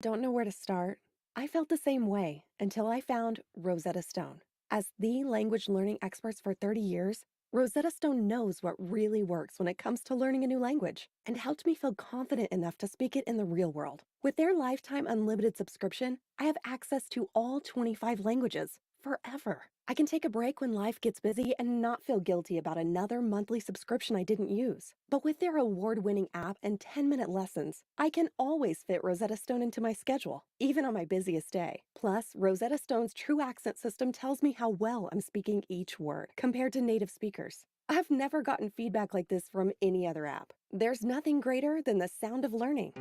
Don't know where to start. I felt the same way until I found Rosetta Stone. As the language learning experts for 30 years, Rosetta Stone knows what really works when it comes to learning a new language and helped me feel confident enough to speak it in the real world. With their lifetime unlimited subscription, I have access to all 25 languages forever. I can take a break when life gets busy and not feel guilty about another monthly subscription I didn't use. But with their award-winning app and 10-minute lessons, I can always fit Rosetta Stone into my schedule, even on my busiest day. Plus, Rosetta Stone's true accent system tells me how well I'm speaking each word compared to native speakers. I've never gotten feedback like this from any other app. There's nothing greater than the sound of learning.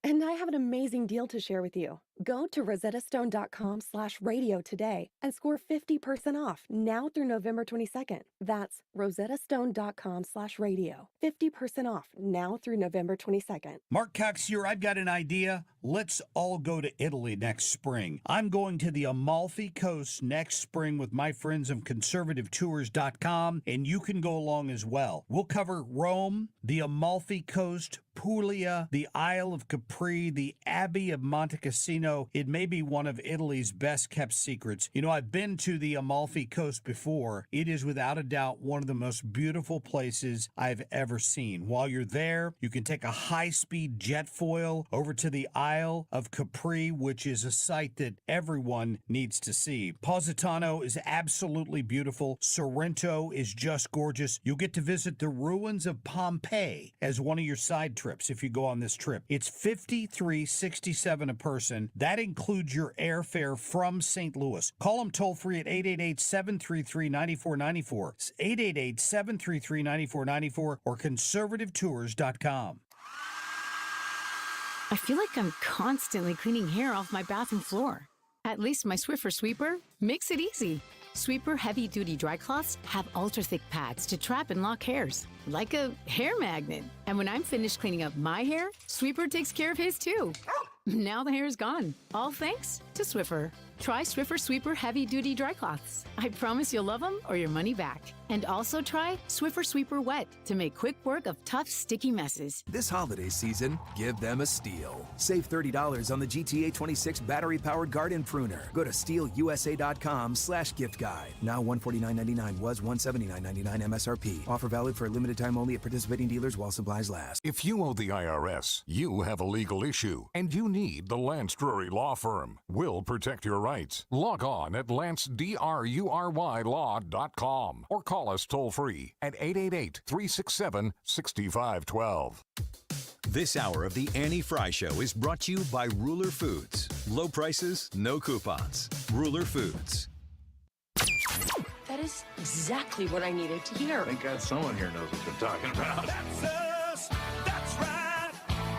And I have an amazing deal to share with you. Go to rosettastone.com/radio today and score 50% off now through November 22nd. That's rosettastone.com/radio. 50% off now through November 22nd. Mark Cox here. I've got an idea. Let's all go to Italy next spring. I'm going to the Amalfi Coast next spring with my friends of conservativetours.com, and you can go along as well. We'll cover Rome, the Amalfi Coast, Puglia, the Isle of Capri, the Abbey of Monte Cassino. It may be one of Italy's best-kept secrets. You know, I've been to the Amalfi Coast before. It is without a doubt one of the most beautiful places I've ever seen. While you're there, you can take a high-speed jet foil over to the Isle of Capri, which is a sight that everyone needs to see. Positano is absolutely beautiful. Sorrento is just gorgeous. You'll get to visit the ruins of Pompeii as one of your side trips if you go on this trip. It's $53.67 a person. That includes your airfare from St. Louis. Call them toll-free at 888-733-9494. It's 888-733-9494 or conservativetours.com. I feel like I'm constantly cleaning hair off my bathroom floor. At least my Swiffer Sweeper makes it easy. Sweeper heavy-duty dry cloths have ultra-thick pads to trap and lock hairs, like a hair magnet. And when I'm finished cleaning up my hair, Sweeper takes care of his too. Now the hair is gone, all thanks to Swiffer. Try Swiffer Sweeper heavy-duty dry cloths. I promise you'll love them or your money back. And also try Swiffer Sweeper Wet to make quick work of tough, sticky messes. This holiday season, give them a Stihl. Save $30 on the GTA 26 battery-powered garden pruner. Go to stihlusa.com/gift guide. Now $149.99 was $179.99 MSRP. Offer valid for a limited time only at participating dealers while supplies last. If you owe the IRS, you have a legal issue, and you need the Lance Drury Law Firm. We'll protect your rights. Log on at lancedrurylaw.com or call us toll-free at 888-367-6512. This hour of the Annie Frey Show is brought to you by Ruler Foods. Low prices, no coupons. Ruler Foods. That is exactly what I needed to hear. Thank God someone here knows what they're talking about. That's us. That's right.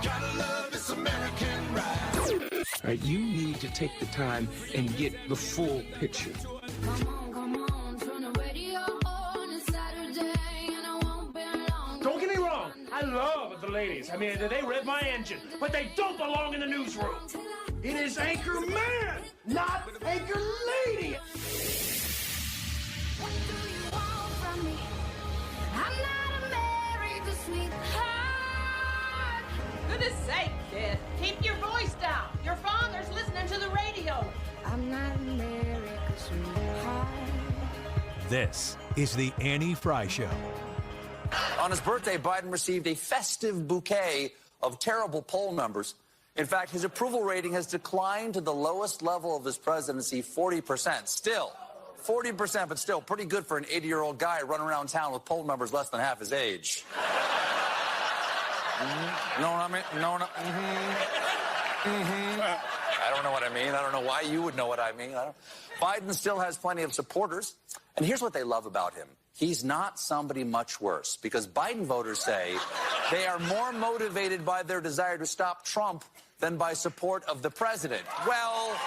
Gotta love this American ride. All right, you need to take the time and get the full picture. Come on, turn the radio on. It's Saturday and I won't be long. Don't get me wrong, I love the ladies. I mean, they rev my engine, but they don't belong in the newsroom. It is Anchor Man, not Anchor Lady. What do you want from me? I'm not America's sweetheart. Goodness sake, kid. Keep your voice down. Your father's listening to the radio. I'm not America's sweetheart. This is the Annie Frey Show. On his birthday, Biden received a festive bouquet of terrible poll numbers. In fact, his approval rating has declined to the lowest level of his presidency, 40%. Still, 40%, but still pretty good for an 80-year-old guy running around town with poll numbers less than half his age. You know what I mean? I don't know what I mean. I don't know why you would know what I mean. Biden still has plenty of supporters. And here's what they love about him. He's not somebody much worse, because Biden voters say they are more motivated by their desire to stop Trump than by support of the president. Well,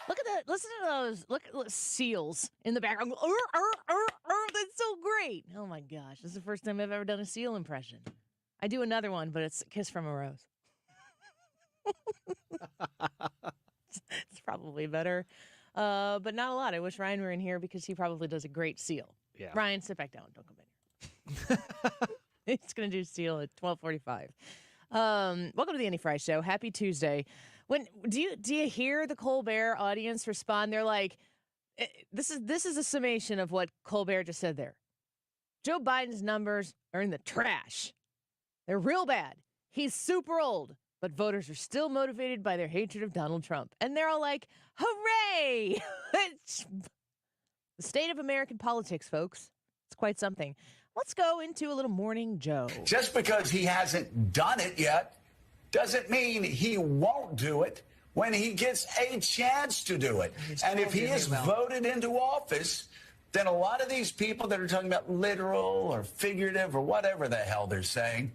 look at that. Listen to those. Look at those seals in the background. That's so great. Oh, my gosh. This is the first time I've ever done a seal impression. I do another one, but it's a kiss from a rose. It's probably better, but not a lot. I wish Ryan were in here because he probably does a great seal. Yeah. Ryan, sit back down. Don't come in here. He's going to do seal at 12:45. Welcome to the Annie Frey Show. Happy Tuesday. Do you hear the Colbert audience respond? They're like, this is a summation of what Colbert just said there. Joe Biden's numbers are in the trash. They're real bad. He's super old, but voters are still motivated by their hatred of Donald Trump. And they're all like, hooray! It's the state of American politics, folks. It's quite something. Let's go into a little Morning Joe. Just because he hasn't done it yet doesn't mean he won't do it when he gets a chance to do it. And if he is voted into office, then a lot of these people that are talking about literal or figurative or whatever the hell they're saying,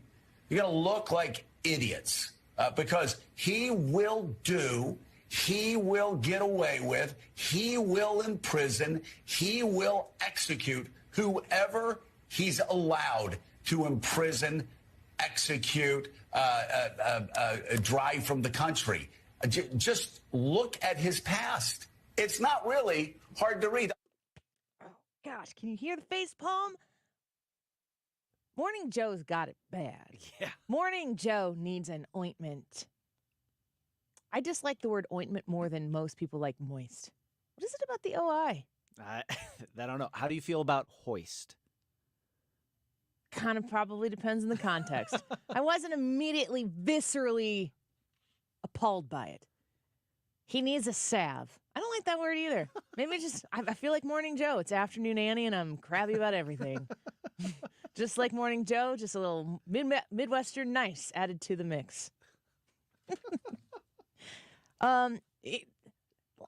you're going to look like idiots because he will get away with, he will imprison, he will execute whoever he's allowed to imprison, execute, drive from the country. Just look at his past. It's not really hard to read. Oh, gosh, can you hear the face palm? Morning Joe's got it bad. Yeah. Morning Joe needs an ointment. I dislike the word ointment more than most people like moist. What is it about the OI? I don't know. How do you feel about hoist? Kind of probably depends on the context. I wasn't immediately viscerally appalled by it. He needs a salve. I don't like that word either. Maybe I feel like Morning Joe. It's afternoon Annie, and I'm crabby about everything. Just like Morning Joe, just a little Midwestern nice added to the mix.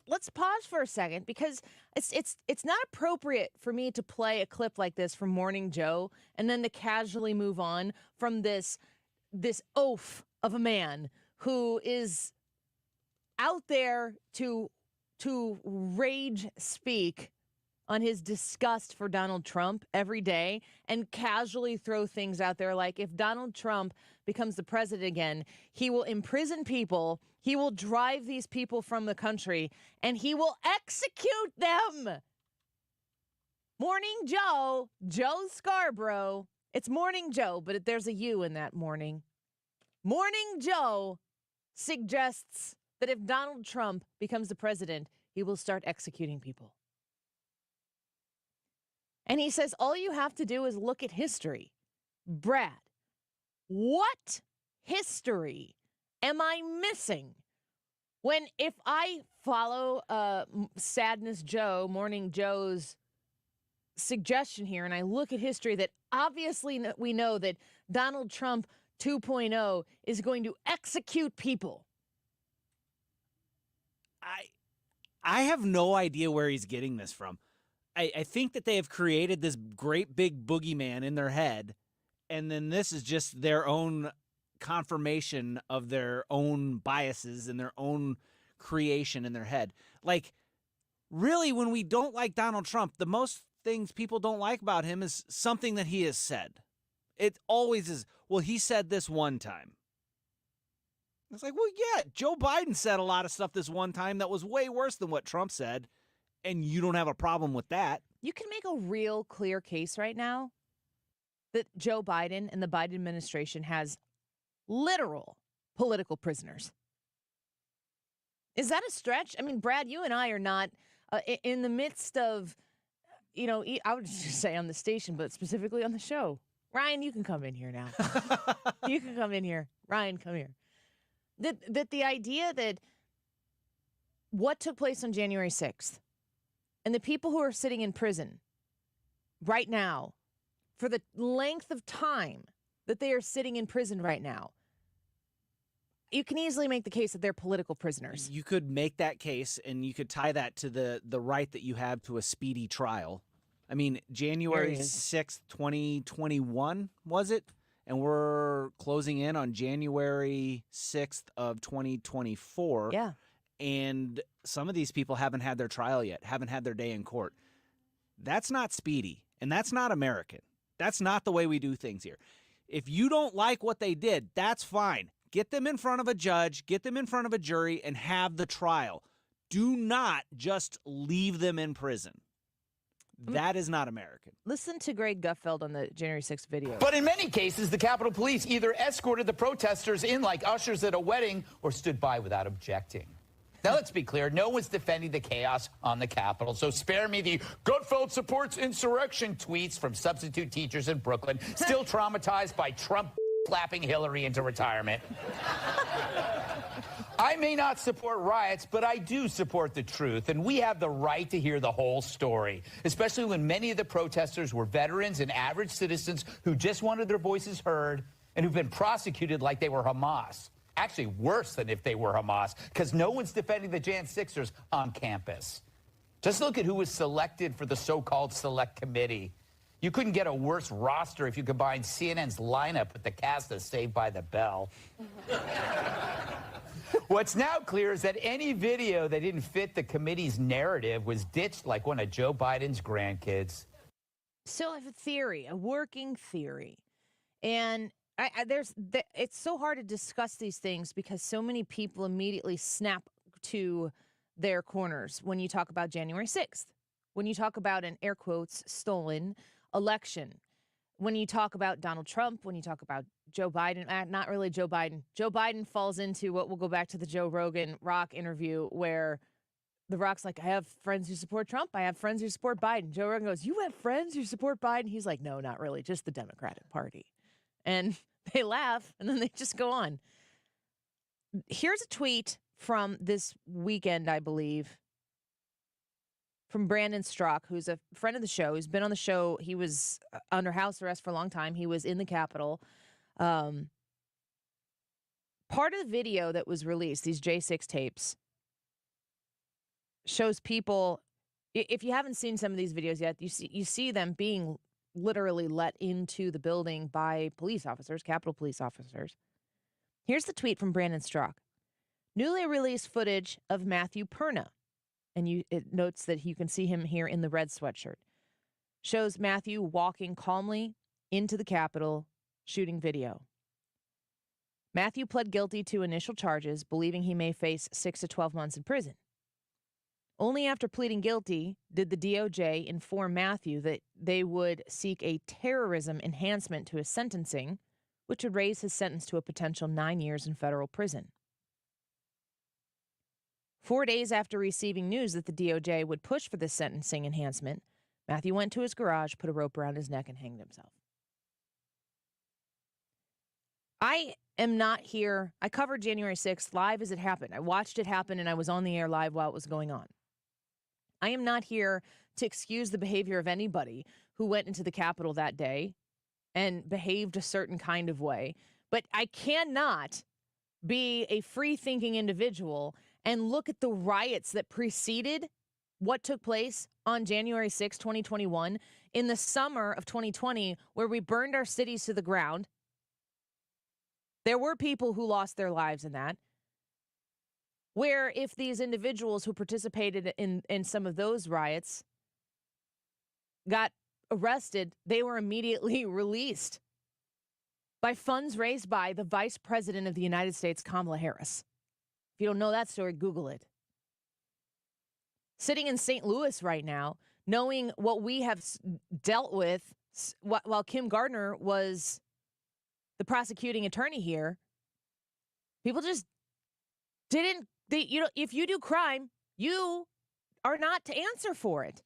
Let's pause for a second because it's not appropriate for me to play a clip like this from Morning Joe and then to casually move on from this oaf of a man who is out there to rage speak on his disgust for Donald Trump every day and casually throw things out there like if Donald Trump becomes the president again, he will imprison people, he will drive these people from the country, and he will execute them. Morning Joe, Joe Scarborough. It's Morning Joe, but there's a U in that morning. Morning Joe suggests that if Donald Trump becomes the president, he will start executing people. And he says, all you have to do is look at history. Brad, what history am I missing? If I follow Sadness Joe, Morning Joe's suggestion here, and I look at history that obviously we know that Donald Trump 2.0 is going to execute people. I have no idea where he's getting this from. I think that they have created this great big boogeyman in their head, and then this is just their own confirmation of their own biases and their own creation in their head. Like, really, when we don't like Donald Trump, the most things people don't like about him is something that he has said. It always is, well, he said this one time. It's like, well, yeah, Joe Biden said a lot of stuff this one time that was way worse than what Trump said. And you don't have a problem with that. You can make a real clear case right now that Joe Biden and the Biden administration has literal political prisoners. Is that a stretch? I mean, Brad, you and I are not in the midst of, I would just say on the station, but specifically on the show. Ryan, you can come in here now. You can come in here. Ryan, come here. That the idea that what took place on January 6th, and the people who are sitting in prison right now, for the length of time that they are sitting in prison right now, you can easily make the case that they're political prisoners. You could make that case, and you could tie that to the right that you have to a speedy trial. I mean, January 6th, 2021, was it? And we're closing in on January 6th of 2024. Yeah. And some of these people haven't had their trial yet, haven't had their day in court. That's not speedy, and that's not American. That's not the way we do things here. If you don't like what they did, that's fine. Get them in front of a judge, get them in front of a jury, and have the trial. Do not just leave them in prison. That is not American. Listen to Greg Gutfeld on the January 6th video. But in many cases, the Capitol Police either escorted the protesters in like ushers at a wedding or stood by without objecting. Now, let's be clear. No one's defending the chaos on the Capitol, so spare me the Gutfeld supports insurrection tweets from substitute teachers in Brooklyn, still traumatized by Trump slapping Hillary into retirement. I may not support riots, but I do support the truth, and we have the right to hear the whole story, especially when many of the protesters were veterans and average citizens who just wanted their voices heard and who've been prosecuted like they were Hamas. Actually, worse than if they were Hamas, because no one's defending the Jan 6ers on campus. Just look at who was selected for the so-called select committee. You couldn't get a worse roster if you combined CNN's lineup with the cast of Saved by the Bell. What's now clear is that any video that didn't fit the committee's narrative was ditched like one of Joe Biden's grandkids. So I have a theory, a working theory. And it's so hard to discuss these things because so many people immediately snap to their corners when you talk about January 6th, when you talk about an air quotes stolen election, when you talk about Donald Trump, when you talk about Joe Biden, not really Joe Biden. Joe Biden falls into what we'll go back to the Joe Rogan Rock interview where the Rock's like, I have friends who support Trump. I have friends who support Biden. Joe Rogan goes, you have friends who support Biden? He's like, no, not really, just the Democratic Party. And they laugh, and then they just go on. Here's a tweet from this weekend, I believe, from Brandon Strzok, who's a friend of the show. He's been on the show. He was under house arrest for a long time. He was in the Capitol. Part of the video that was released, these J6 tapes, shows people, if you haven't seen some of these videos yet, you see them being literally let into the building by police officers, Capitol police officers. Here's the tweet from Brandon Strzok. Newly released footage of Matthew Perna, and it notes that you can see him here in the red sweatshirt, shows Matthew walking calmly into the Capitol, shooting video. Matthew pled guilty to initial charges, believing he may face 6 to 12 months in prison. Only after pleading guilty did the DOJ inform Matthew that they would seek a terrorism enhancement to his sentencing, which would raise his sentence to a potential 9 years in federal prison. 4 days after receiving news that the DOJ would push for this sentencing enhancement, Matthew went to his garage, put a rope around his neck, and hanged himself. I am not here. I covered January 6th live as it happened. I watched it happen, and I was on the air live while it was going on. I am not here to excuse the behavior of anybody who went into the Capitol that day and behaved a certain kind of way. But I cannot be a free-thinking individual and look at the riots that preceded what took place on January 6, 2021, in the summer of 2020, where we burned our cities to the ground. There were people who lost their lives in that. Where if these individuals who participated in some of those riots got arrested, they were immediately released by funds raised by the Vice President of the United States, Kamala Harris. If you don't know that story, Google it. Sitting in St. Louis right now, knowing what we have dealt with while Kim Gardner was the prosecuting attorney here, people just didn't. If you do crime, you are not to answer for it.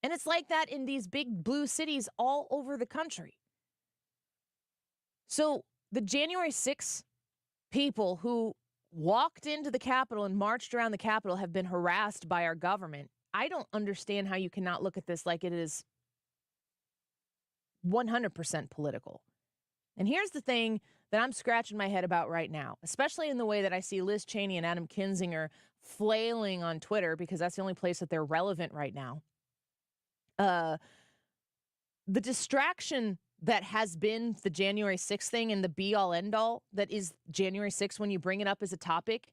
And it's like that in these big blue cities all over the country. So the January 6th people who walked into the Capitol and marched around the Capitol have been harassed by our government. I don't understand how you cannot look at this like it is 100% political. And here's the thing that I'm scratching my head about right now, especially in the way that I see Liz Cheney and Adam Kinzinger flailing on Twitter, because that's the only place that they're relevant right now. The distraction that has been the January 6th thing and the be-all, end-all that is January 6th when you bring it up as a topic,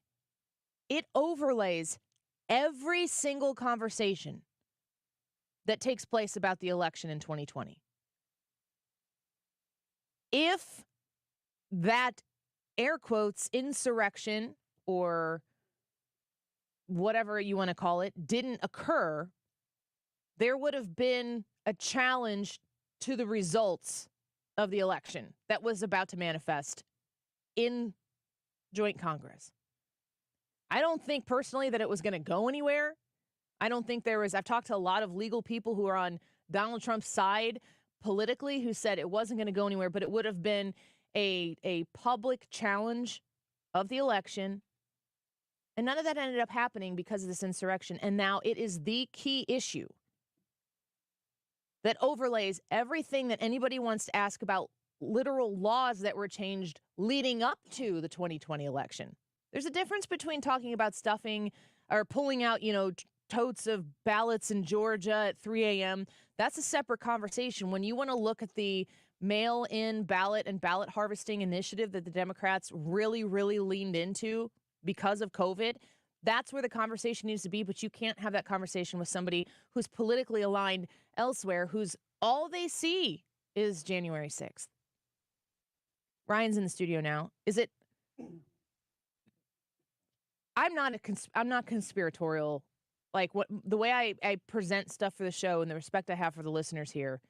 it overlays every single conversation that takes place about the election in 2020. If that air quotes insurrection or whatever you want to call it didn't occur, there would have been a challenge to the results of the election that was about to manifest in joint Congress. I don't think personally that it was going to go anywhere. I don't think I've talked to a lot of legal people who are on Donald Trump's side politically who said it wasn't going to go anywhere, but it would have been a public challenge of the election. And none of that ended up happening because of this insurrection. And now it is the key issue that overlays everything that anybody wants to ask about literal laws that were changed leading up to the 2020 election. There's a difference between talking about stuffing or pulling out, totes of ballots in Georgia at 3 a.m. That's a separate conversation. When you want to look at the mail-in ballot and ballot harvesting initiative that the Democrats really, really leaned into because of COVID, that's where the conversation needs to be. But you can't have that conversation with somebody who's politically aligned elsewhere, who's all they see is January 6th. Ryan's in the studio now. Is it? I'm not conspiratorial. Like the way I present stuff for the show and the respect I have for the listeners here.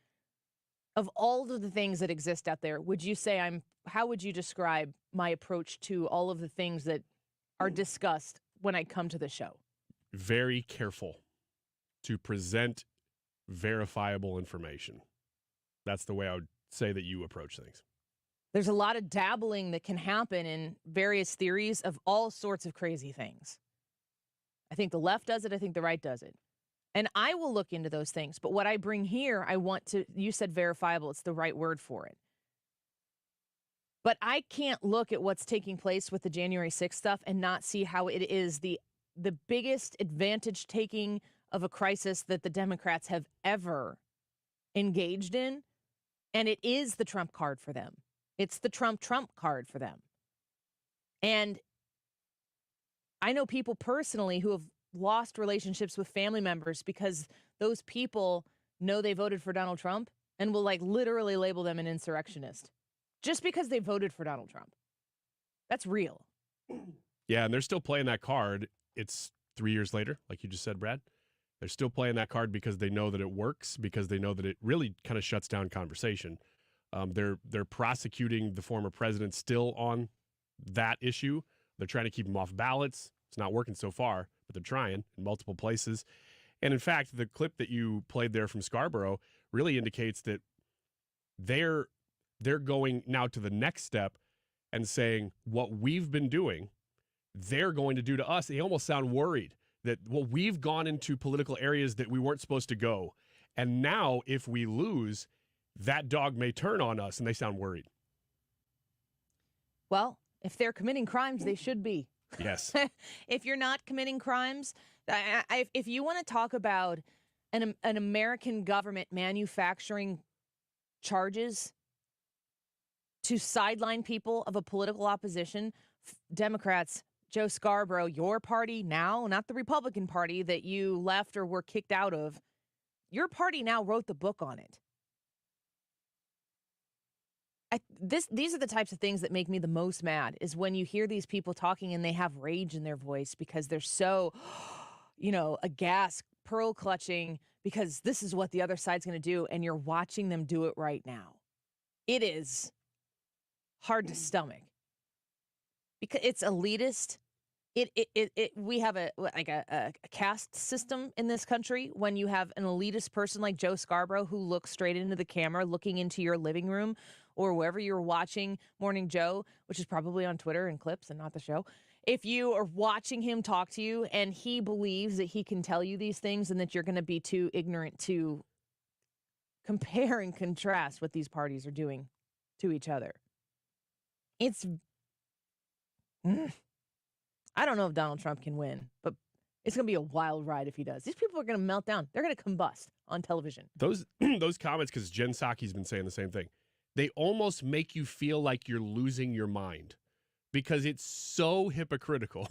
Of all of the things that exist out there, would you say how would you describe my approach to all of the things that are discussed when I come to the show? Very careful to present verifiable information. That's the way I would say that you approach things. There's a lot of dabbling that can happen in various theories of all sorts of crazy things. I think the left does it. I think the right does it. And I will look into those things. But what I bring here, you said verifiable. It's the right word for it. But I can't look at what's taking place with the January 6th stuff and not see how it is the biggest advantage taking of a crisis that the Democrats have ever engaged in. And it is the Trump card for them. It's the Trump card for them. And I know people personally who have lost relationships with family members because those people know they voted for Donald Trump and will literally label them an insurrectionist just because they voted for Donald Trump. That's real. Yeah, and they're still playing that card. It's 3 years later, like you just said, Brad. They're still playing that card because they know that it works, because they know that it really kind of shuts down conversation. They're prosecuting the former president still on that issue. They're trying to keep him off ballots. It's not working so far, but they're trying in multiple places. And in fact, the clip that you played there from Scarborough really indicates that they're going now to the next step and saying what we've been doing, they're going to do to us. They almost sound worried that, we've gone into political areas that we weren't supposed to go. And now if we lose, that dog may turn on us, and they sound worried. Well, if they're committing crimes, they should be. Yes. If you're not committing crimes, if you want to talk about an American government manufacturing charges to sideline people of a political opposition, Democrats, Joe Scarborough, your party now, not the Republican Party that you left or were kicked out of, your party now wrote the book on it. These are the types of things that make me the most mad, is when you hear these people talking and they have rage in their voice because they're so, aghast, pearl clutching, because this is what the other side's going to do, and you're watching them do it right now. It is hard to stomach because it's elitist. We have a caste system in this country when you have an elitist person like Joe Scarborough who looks straight into the camera, looking into your living room or wherever you're watching Morning Joe, which is probably on Twitter and clips and not the show. If you are watching him talk to you and he believes that he can tell you these things and that you're going to be too ignorant to compare and contrast what these parties are doing to each other. I don't know if Donald Trump can win, but it's going to be a wild ride if he does. These people are going to melt down. They're going to combust on television. Those comments, because Jen Psaki's been saying the same thing, they almost make you feel like you're losing your mind because it's so hypocritical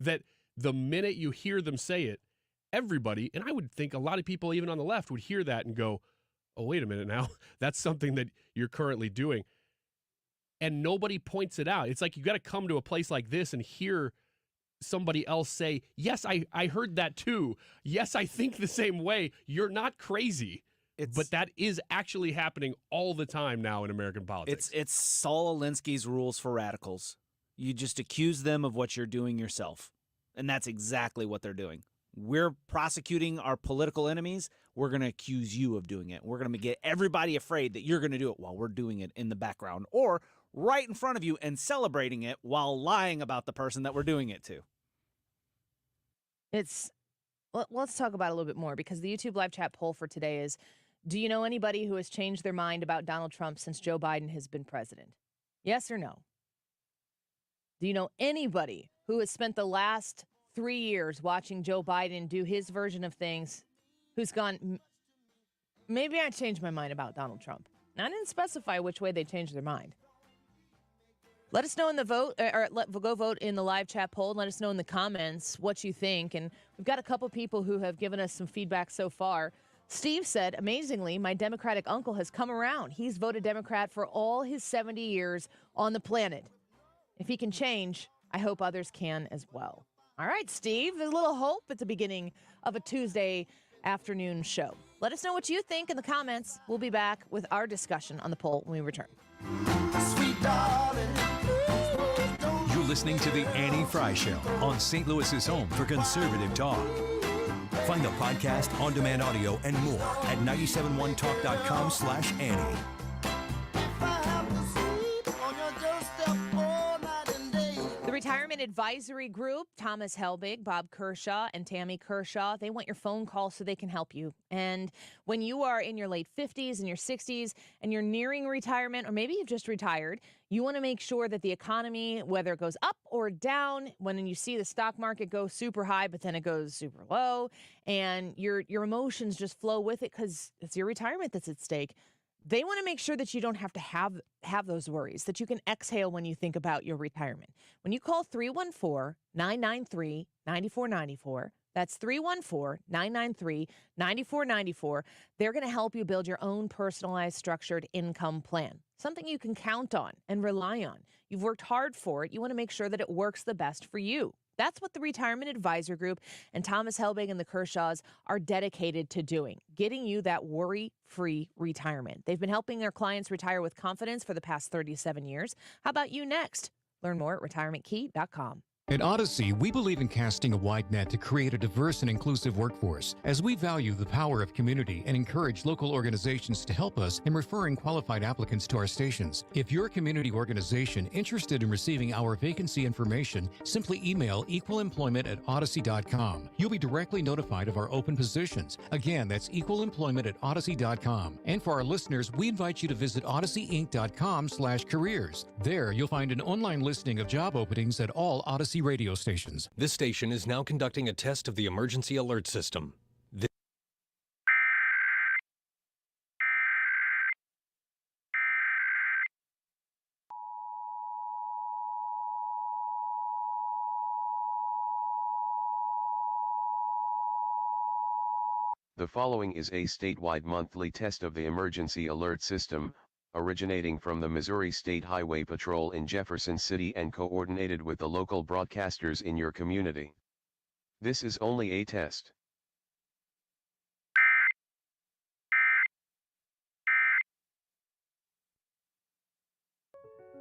that the minute you hear them say it, everybody, and I would think a lot of people even on the left would hear that and go, oh, wait a minute now, that's something that you're currently doing. And nobody points it out. It's like you got to come to a place like this and hear somebody else say, yes, I heard that too. Yes, I think the same way. You're not crazy. But that is actually happening all the time now in American politics. It's Saul Alinsky's rules for radicals. You just accuse them of what you're doing yourself. And that's exactly what they're doing. We're prosecuting our political enemies. We're going to accuse you of doing it. We're going to get everybody afraid that you're going to do it while we're doing it in the background or right in front of you and celebrating it while lying about the person that we're doing it to. Let's talk about it a little bit more, because the YouTube live chat poll for today is, do you know anybody who has changed their mind about Donald Trump since Joe Biden has been president? Yes or no? Do you know anybody who has spent the last 3 years watching Joe Biden do his version of things, who's gone, maybe I changed my mind about Donald Trump? Now, I didn't specify which way they changed their mind. Let us know in the vote, go vote in the live chat poll, and let us know in the comments what you think. And we've got a couple people who have given us some feedback so far. Steve said, amazingly, my Democratic uncle has come around. He's voted Democrat for all his 70 years on the planet. If he can change, I hope others can as well. All right, Steve, a little hope at the beginning of a Tuesday afternoon show. Let us know what you think in the comments. We'll be back with our discussion on the poll when we return. Sweet darling. You're listening to The Annie Frey Show on St. Louis's home for conservative talk. Find the podcast, on-demand audio, and more at 971talk.com/Annie. The Retirement Advisory Group, Thomas Helbig, Bob Kershaw, and Tammy Kershaw, they want your phone call so they can help you. And when you are in your late 50s and your 60s and you're nearing retirement, or maybe you've just retired, you want to make sure that the economy, whether it goes up or down, when you see the stock market go super high, but then it goes super low, and your emotions just flow with it because it's your retirement that's at stake. They want to make sure that you don't have to have those worries, that you can exhale when you think about your retirement. When you call 314-993-9494, that's 314-993-9494, they're going to help you build your own personalized structured income plan, something you can count on and rely on. You've worked hard for it. You want to make sure that it works the best for you. That's what the Retirement Advisor Group and Thomas Helbig and the Kershaws are dedicated to doing, getting you that worry-free retirement. They've been helping their clients retire with confidence for the past 37 years. How about you next? Learn more at retirementkey.com. At Odyssey, we believe in casting a wide net to create a diverse and inclusive workforce, as we value the power of community and encourage local organizations to help us in referring qualified applicants to our stations. If you're a community organization interested in receiving our vacancy information, simply email equalemployment@odyssey.com. You'll be directly notified of our open positions. Again, that's equalemployment@odyssey.com. And for our listeners, we invite you to visit odysseyinc.com/careers. There, you'll find an online listing of job openings at all Odyssey radio stations. This station is now conducting a test of the emergency alert system. The following is a statewide monthly test of the emergency alert system, originating from the Missouri State Highway Patrol in Jefferson City and coordinated with the local broadcasters in your community. This is only a test.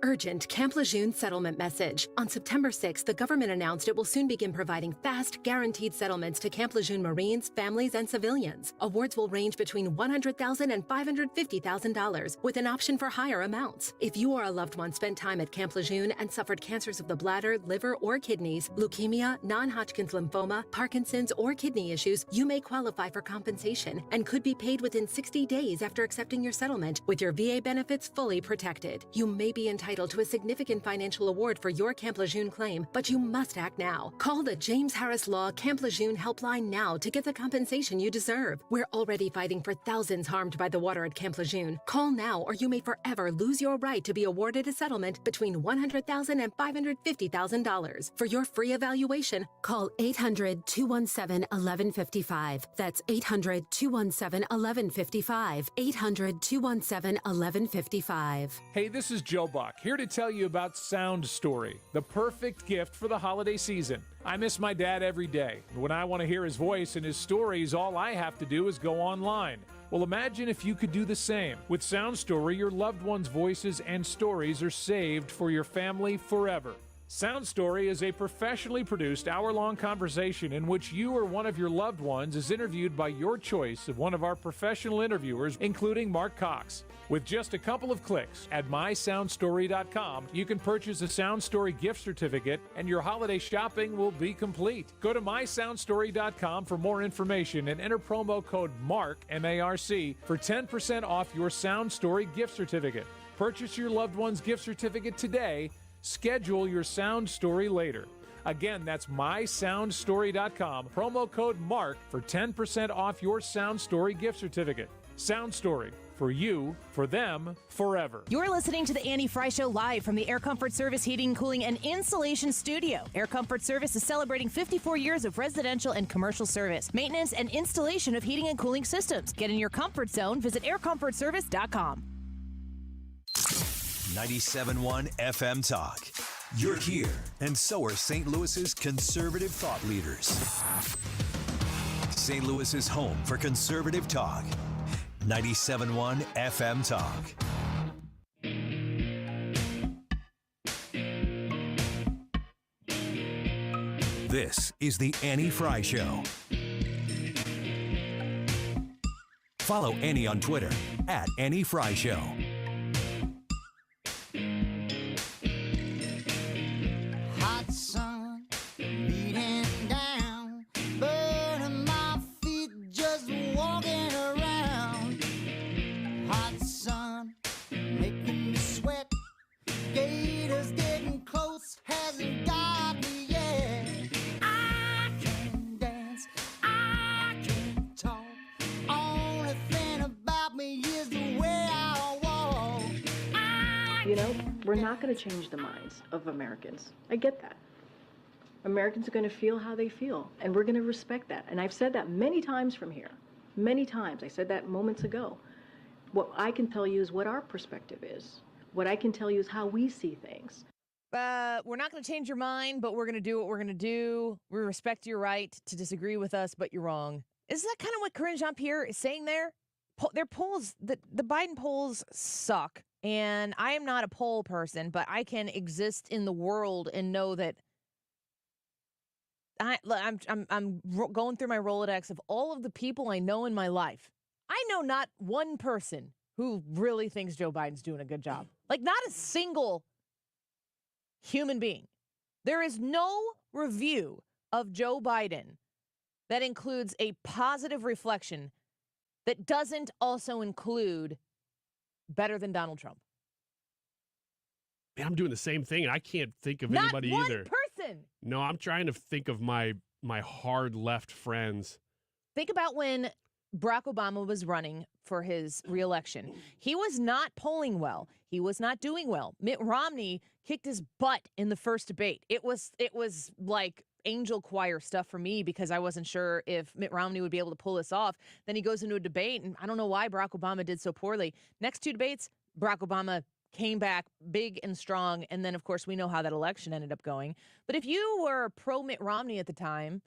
Urgent Camp Lejeune settlement message. On September 6th, the government announced it will soon begin providing fast, guaranteed settlements to Camp Lejeune Marines, families, and civilians. Awards will range between $100,000 and $550,000, with an option for higher amounts. If you or a loved one spent time at Camp Lejeune and suffered cancers of the bladder, liver, or kidneys, leukemia, non-Hodgkin's lymphoma, Parkinson's, or kidney issues, you may qualify for compensation and could be paid within 60 days after accepting your settlement, with your VA benefits fully protected. You may be entitled to a significant financial award for your Camp Lejeune claim, but you must act now. Call the James Harris Law Camp Lejeune helpline now to get the compensation you deserve. We're already fighting for thousands harmed by the water at Camp Lejeune. Call now or you may forever lose your right to be awarded a settlement between $100,000 and $550,000. For your free evaluation, call 800-217-1155. That's 800-217-1155. 800-217-1155. Hey, this is Joe Buck. here to tell you about Sound Story, the perfect gift for the holiday season. I miss my dad every day. When I want to hear his voice and his stories, all I have to do is go online. Well, imagine if you could do the same. With Sound Story, your loved ones' voices and stories are saved for your family forever. Sound Story is a professionally produced hour-long conversation in which you or one of your loved ones is interviewed by your choice of one of our professional interviewers, including Mark Cox. With just a couple of clicks at mysoundstory.com, you can purchase a Sound Story gift certificate and your holiday shopping will be complete. Go to mysoundstory.com for more information and enter promo code MARC, M-A-R-C, for 10% off your Sound Story gift certificate. Purchase your loved one's gift certificate today. Schedule your Sound Story later. Again, that's mysoundstory.com, promo code MARC for 10% off your Sound Story gift certificate. Sound Story, for you, for them, forever. You're listening to the Annie Frey Show live from the Air Comfort Service Heating, Cooling, and Insulation Studio. Air Comfort Service is celebrating 54 years of residential and commercial service, maintenance, and installation of heating and cooling systems. Get in your comfort zone. Visit aircomfortservice.com. 97.1 FM Talk. You're here, and so are St. Louis's conservative thought leaders. St. Louis's home for conservative talk. 97.1 FM Talk. This is the Annie Frey Show. Follow Annie on Twitter at Annie Frey Show. Hot sun beating down, burning my feet just walking around. Hot sun making me sweat, gators getting close, hasn't got me yet. I can dance, I can talk, only thing about me is the way I walk. You know, we're not going to change the minds of Americans. I get that. Americans are going to feel how they feel, and we're going to respect that. And I've said that many times from here. Many times. I said that moments ago. What I can tell you is what our perspective is. What I can tell you is how we see things. We're not going to change your mind, but we're going to do what we're going to do. We respect your right to disagree with us, but you're wrong. Is that kind of what Corinne Jean-Pierre is saying there? Their polls, the Biden polls suck. And I am not a poll person, but I can exist in the world and know that I'm going through my Rolodex of all of the people I know in my life. I know not one person who really thinks Joe Biden's doing a good job. Like, not a single human being. There is no review of Joe Biden that includes a positive reflection that doesn't also include better than Donald Trump. Man, I'm doing the same thing, and I can't think of Not anybody one either. person. No, I'm trying to think of my hard left friends. Think about when Barack Obama was running for his reelection. He was not polling well. He was not doing well. Mitt Romney kicked his butt in the first debate. It was like angel choir stuff for me because I wasn't sure if Mitt Romney would be able to pull this off. Then he goes into a debate, and I don't know why Barack Obama did so poorly. Next two debates, Barack Obama came back big and strong, and then, of course, we know how that election ended up going. But if you were pro Mitt Romney at the time,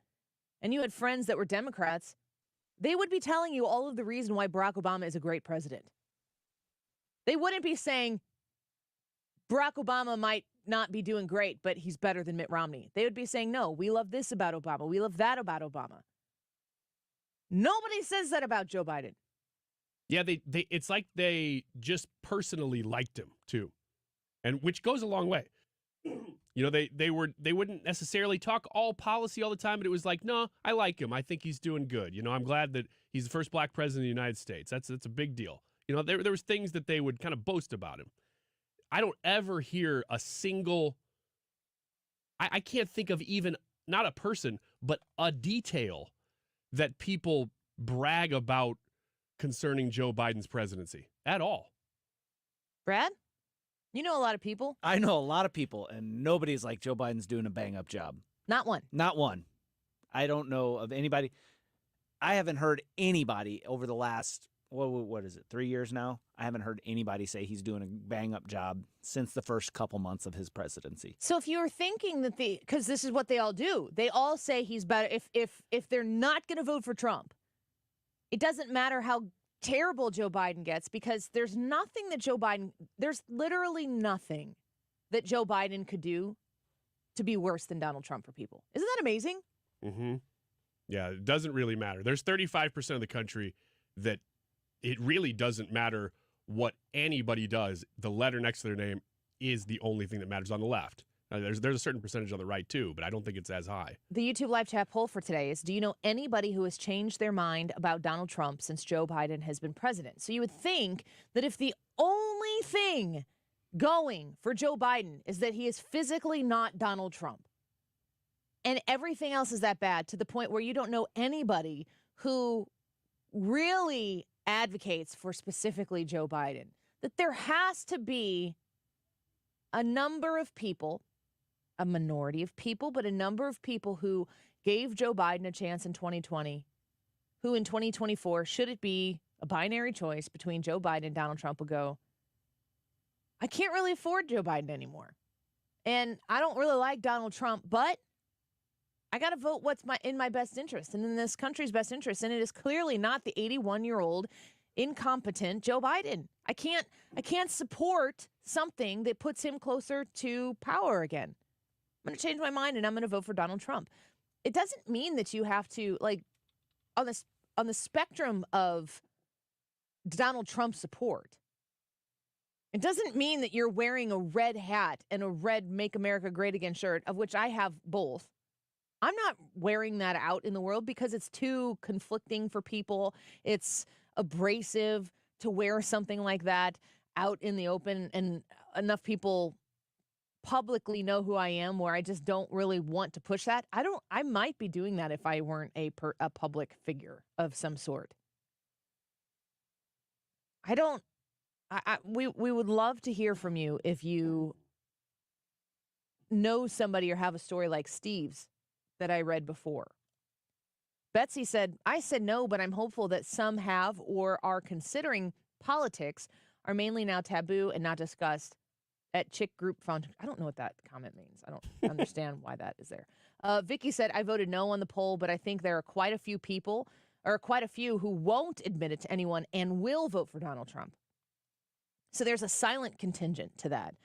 and you had friends that were Democrats, they would be telling you all of the reason why Barack Obama is a great president. They wouldn't be saying Barack Obama might not be doing great, but he's better than Mitt Romney. They would be saying, no, we love this about Obama. We love that about Obama. Nobody says that about Joe Biden. Yeah, they it's like they just personally liked him too, and which goes a long way. You know, they wouldn't necessarily talk all policy all the time, but it was like, no, I like him. I think he's doing good. You know, I'm glad that he's the first black president of the United States. That's a big deal. You know, there was things that they would kind of boast about him. I don't ever hear a single, I can't think of even, not a person, but a detail that people brag about concerning Joe Biden's presidency at all. Brad, you know a lot of people. I know a lot of people, and nobody's like Joe Biden's doing a bang-up job. Not one. Not one. I don't know of anybody. I haven't heard anybody over the last what is it, 3 years now? I haven't heard anybody say he's doing a bang-up job since the first couple months of his presidency. So if you were thinking that because this is what they all do, they all say he's better. If they're not going to vote for Trump, it doesn't matter how terrible Joe Biden gets, because there's literally nothing that Joe Biden could do to be worse than Donald Trump for people. Isn't that amazing? Mm-hmm. Yeah, it doesn't really matter. There's 35% of the country that it really doesn't matter what anybody does. The letter next to their name is the only thing that matters on the left. There's a certain percentage on the right, too, but I don't think it's as high. The YouTube live chat poll for today is, do you know anybody who has changed their mind about Donald Trump since Joe Biden has been president? So you would think that if the only thing going for Joe Biden is that he is physically not Donald Trump, and everything else is that bad, to the point where you don't know anybody who really advocates for specifically Joe Biden, that there has to be a number of people, a minority of people, but a number of people who gave Joe Biden a chance in 2020, who in 2024, should it be a binary choice between Joe Biden and Donald Trump, will go, I can't really afford Joe Biden anymore. And I don't really like Donald Trump, but I got to vote what's in my best interest and in this country's best interest. And it is clearly not the 81-year-old incompetent Joe Biden. I can't support something that puts him closer to power again. I'm going to change my mind and I'm going to vote for Donald Trump. It doesn't mean that you have to, like, on the spectrum of Donald Trump support, it doesn't mean that you're wearing a red hat and a red Make America Great Again shirt, of which I have both. I'm not wearing that out in the world because it's too conflicting for people. It's abrasive to wear something like that out in the open, and enough people publicly know who I am where I just don't really want to push that. I might be doing that if I weren't a public figure of some sort. We would love to hear from you if you know somebody or have a story like Steve's that I read before. Betsy said, I said no, but I'm hopeful that some have or are considering politics are mainly now taboo and not discussed at Chick Group Foundation. I don't know what that comment means. I don't understand why that is there. Vicky said, I voted no on the poll, but I think there are quite a few people, or quite a few, who won't admit it to anyone and will vote for Donald Trump. So there's a silent contingent to that.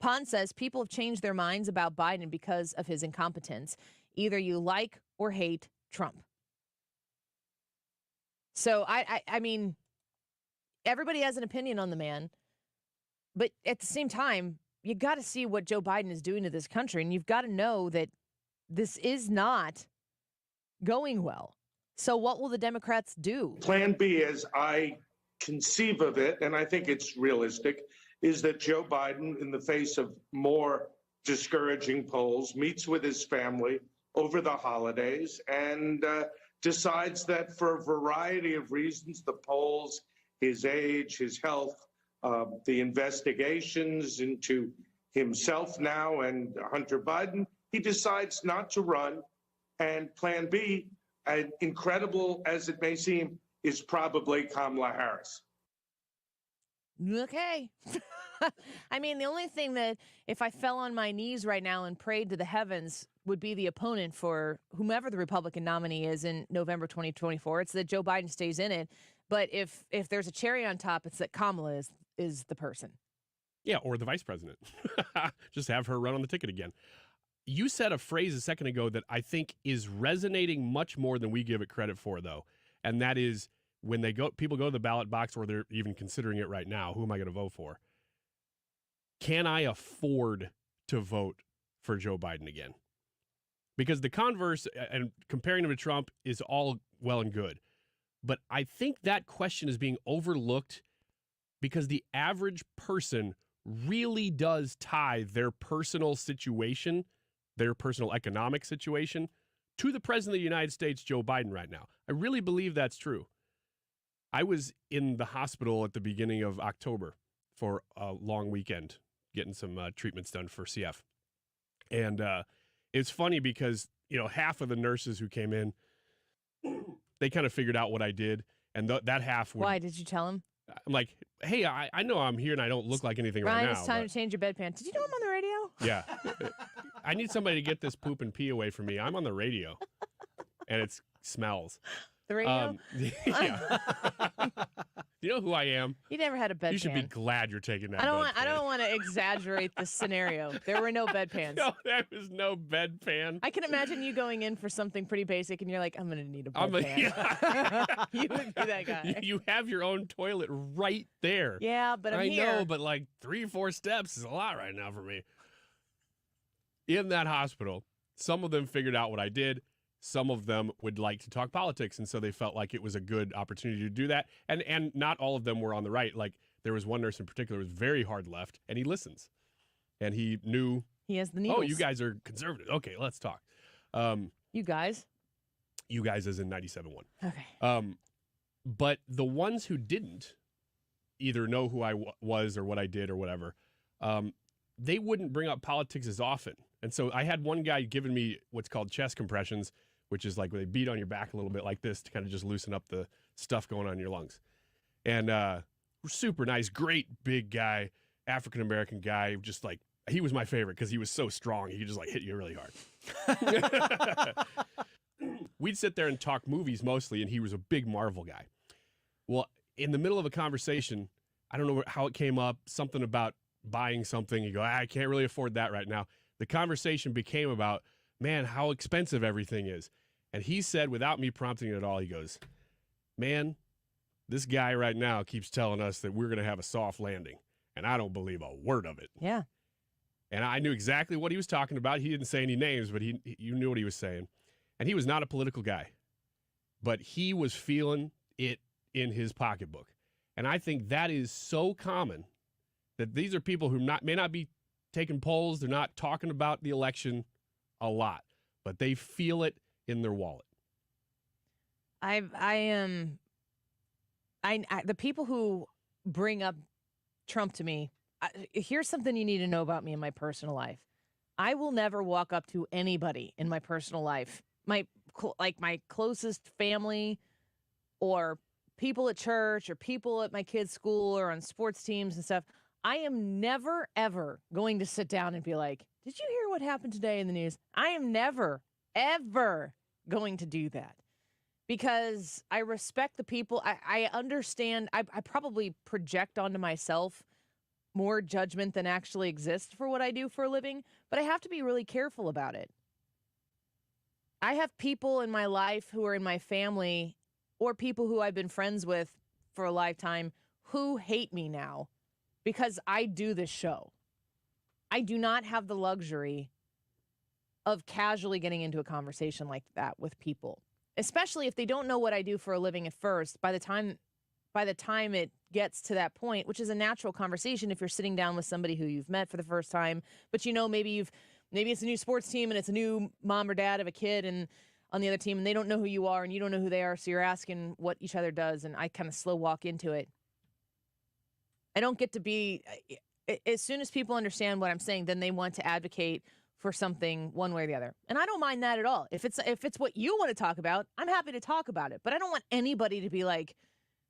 Pond says people have changed their minds about Biden because of his incompetence. Either you like or hate Trump. So I mean, everybody has an opinion on the man, but at the same time, you got to see what Joe Biden is doing to this country, and you've got to know that this is not going well. So what will the Democrats do? Plan B, as I conceive of it, and I think it's realistic, is that Joe Biden, in the face of more discouraging polls, meets with his family over the holidays and decides that for a variety of reasons, the polls, his age, his health, the investigations into himself now and Hunter Biden, he decides not to run. And Plan B, incredible as it may seem, is probably Kamala Harris. Okay. I mean, the only thing that if I fell on my knees right now and prayed to the heavens would be the opponent for whomever the Republican nominee is in November 2024. It's that Joe Biden stays in it. But if there's a cherry on top, it's that Kamala is the person. Yeah, or the vice president. Just have her run on the ticket again. You said a phrase a second ago that I think is resonating much more than we give it credit for, though. And that is when people go to the ballot box, or they're even considering it right now, who am I going to vote for? Can I afford to vote for Joe Biden again? Because the converse and comparing him to Trump is all well and good. But I think that question is being overlooked because the average person really does tie their personal situation, their personal economic situation, to the president of the United States, Joe Biden, right now. I really believe that's true. I was in the hospital at the beginning of October for a long weekend, getting some treatments done for CF. And it's funny because, half of the nurses who came in, they kind of figured out what I did. And that half would. Why? Did you tell him? I'm like, hey, I know I'm here and I don't look like anything Ryan, right now. it's time to change your bedpan. Did you know I'm on the radio? Yeah. I need somebody to get this poop and pee away from me. I'm on the radio. And it smells. The radio? Yeah. You know who I am? You never had a bedpan. You should be glad you're taking that. I don't want to exaggerate the scenario. There were no bedpans. No, there was no bedpan. I can imagine you going in for something pretty basic, and you're like, I'm going to need a bedpan. Yeah. You would be that guy. You have your own toilet right there. Yeah, but I'm here. I know, but like 3-4 steps is a lot right now for me. In that hospital, some of them figured out what I did. Some of them would like to talk politics, and so they felt like it was a good opportunity to do that. And not all of them were on the right. Like, there was one nurse in particular who was very hard left, and he listens. And he knew... He has the needles. Oh, you guys are conservative. Okay, let's talk. You guys? You guys as in 97.1. Okay. But the ones who didn't either know who I was or what I did or whatever, they wouldn't bring up politics as often. And so I had one guy giving me what's called chest compressions, which is like where they beat on your back a little bit like this to kind of just loosen up the stuff going on in your lungs. And super nice, great big guy, African-American guy, just like, he was my favorite because he was so strong. He could just like hit you really hard. We'd sit there and talk movies mostly, and he was a big Marvel guy. Well, in the middle of a conversation, I don't know how it came up, something about buying something. You go, I can't really afford that right now. The conversation became about, man, how expensive everything is. And he said, without me prompting it at all, he goes, man, this guy right now keeps telling us that we're going to have a soft landing. And I don't believe a word of it. Yeah. And I knew exactly what he was talking about. He didn't say any names, but you knew what he was saying. And he was not a political guy. But he was feeling it in his pocketbook. And I think that is so common that these are people who may not be taking polls. They're not talking about the election a lot, but they feel it in their wallet. The people who bring up Trump to me, here's something you need to know about me in my personal life. I will never walk up to anybody in my personal life, my closest family or people at church or people at my kids' school or on sports teams and stuff. I am never, ever going to sit down and be like, did you hear what happened today in the news? I am never, ever going to do that because I respect the people. I understand. I probably project onto myself more judgment than actually exists for what I do for a living, but I have to be really careful about it. I have people in my life who are in my family or people who I've been friends with for a lifetime who hate me now because I do this show. I do not have the luxury of casually getting into a conversation like that with people, especially if they don't know what I do for a living at first. By the time it gets to that point, which is a natural conversation if you're sitting down with somebody who you've met for the first time, but maybe it's a new sports team and it's a new mom or dad of a kid and on the other team and they don't know who you are and you don't know who they are, so you're asking what each other does, and I kind of slow walk into it. I don't get to be, as soon as people understand what I'm saying, then they want to advocate for something one way or the other. And I don't mind that at all. If it's what you want to talk about, I'm happy to talk about it. But I don't want anybody to be like,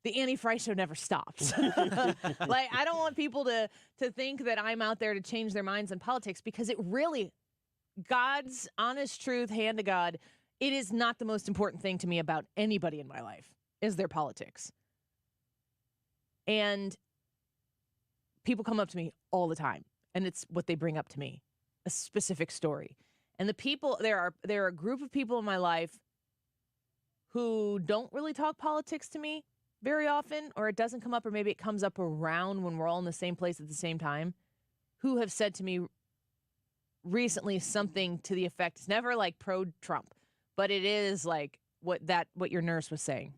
the Annie Frey show never stops. Like, I don't want people to think that I'm out there to change their minds on politics, because it really, God's honest truth, hand to God, it is not the most important thing to me about anybody in my life is their politics. And people come up to me all the time, and it's what they bring up to me, a specific story. And the people, there are a group of people in my life who don't really talk politics to me very often, or it doesn't come up, or maybe it comes up around when we're all in the same place at the same time, who have said to me recently something to the effect, it's never like pro-Trump, but it is like what your nurse was saying.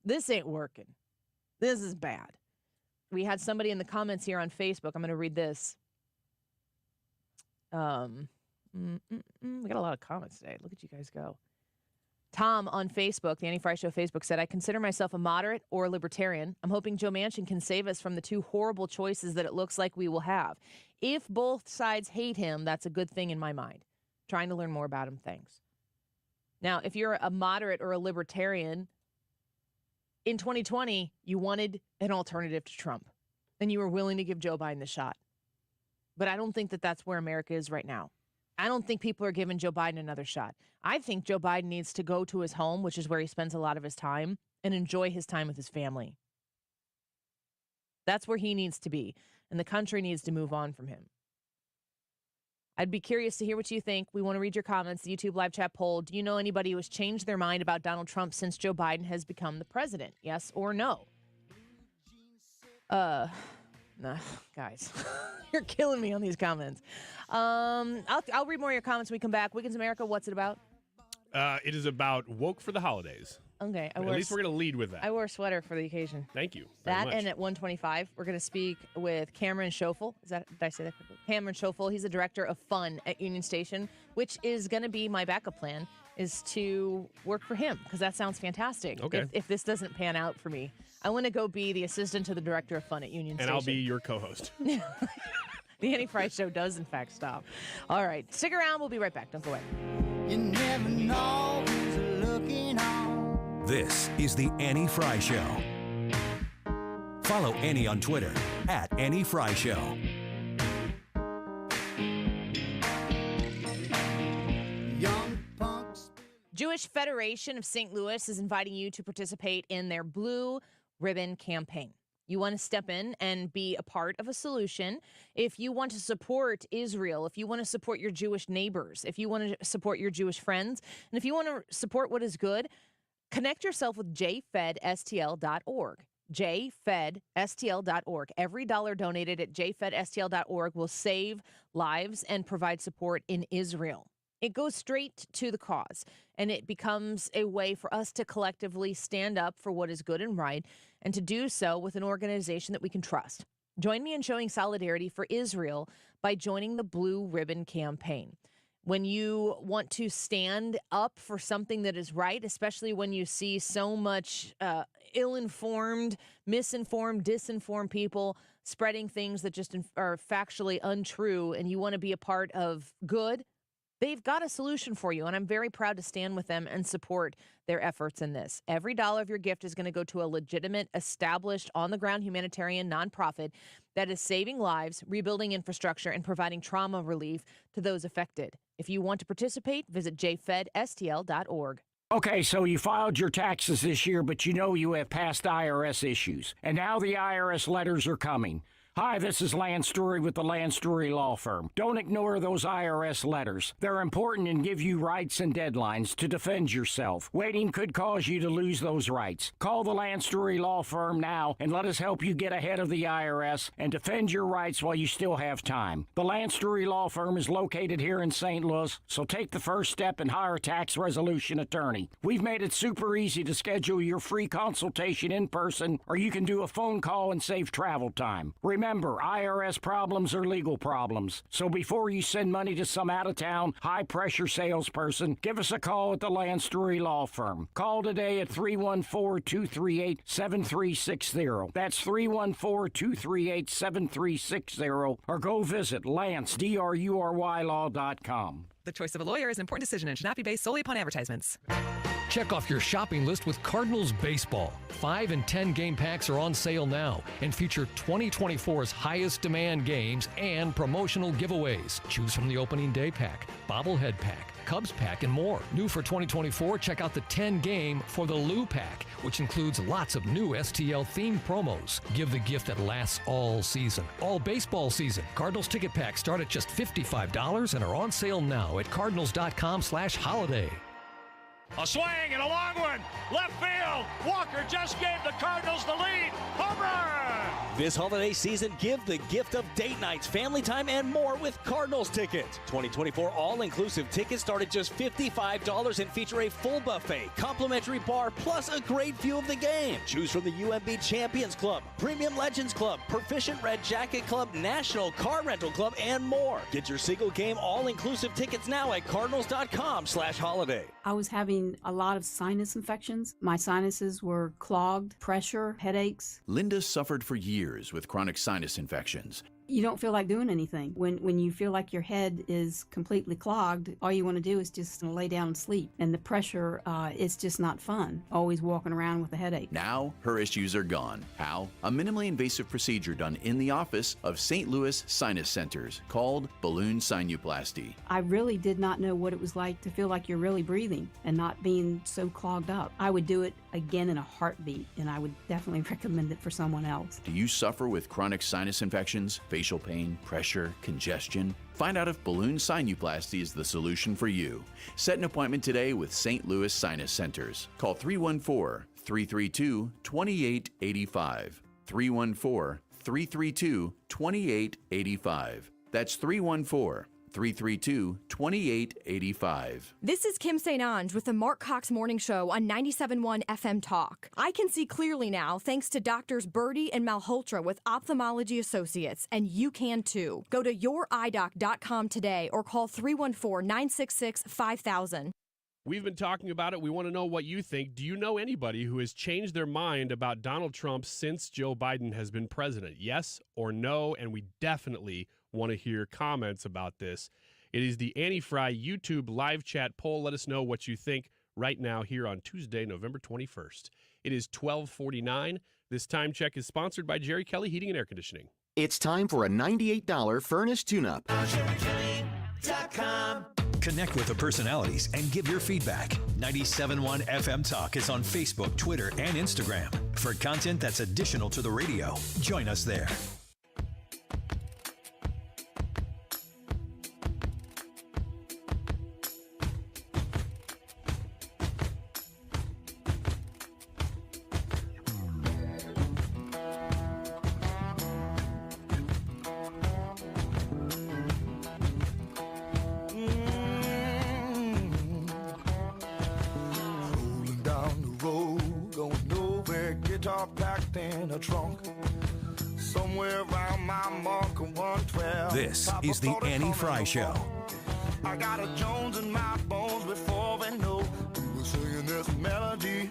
This ain't working. This is bad. We had somebody in the comments here on Facebook. I'm going to read this. We got a lot of comments today. Look at you guys go. Tom on Facebook, the Annie Frey Show Facebook, said, I consider myself a moderate or a libertarian. I'm hoping Joe Manchin can save us from the two horrible choices that it looks like we will have. If both sides hate him, that's a good thing in my mind. Trying to learn more about him. Thanks. Now, if you're a moderate or a libertarian, in 2020, you wanted an alternative to Trump, and you were willing to give Joe Biden the shot. But I don't think that that's where America is right now. I don't think people are giving Joe Biden another shot. I think Joe Biden needs to go to his home, which is where he spends a lot of his time, and enjoy his time with his family. That's where he needs to be, and the country needs to move on from him. I'd be curious to hear what you think. We want to read your comments. The YouTube live chat poll. Do you know anybody who has changed their mind about Donald Trump since Joe Biden has become the president? Yes or no? Nah, guys, you're killing me on these comments. I'll read more of your comments when we come back. Wiggins America, what's it about? It is about woke for the holidays. Okay. At least we're going to lead with that. I wore a sweater for the occasion. Thank you That much. and at 1:25, we're going to speak with Cameron Schoeffel. Did I say that correctly? Cameron Schoeffel. He's the director of fun at Union Station, which is going to be my backup plan, is to work for him, because that sounds fantastic. Okay. If this doesn't pan out for me, I want to go be the assistant to the director of fun at Union Station. And I'll be your co-host. The Annie Frey Show does, in fact, stop. All right. Stick around. We'll be right back. Don't go away. You never know who's looking on. This is the Annie Frey Show. Follow Annie on Twitter at Annie Frey Show. Jewish Federation of St. Louis is inviting you to participate in their Blue Ribbon campaign. You want to step in and be a part of a solution. If you want to support Israel, if you want to support your Jewish neighbors, if you want to support your Jewish friends, and if you want to support what is good, connect yourself with jfedstl.org. jfedstl.org. Every dollar donated at jfedstl.org will save lives and provide support in Israel. It goes straight to the cause, and it becomes a way for us to collectively stand up for what is good and right, and to do so with an organization that we can trust. Join me in showing solidarity for Israel by joining the Blue Ribbon campaign. When you want to stand up for something that is right, especially when you see so much ill-informed, misinformed, disinformed people spreading things that just are factually untrue, and you want to be a part of good, they've got a solution for you, and I'm very proud to stand with them and support their efforts in this. Every dollar of your gift is going to go to a legitimate, established, on-the-ground humanitarian nonprofit that is saving lives, rebuilding infrastructure, and providing trauma relief to those affected. If you want to participate, visit jfedstl.org. Okay, so you filed your taxes this year, but you know you have past IRS issues. And now the IRS letters are coming. Hi, this is Lance Story with the Lance Story Law Firm. Don't ignore those IRS letters. They're important and give you rights and deadlines to defend yourself. Waiting could cause you to lose those rights. Call the Lance Story Law Firm now and let us help you get ahead of the IRS and defend your rights while you still have time. The Lance Story Law Firm is located here in St. Louis, so take the first step and hire a tax resolution attorney. We've made it super easy to schedule your free consultation in person, or you can do a phone call and save travel time. Remember, IRS problems are legal problems. So before you send money to some out-of-town, high-pressure salesperson, give us a call at the Lance Story Law Firm. Call today at 314-238-7360. That's 314-238-7360. Or go visit LanceDruryLaw.com. The choice of a lawyer is an important decision and should not be based solely upon advertisements. Check off your shopping list with Cardinals Baseball. 5 and 10 game packs are on sale now and feature 2024's highest demand games and promotional giveaways. Choose from the opening day pack, bobblehead pack, Cubs pack, and more. New for 2024, check out the 10 game For the Lou pack, which includes lots of new STL themed promos. Give the gift that lasts all season, all baseball season. Cardinals ticket packs start at just $55 and are on sale now at cardinals.com/holiday. A swing and a long one. Left field. Walker just gave the Cardinals the lead. Home run! This holiday season, give the gift of date nights, family time, and more with Cardinals tickets. 2024 all-inclusive tickets start at just $55 and feature a full buffet, complimentary bar, plus a great view of the game. Choose from the UMB Champions Club, Premium Legends Club, Proficient Red Jacket Club, National Car Rental Club, and more. Get your single game all-inclusive tickets now at cardinals.com/holiday. I was having a lot of sinus infections. My sinuses were clogged, pressure, headaches. Linda suffered for years with chronic sinus infections. you don't feel like doing anything. When you feel like your head is completely clogged, all you want to do is just lay down and sleep. And the pressure, it's just not fun, always walking around with a headache. Now, her issues are gone. How? A minimally invasive procedure done in the office of St. Louis Sinus Centers called balloon sinuplasty. I really did not know what it was like to feel like you're really breathing and not being so clogged up. I would do it again in a heartbeat, and I would definitely recommend it for someone else. Do you suffer with chronic sinus infections, facial pain, pressure, congestion? Find out if balloon sinuplasty is the solution for you. Set an appointment today with St. Louis Sinus Centers. Call 314-332-2885. 314-332-2885. That's 314-332-2885. This is Kim St. Ange with the Mark Cox Morning Show on 97.1 FM Talk. I can see clearly now thanks to Doctors Birdie and Malhotra with Ophthalmology Associates, and you can too. Go to youridoc.com today or call 314-966-5000. We've been talking about it. We want to know what you think. Do you know anybody who has changed their mind about Donald Trump since Joe Biden has been president? Yes or no? And we definitely want to hear comments about this. It is the Annie Frey YouTube live chat poll. Let us know what you think right now here on Tuesday, November 21st. It is 12:49. This time check is sponsored by Jerry Kelly Heating and Air Conditioning. It's time for a $98 furnace tune-up. Connect with the personalities and give your feedback. 97.1 FM Talk is on Facebook, Twitter, and Instagram. For content that's additional to the radio, join us there. This is the Annie Frey Show. I got a Jones in my bones before we know we were singing this melody.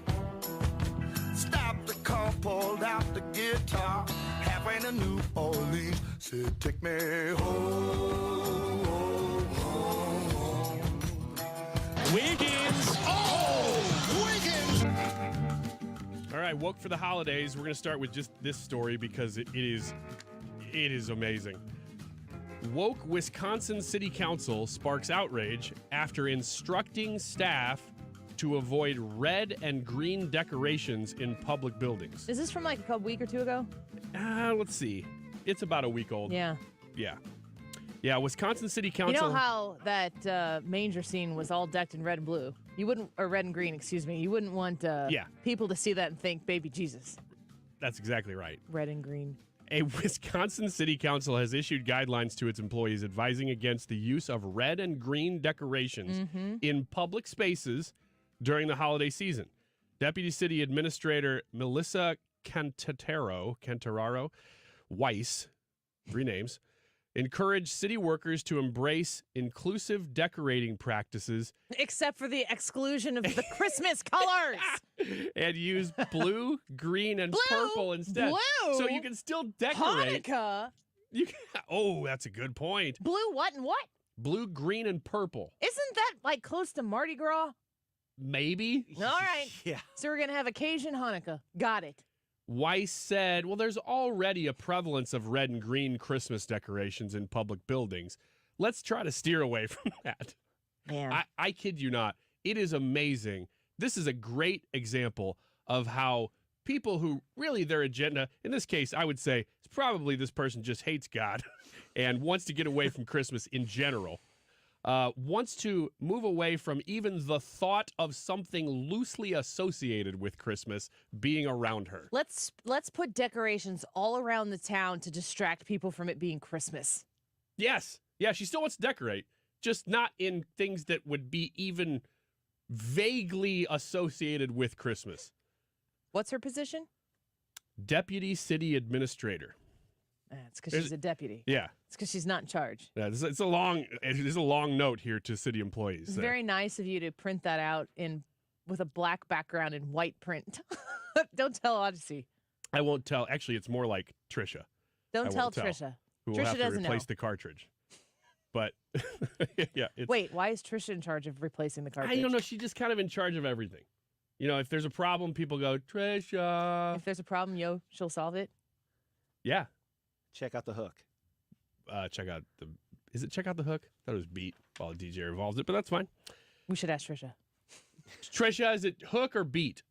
Stopped the car, pulled out the guitar, halfway to New Orleans, said take me home, home, home. Wiggins! Oh! Wiggins! All right, woke for the holidays. We're going to start with just this story because it is amazing. Woke Wisconsin City Council sparks outrage after instructing staff to avoid red and green decorations in public buildings. Is this from like a week or two ago? Let's see. It's about a week old. Yeah. Yeah, Wisconsin City Council. You know how that manger scene was all decked in red and blue? You wouldn't, or red and green, excuse me. You wouldn't want people to see that and think baby Jesus. That's exactly right. Red and green. A Wisconsin City Council has issued guidelines to its employees advising against the use of red and green decorations in public spaces during the holiday season. Deputy City Administrator Melissa Cantararo Weiss, 3 names, encouraged city workers to embrace inclusive decorating practices. Except for the exclusion of the Christmas colors. And use blue, green, and purple instead. Blue? So you can still decorate. Hanukkah? Oh, that's a good point. Blue, what, and what? Blue, green, and purple. Isn't that like close to Mardi Gras? Maybe. All right. Yeah. So we're going to have occasion Hanukkah. Got it. Weiss said, well, there's already a prevalence of red and green Christmas decorations in public buildings. Let's try to steer away from that. Man. I kid you not. It is amazing. This is a great example of how people who really their agenda, in this case, I would say, it's probably this person just hates God and wants to get away from Christmas in general. Wants to move away from even the thought of something loosely associated with Christmas being around her. Let's put decorations all around the town to distract people from it being Christmas. Yes. Yeah, she still wants to decorate, just not in things that would be even vaguely associated with Christmas. What's her position? Deputy City Administrator. It's because she's a deputy. Yeah. It's because she's not in charge. Yeah, it's a long note here to city employees. It's very nice of you to print that out with a black background in white print. Don't tell Odyssey. I won't tell. Actually, it's more like Trisha. Don't tell Trisha. who will Trisha have to doesn't replace know. the cartridge. But yeah, it's, Wait, why is Trisha in charge of replacing the cartridge? I don't know. She's just kind of in charge of everything. You know, if there's a problem, people go, Trisha. If there's a problem, she'll solve it. Yeah. Check out the hook. Check out the hook? I thought it was beat while DJ revolves it, but that's fine. We should ask Trisha. Trisha, is it hook or beat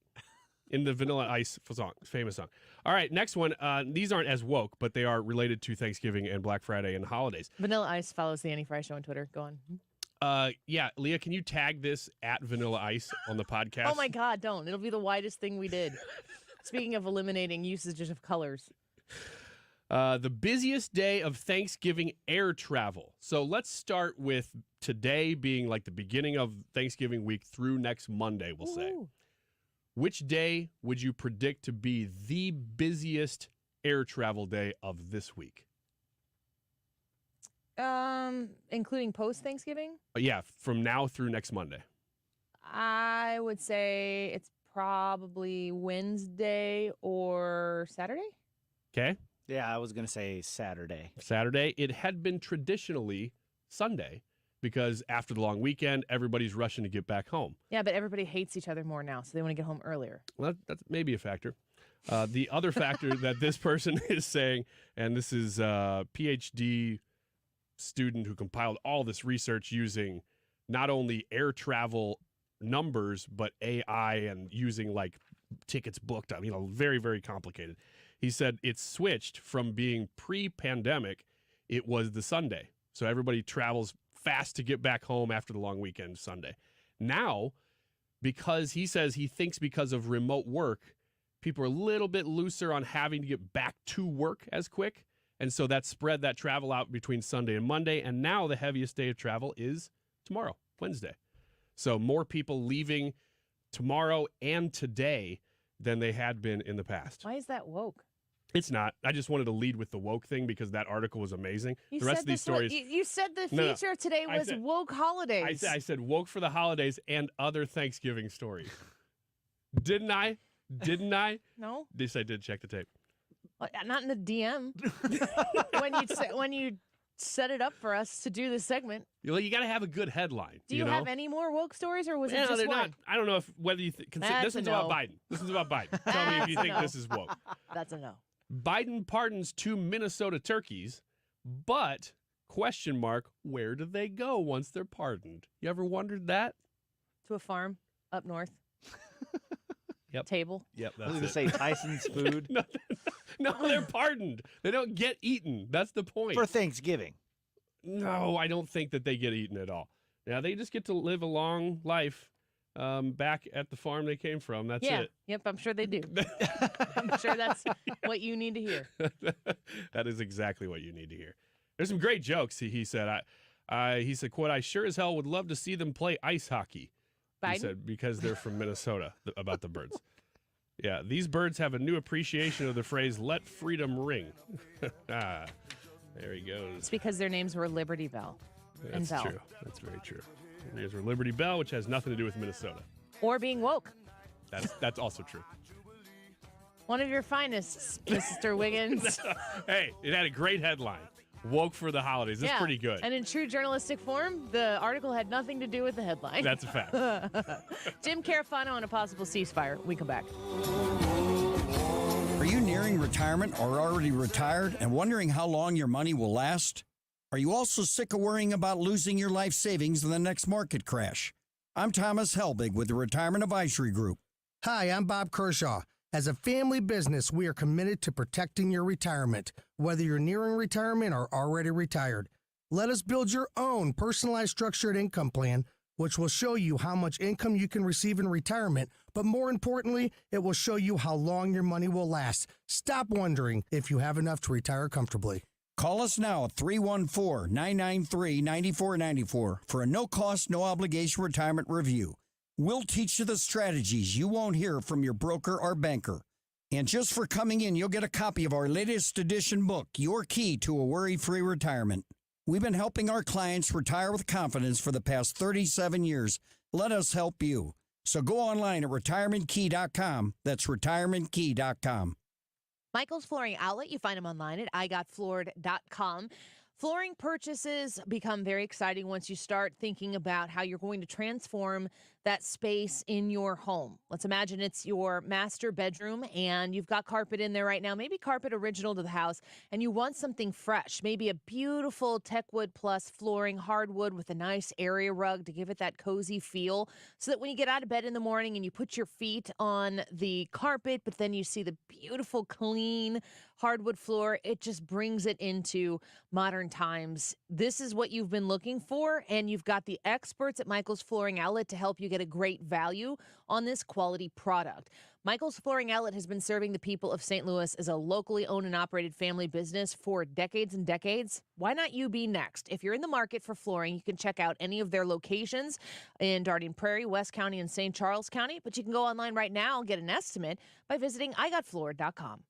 in the Vanilla Ice song, famous song? All right, next one. These aren't as woke, but they are related to Thanksgiving and Black Friday and holidays. Vanilla Ice follows the Annie Frey Show on Twitter. Go on. Yeah, Leah, can you tag this at Vanilla Ice on the podcast? Oh my God, don't. It'll be the widest thing we did. Speaking of eliminating usage of colors. The busiest day of Thanksgiving air travel. So let's start with today being like the beginning of Thanksgiving week through next Monday, we'll say. Which day would you predict to be the busiest air travel day of this week? Including post-Thanksgiving? Yeah, from now through next Monday. I would say it's probably Wednesday or Saturday. Okay. Yeah, I was going to say Saturday. Saturday. It had been traditionally Sunday because after the long weekend, everybody's rushing to get back home. Yeah, but everybody hates each other more now, so they want to get home earlier. Well, that's maybe a factor. The other factor that this person is saying, and this is a PhD student who compiled all this research using not only air travel numbers, but AI and using like tickets booked, very, very complicated. He said it's switched from being pre-pandemic, it was the Sunday. So everybody travels fast to get back home after the long weekend Sunday. Now, because he says he thinks because of remote work, people are a little bit looser on having to get back to work as quick. And so that spread that travel out between Sunday and Monday. And now the heaviest day of travel is tomorrow, Wednesday. So more people leaving tomorrow and today than they had been in the past. Why is that woke? It's not. I just wanted to lead with the woke thing because that article was amazing. The rest of these stories. You said the feature today was woke holidays. I said woke for the holidays and other Thanksgiving stories. Didn't I? No. This I did. Check the tape. Not in the DM. when you set it up for us to do this segment. Well, you got to have a good headline. Do you have any more woke stories, or was it No, just they're one? not. I don't know whether you consider. This is about Biden. This is about Biden. Tell me if you think this is woke. That's a no. Biden pardons 2 Minnesota turkeys, but question mark, where do they go once they're pardoned? You ever wondered that? To a farm up north. Yep. Table. Yep. I was That's going it. to say Tyson's food. No, they're pardoned. They don't get eaten. That's the point. For Thanksgiving. No, I don't think that they get eaten at all. Now, they just get to live a long life back at the farm they came from. That's it. Yep, I'm sure they do. I'm sure that's what you need to hear. That is exactly what you need to hear. There's some great jokes, he said. He said, quote, I sure as hell would love to see them play ice hockey. Biden? He said, because they're from Minnesota, about the birds. Yeah, these birds have a new appreciation of the phrase, let freedom ring. There he goes. It's because their names were Liberty Bell and That's Bell. true. That's very true. And there's our Liberty Bell, which has nothing to do with Minnesota. Or being woke. That's also true. One of your finest, Mr. Wiggins. Hey, it had a great headline. Woke for the holidays. That's pretty good. And in true journalistic form, the article had nothing to do with the headline. That's a fact. Jim Carafano on a possible ceasefire. We come back. Are you nearing retirement or already retired and wondering how long your money will last? Are you also sick of worrying about losing your life savings in the next market crash? I'm Thomas Helbig with the Retirement Advisory Group. Hi, I'm Bob Kershaw. As a family business, we are committed to protecting your retirement, whether you're nearing retirement or already retired. Let us build your own personalized structured income plan, which will show you how much income you can receive in retirement, but more importantly, it will show you how long your money will last. Stop wondering if you have enough to retire comfortably. Call us now at 314-993-9494 for a no-cost, no-obligation retirement review. We'll teach you the strategies you won't hear from your broker or banker. And just for coming in, you'll get a copy of our latest edition book, Your Key to a Worry-Free Retirement. We've been helping our clients retire with confidence for the past 37 years. Let us help you. So go online at retirementkey.com. That's retirementkey.com. Michael's Flooring Outlet, you find them online at igotfloored.com. Flooring purchases become very exciting once you start thinking about how you're going to transform that space in your home. Let's imagine it's your master bedroom and you've got carpet in there right now, maybe carpet original to the house, and you want something fresh, maybe a beautiful Techwood Plus flooring, hardwood with a nice area rug to give it that cozy feel so that when you get out of bed in the morning and you put your feet on the carpet, but then you see the beautiful, clean hardwood floor, it just brings it into modern times. This is what you've been looking for, and you've got the experts at Michael's Flooring Outlet to help you get a great value on this quality product. Michael's Flooring Outlet has been serving the people of St. Louis as a locally owned and operated family business for decades and decades. Why not you be next? If you're in the market for flooring, you can check out any of their locations in Darien Prairie, West County, and St. Charles County, but you can go online right now and get an estimate by visiting igotfloored.com.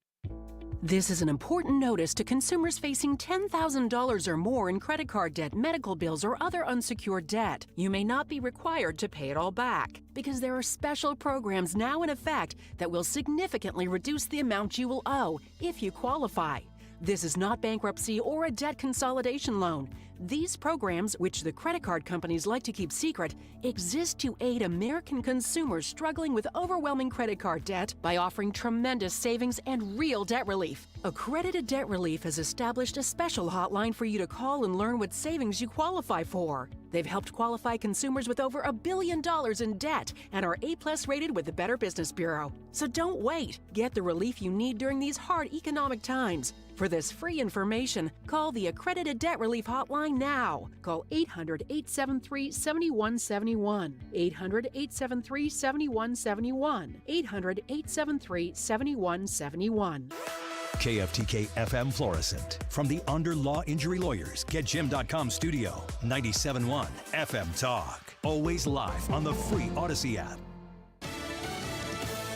This is an important notice to consumers facing $10,000 or more in credit card debt, medical bills, or other unsecured debt. You may not be required to pay it all back because there are special programs now in effect that will significantly reduce the amount you will owe if you qualify. This is not bankruptcy or a debt consolidation loan. These programs, which the credit card companies like to keep secret, exist to aid American consumers struggling with overwhelming credit card debt by offering tremendous savings and real debt relief. Accredited Debt Relief has established a special hotline for you to call and learn what savings you qualify for. They've helped qualify consumers with over $1 billion in debt and are A+ rated with the Better Business Bureau. So don't wait. Get the relief you need during these hard economic times. For this free information, call the Accredited Debt Relief Hotline now. Call 800-873-7171. 800-873-7171. 800-873-7171. KFTK FM Florissant. From the Under Law Injury Lawyers, GetJim.com studio. 97.1 FM Talk. Always live on the free Odyssey app.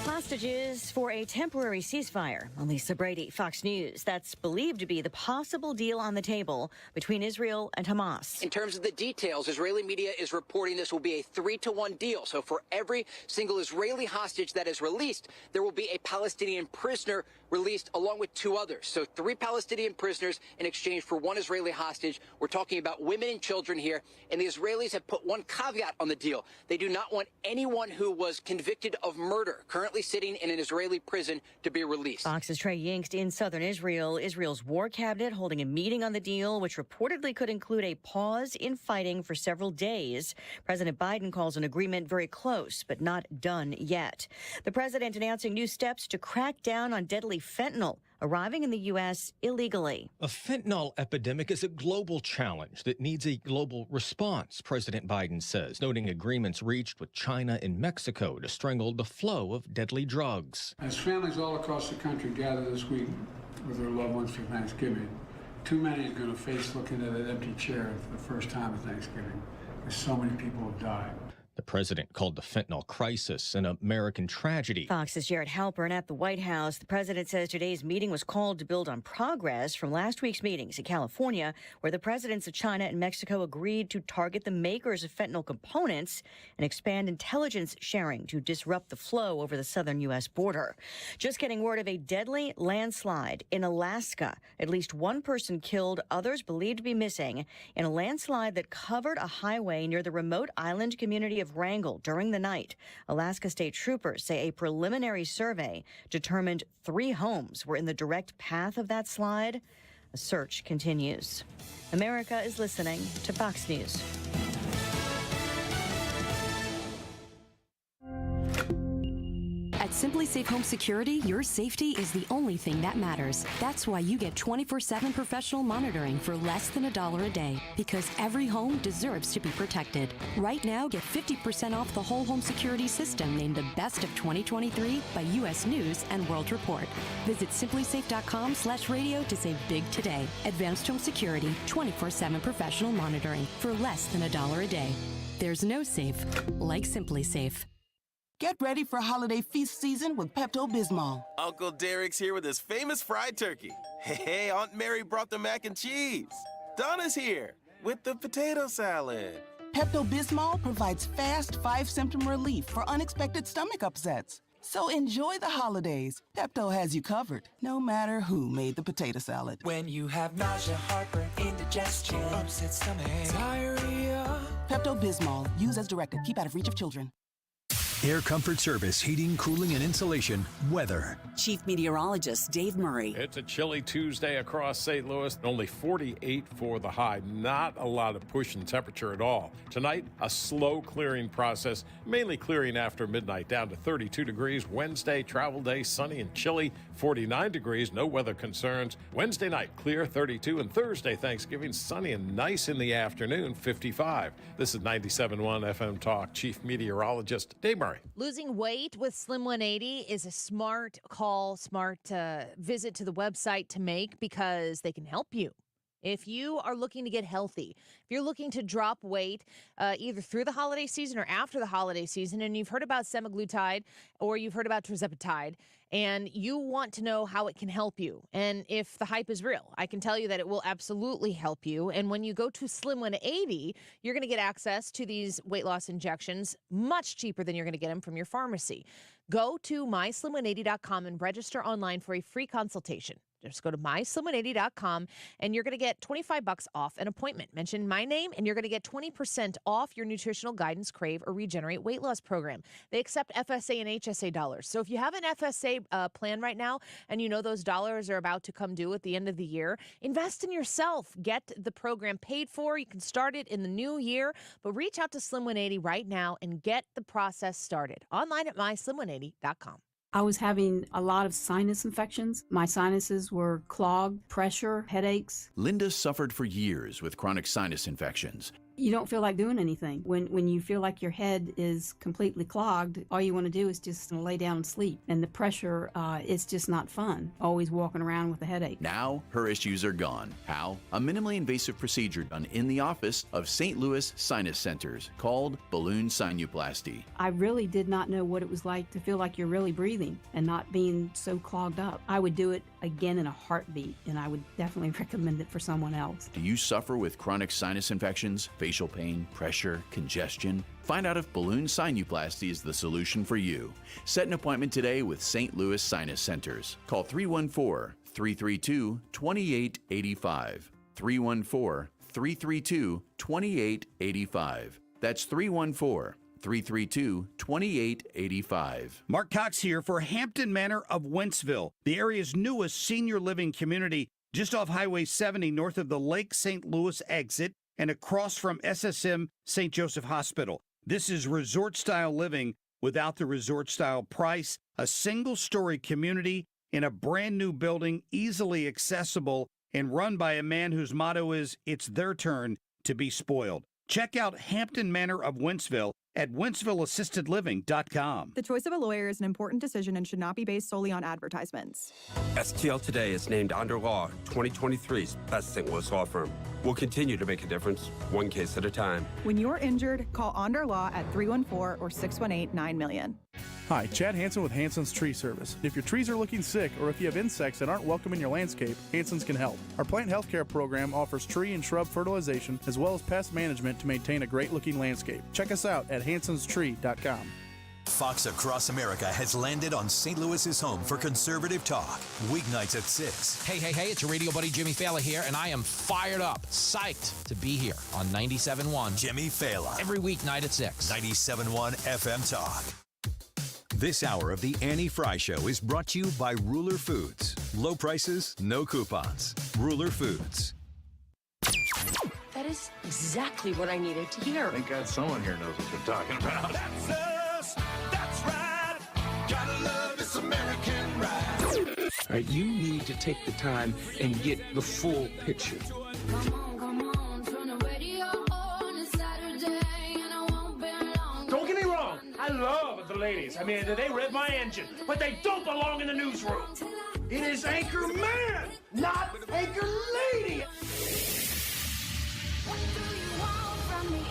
Hostages for a temporary ceasefire. Lisa Brady, Fox News. That's believed to be the possible deal on the table between Israel and Hamas. In terms of the details, Israeli media is reporting this will be a 3-to-1 deal. So for every single Israeli hostage that is released, there will be a Palestinian prisoner released along with 2 others. So 3 Palestinian prisoners in exchange for 1 Israeli hostage. We're talking about women and children here. And the Israelis have put one caveat on the deal. They do not want anyone who was convicted of murder, currently sitting in an Israeli prison, to be released. Fox's Trey Yingst in southern Israel. Israel's war cabinet holding a meeting on the deal, which reportedly could include a pause in fighting for several days. President Biden calls an agreement very close, but not done yet. The president announcing new steps to crack down on deadly fentanyl arriving in the U.S. illegally. A fentanyl epidemic is a global challenge that needs a global response, President Biden says, noting agreements reached with China and Mexico to strangle the flow of deadly drugs. As families all across the country gather this week with their loved ones for Thanksgiving, too many are going to face looking at an empty chair for the first time at Thanksgiving, because so many people have died. The president called the fentanyl crisis an American tragedy. Fox's Jared Halpern at the White House. The president says today's meeting was called to build on progress from last week's meetings in California, where the presidents of China and Mexico agreed to target the makers of fentanyl components and expand intelligence sharing to disrupt the flow over the southern U.S. border. Just getting word of a deadly landslide in Alaska. At least 1 person killed, others believed to be missing, in a landslide that covered a highway near the remote island community of Wrangell during the night. Alaska state troopers say a preliminary survey determined 3 homes were in the direct path of that slide. A search continues. America is listening to Fox News. At Simply Safe Home Security, your safety is the only thing that matters. That's why you get 24/7 professional monitoring for less than $1 a day, because every home deserves to be protected. Right now, get 50% off the whole home security system named the best of 2023 by U.S. News and World Report. Visit simplysafe.com/radio to save big today. Advanced Home Security, 24/7 professional monitoring for less than $1 a day. There's no safe like Simply Safe. Get ready for holiday feast season with Pepto-Bismol. Uncle Derek's here with his famous fried turkey. Hey, Aunt Mary brought the mac and cheese. Donna's here with the potato salad. Pepto-Bismol provides fast 5-symptom relief for unexpected stomach upsets. So enjoy the holidays. Pepto has you covered, no matter who made the potato salad. When you have nausea, heartburn, indigestion, upset stomach, diarrhea. Pepto-Bismol. Use as directed. Keep out of reach of children. Air Comfort Service, heating, cooling, and insulation, weather. Chief Meteorologist Dave Murray. It's a chilly Tuesday across St. Louis. Only 48 for the high. Not a lot of push in temperature at all. Tonight, a slow clearing process, mainly clearing after midnight, down to 32 degrees. Wednesday, travel day, sunny and chilly, 49 degrees, no weather concerns. Wednesday night, clear, 32. And Thursday, Thanksgiving, sunny and nice in the afternoon, 55. This is 97.1 FM Talk. Chief Meteorologist Dave Murray. Losing weight with Slim 180 is a smart call, smart visit to the website to make because they can help you. If you are looking to get healthy, if you're looking to drop weight either through the holiday season or after the holiday season, and you've heard about semaglutide or you've heard about tirzepatide, and you want to know how it can help you and if the hype is real, I can tell you that it will absolutely help you. And when you go to Slim 180, you're going to get access to these weight loss injections much cheaper than you're going to get them from your pharmacy. Go to myslim180.com and register online for a free consultation. Just go to myslim180.com and you're going to get $25 off an appointment. Mention my name and you're going to get 20% off your nutritional guidance, Crave, or Regenerate weight loss program. They accept FSA and HSA dollars. So if you have an FSA plan right now and you know those dollars are about to come due at the end of the year, invest in yourself. Get the program paid for. You can start it in the new year, but reach out to Slim 180 right now and get the process started. Online at myslim180.com. I was having a lot of sinus infections. My sinuses were clogged, pressure, headaches. Linda suffered for years with chronic sinus infections. You don't feel like doing anything. When you feel like your head is completely clogged, all you want to do is just lay down and sleep. And the pressure, it's just not fun. Always walking around with a headache. Now, her issues are gone. How? A minimally invasive procedure done in the office of St. Louis Sinus Centers called balloon sinuplasty. I really did not know what it was like to feel like you're really breathing and not being so clogged up. I would do it again in a heartbeat, and I would definitely recommend it for someone else. Do you suffer with chronic sinus infections, facial pain, pressure, congestion? Find out if balloon sinuplasty is the solution for you. Set an appointment today with St. Louis Sinus Centers. Call 314-332-2885. 314-332-2885. That's 314-332-2885. Mark Cox here for Hampton Manor of Wentzville, the area's newest senior living community, just off Highway 70 north of the Lake St. Louis exit and across from SSM St. Joseph Hospital. This is resort-style living without the resort-style price, a single-story community in a brand-new building, easily accessible, and run by a man whose motto is, it's their turn to be spoiled. Check out Hampton Manor of Wentzville at wentzvilleassistedliving.com. The choice of a lawyer is an important decision and should not be based solely on advertisements. STL Today is named Under Law 2023's best St. Louis law firm. We'll continue to make a difference, one case at a time. When you're injured, call Onder Law at 314 or 618-9000000. Hi, Chad Hansen with Hansen's Tree Service. If your trees are looking sick or if you have insects that aren't welcome in your landscape, Hansen's can help. Our plant health care program offers tree and shrub fertilization as well as pest management to maintain a great-looking landscape. Check us out at hansenstree.com. Fox Across America has landed on St. Louis's home for conservative talk. Weeknights at 6. Hey, it's your radio buddy Jimmy Fallon here, and I am fired up, psyched to be here on 97.1. Jimmy Fallon. Every weeknight at 6. 97.1 FM Talk. This hour of the Annie Frey Show is brought to you by Ruler Foods. Low prices, no coupons. Ruler Foods. That is exactly what I needed to hear. Thank God someone here knows what they're talking about. That's us. That's right. Gotta love this American ride. All right, you need to take the time and get the full picture. Don't get me wrong, I love the ladies. I mean, they rev my engine, but they don't belong in the newsroom. It is Anchor Man, not Anchor Lady. What do you want from me?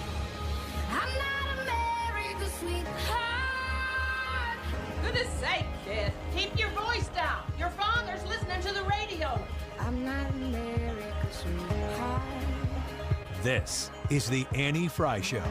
I'm not America's sweetheart. Goodness sake, kid. Keep your voice down. Your father's listening to the radio. I'm not America's sweetheart. This is the Annie Frey Show.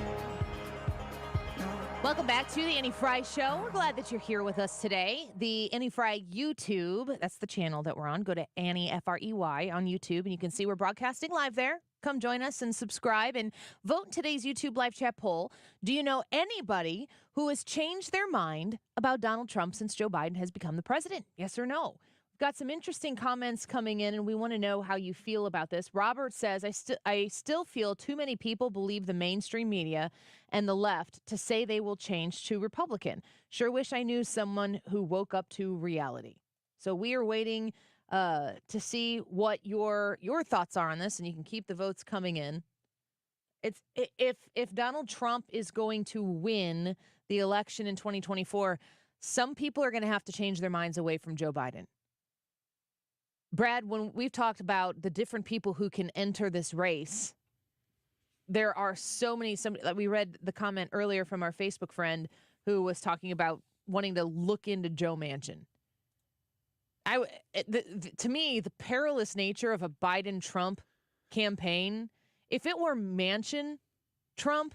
Welcome back to the Annie Frey Show. We're glad that you're here with us today. The Annie Frey YouTube, that's the channel that we're on. Go to Annie, Frey on YouTube, and you can see we're broadcasting live there. Come join us and subscribe and vote in today's YouTube live chat poll. Do you know anybody who has changed their mind about Donald Trump since Joe Biden has become the president? Yes or no? We've got some interesting comments coming in, and we want to know how you feel about this. Robert says, I still feel too many people believe the mainstream media and the left to say they will change to Republican. Sure wish I knew someone who woke up to reality. So we are waiting to see what your thoughts are on this, and you can keep the votes coming in. It's if Donald Trump is going to win the election in 2024, some people are going to have to change their minds away from Joe Biden. Brad, when we've talked about the different people who can enter this race, there are so many. We read the comment earlier from our Facebook friend who was talking about wanting to look into Joe Manchin. To me, the perilous nature of a Biden-Trump campaign, if it were Manchin-Trump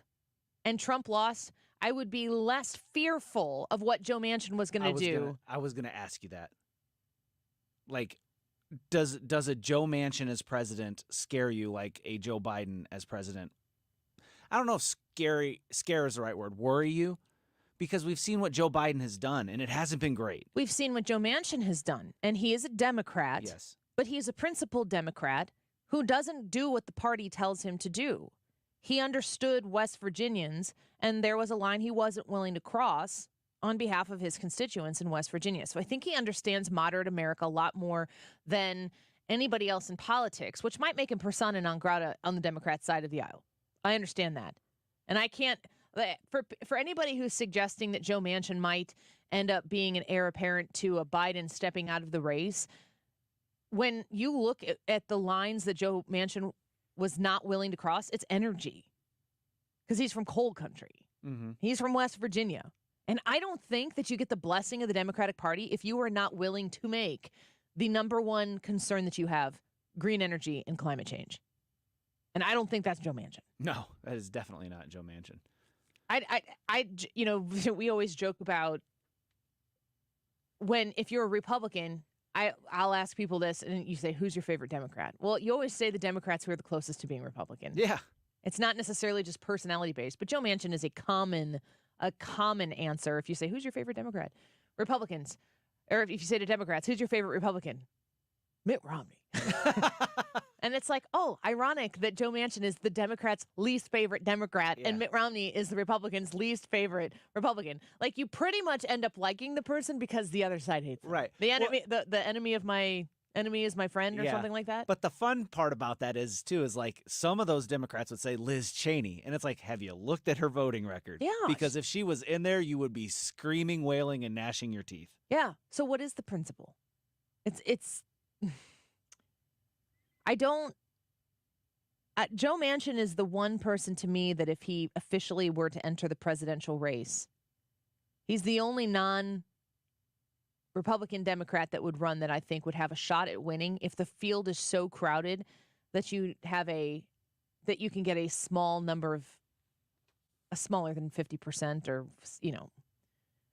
and Trump lost, I would be less fearful of what Joe Manchin was going to do. I was going to ask you that. Like, does a Joe Manchin as president scare you like a Joe Biden as president? I don't know if scare is the right word. Worry you? Because we've seen what Joe Biden has done, and it hasn't been great. We've seen what Joe Manchin has done, and he is a Democrat. Yes. But he's a principled Democrat who doesn't do what the party tells him to do. He understood West Virginians, and there was a line he wasn't willing to cross on behalf of his constituents in West Virginia. So I think he understands moderate America a lot more than anybody else in politics, which might make him persona non grata on the Democrat side of the aisle. I understand that. And I can't... For anybody who's suggesting that Joe Manchin might end up being an heir apparent to a Biden stepping out of the race, when you look at the lines that Joe Manchin was not willing to cross, it's energy. Because he's from coal country. Mm-hmm. He's from West Virginia. And I don't think that you get the blessing of the Democratic Party if you are not willing to make the number one concern that you have, green energy and climate change. And I don't think that's Joe Manchin. No, that is definitely not Joe Manchin. We always joke about if you're a Republican, I'll ask people this, and you say, who's your favorite Democrat? Well, you always say the Democrats who are the closest to being Republican. Yeah. It's not necessarily just personality based, but Joe Manchin is a common answer. If you say, who's your favorite Democrat? Republicans. Or if you say to Democrats, who's your favorite Republican? Mitt Romney. And it's like, oh, ironic that Joe Manchin is the Democrats' least favorite Democrat and Mitt Romney is the Republicans' least favorite Republican. Like, you pretty much end up liking the person because the other side hates them. Right. The enemy, the enemy of my enemy is my friend, or something like that. But the fun part about that is like some of those Democrats would say Liz Cheney, and it's like, have you looked at her voting record? Yeah. Because if she was in there, you would be screaming, wailing, and gnashing your teeth. Yeah. So what is the principle? Joe Manchin is the one person to me that if he officially were to enter the presidential race, he's the only non-Republican Democrat that would run that I think would have a shot at winning if the field is so crowded that you can get a small number of smaller than 50%, or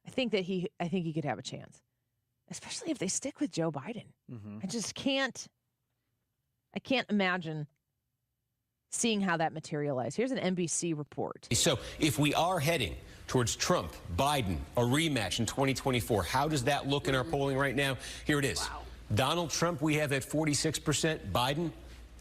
I think he could have a chance, especially if they stick with Joe Biden. Mm-hmm. I can't imagine seeing how that materialized. Here's an NBC report. So if we are heading towards Trump, Biden, a rematch in 2024, how does that look in our polling right now? Here it is. Wow. Donald Trump, we have at 46%, Biden,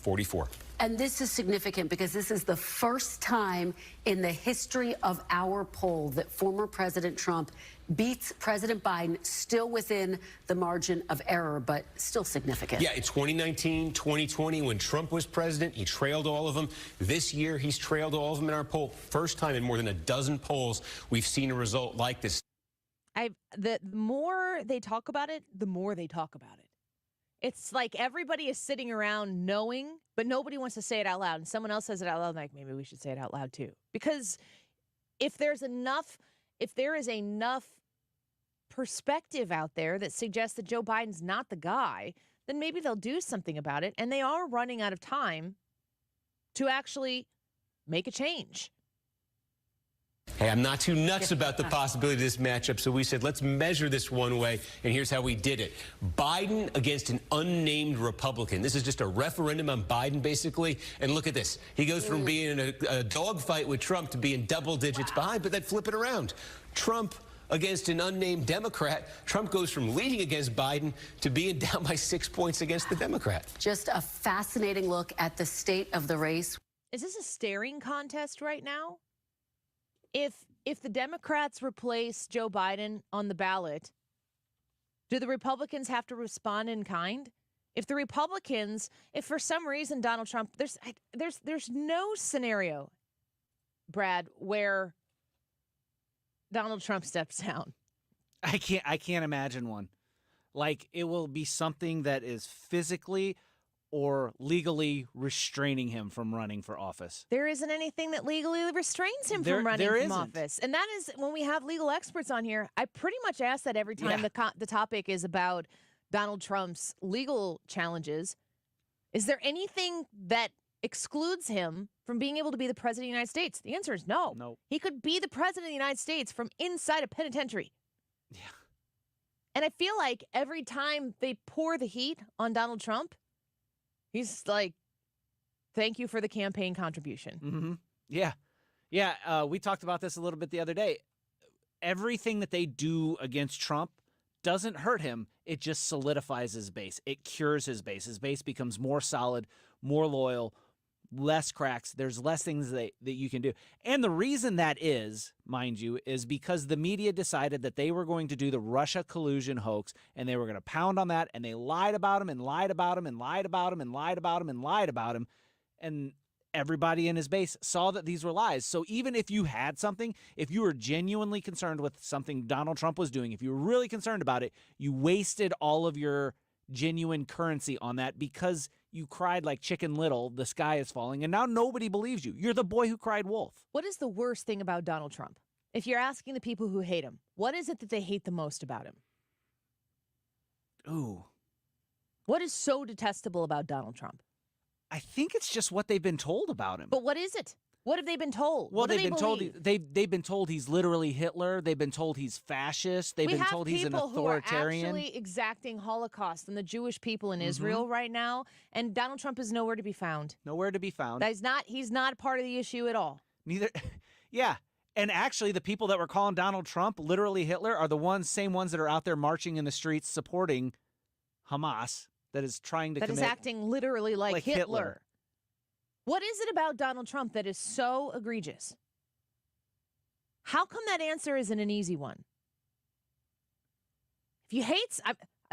44%. And this is significant because this is the first time in the history of our poll that former President Trump beats President Biden, still within the margin of error, but still significant. Yeah, in 2019, 2020, when Trump was president, he trailed all of them. This year, he's trailed all of them in our poll. First time in more than a dozen polls we've seen a result like this. The more they talk about it, the more they talk about it. It's like everybody is sitting around knowing, but nobody wants to say it out loud. And someone else says it out loud, like, maybe we should say it out loud too. Because if there is enough perspective out there that suggests that Joe Biden's not the guy, then maybe they'll do something about it. And they are running out of time to actually make a change. Hey, I'm not too nuts about the possibility of this matchup, so we said let's measure this one way, and here's how we did it. Biden against an unnamed Republican. This is just a referendum on Biden, basically, and look at this. He goes from being in a dogfight with Trump to being double digits behind, but then flip it around. Trump against an unnamed Democrat. Trump goes from leading against Biden to being down by 6 points against the Democrat. Just a fascinating look at the state of the race. Is this a staring contest right now? If the Democrats replace Joe Biden on the ballot, do the Republicans have to respond in kind? If for some reason Donald Trump, there's no scenario, Brad, where Donald Trump steps down. I can't imagine one. Like, it will be something that is physically or legally restraining him from running for office. There isn't anything that legally restrains him from running from office. And that is, when we have legal experts on here, I pretty much ask that every time the topic is about Donald Trump's legal challenges. Is there anything that excludes him from being able to be the president of the United States? The answer is no. No. He could be the president of the United States from inside a penitentiary. Yeah. And I feel like every time they pour the heat on Donald Trump, he's like, thank you for the campaign contribution. Mm-hmm. Yeah. Yeah. We talked about this a little bit the other day. Everything that they do against Trump doesn't hurt him. It just solidifies his base. It cures his base. His base becomes more solid, more loyal, less cracks. There's less things that you can do. And the reason that is, mind you, is because the media decided that they were going to do the Russia collusion hoax, and they were going to pound on that, and they lied about him and lied about him and lied about him and lied about him and lied about him. And everybody in his base saw that these were lies. So even if you had something, if you were genuinely concerned with something Donald Trump was doing, if you were really concerned about it, you wasted all of your genuine currency on that because you cried like Chicken Little, the sky is falling, and now nobody believes you. You're the boy who cried wolf. What is the worst thing about Donald Trump? If you're asking the people who hate him, what is it that they hate the most about him? Ooh. What is so detestable about Donald Trump? I think it's just what they've been told about him. But what is it? What have they been told? Well, What do they've been told believe? they've been told he's literally Hitler. They've been told he's fascist. They've been told he's an authoritarian. We have people who are actually exacting Holocaust on the Jewish people in Mhm. Israel right now, and Donald Trump is nowhere to be found. Nowhere to be found. He's not part of the issue at all. Neither. Yeah. And actually, the people that were calling Donald Trump literally Hitler are the same ones that are out there marching in the streets supporting Hamas that is trying to That is commit acting literally like Hitler. What is it about Donald Trump that is so egregious? How come that answer isn't an easy one? If you hate,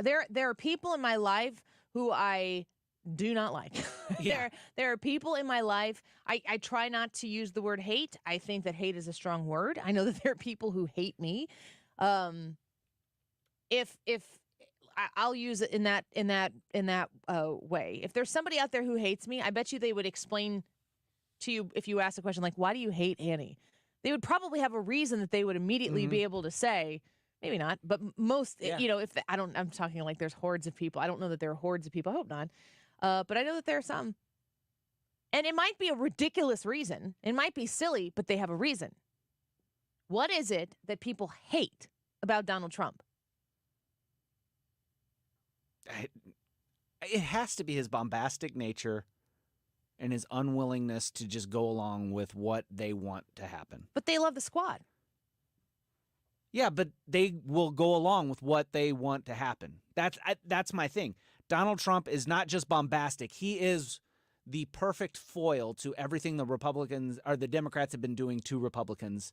there are people in my life who I do not like. Yeah. There are people in my life. I try not to use the word hate. I think that hate is a strong word. I know that there are people who hate me. If I'll use it in that way. If there's somebody out there who hates me, I bet you they would explain to you if you ask a question like, "Why do you hate Annie?" They would probably have a reason that they would immediately be able to say. Maybe not, but most, if I'm talking like there's hordes of people. I don't know that there are hordes of people. I hope not, but I know that there are some, and it might be a ridiculous reason. It might be silly, but they have a reason. What is it that people hate about Donald Trump? It has to be his bombastic nature and his unwillingness to just go along with what they want to happen. But they love the squad. Yeah, but they will go along with what they want to happen. That's my thing. Donald Trump is not just bombastic. He is the perfect foil to everything the Democrats have been doing to Republicans